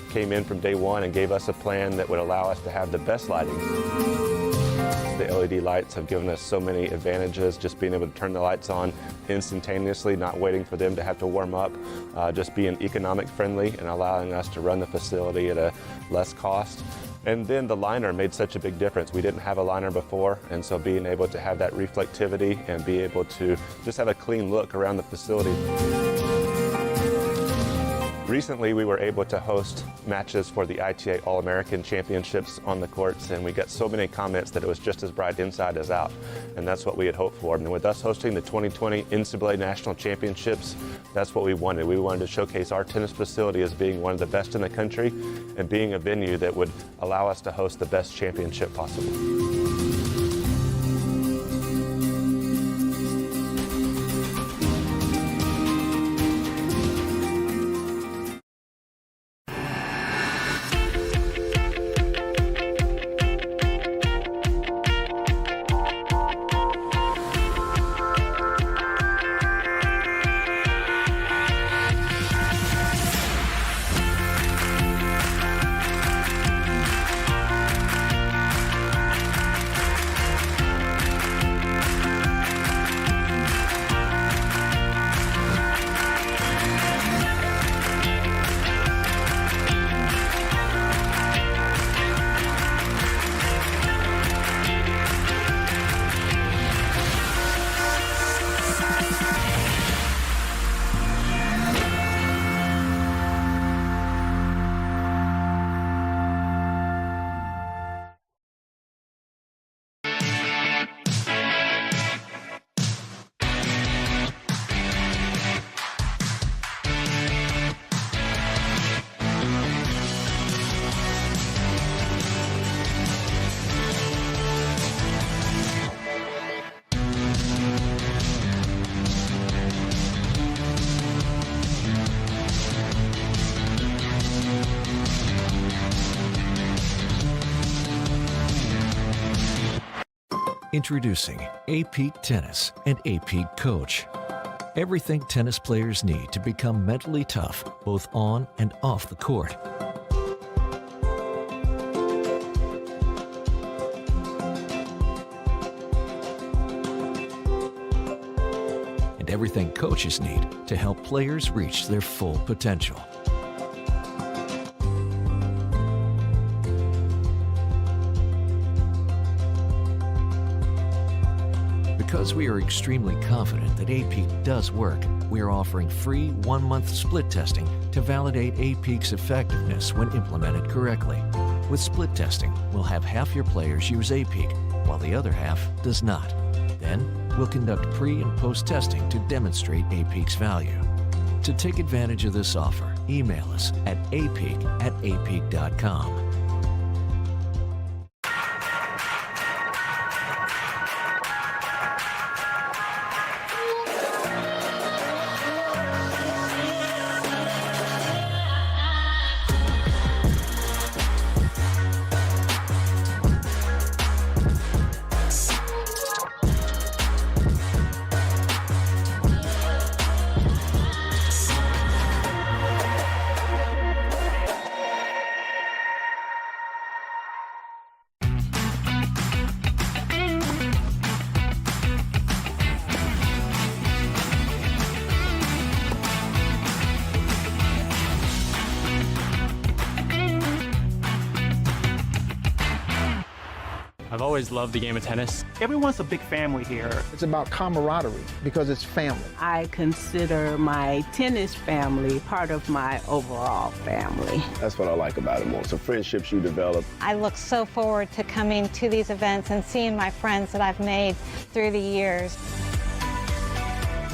came in from day one and gave us a plan that would allow us to have the best lighting. The LED lights have given us so many advantages, just being able to turn the lights on instantaneously, not waiting for them to have to warm up, just being economic friendly and allowing us to run the facility at a less cost. And then the liner made such a big difference. We didn't have a liner before, and so being able to have that reflectivity and be able to just have a clean look around the facility. Recently, we were able to host matches for the ITA All-American Championships on the courts, and we got so many comments that it was just as bright inside as out, and that's what we had hoped for. And with us hosting the 2020 NCAA National Championships, that's what we wanted. We wanted to showcase our tennis facility as being one of the best in the country and being a venue that would allow us to host the best championship possible. Introducing A-Peak Tennis and A-Peak Coach. Everything tennis players need to become mentally tough, both on and off the court. And everything coaches need to help players reach their full potential. Because we are extremely confident that A-Peak does work, we are offering free 1-month split testing to validate A-Peak's effectiveness when implemented correctly. With split testing, we'll have half your players use A-Peak, while the other half does not. Then, we'll conduct pre- and post-testing to demonstrate A-Peak's value. To take advantage of this offer, email us at apeak@apeak.com. I've always loved the game of tennis. Everyone's a big family here. It's about camaraderie because it's family. I consider my tennis family part of my overall family. That's what I like about it most. The friendships you develop. I look so forward to coming to these events and seeing my friends that I've made through the years.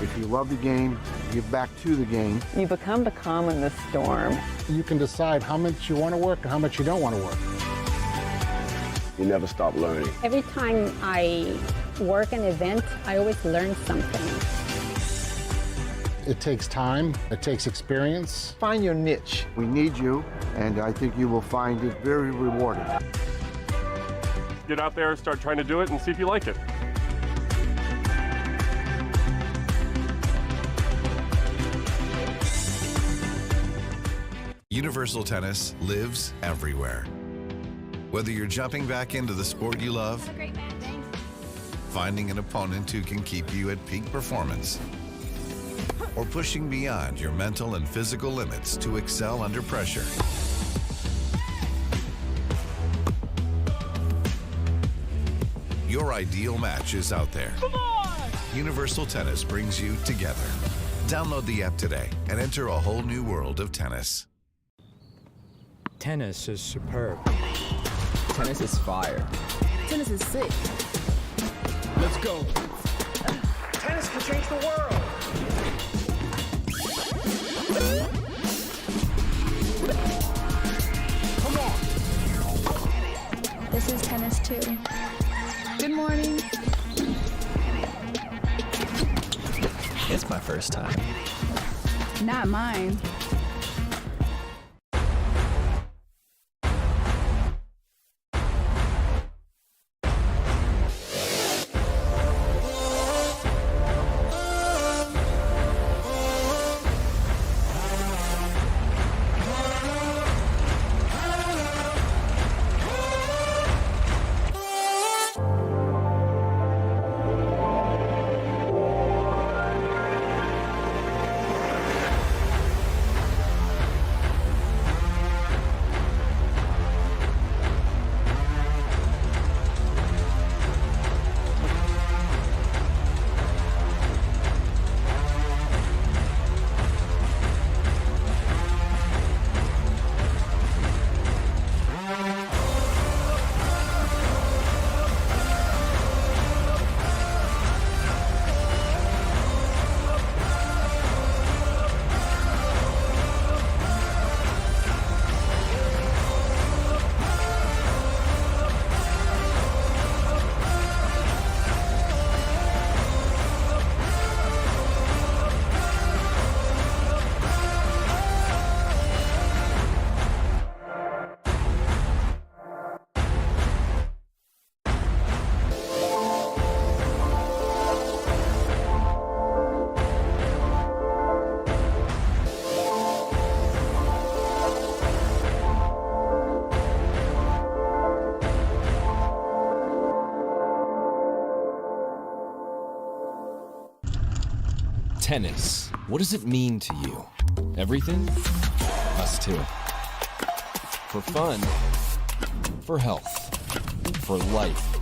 If you love the game, give back to the game. You become the calm in the storm. You can decide how much you want to work and how much you don't want to work. You never stop learning. Every time I work an event, I always learn something. It takes time, it takes experience. Find your niche. We need you, and I think you will find it very rewarding. Get out there, start trying to do it, and see if you like it. Universal Tennis lives everywhere. Whether you're jumping back into the sport you love, finding an opponent who can keep you at peak performance, or pushing beyond your mental and physical limits to excel under pressure. Your ideal match is out there. Universal Tennis brings you together. Download the app today and enter a whole new world of tennis. Tennis is superb. Tennis is fire. Tennis is sick. Let's go. Tennis can change the world. Come on. This is tennis too. Good morning. It's my first time. Not mine. Tennis. What does it mean to you? Everything? Us too. For fun. For health. For life.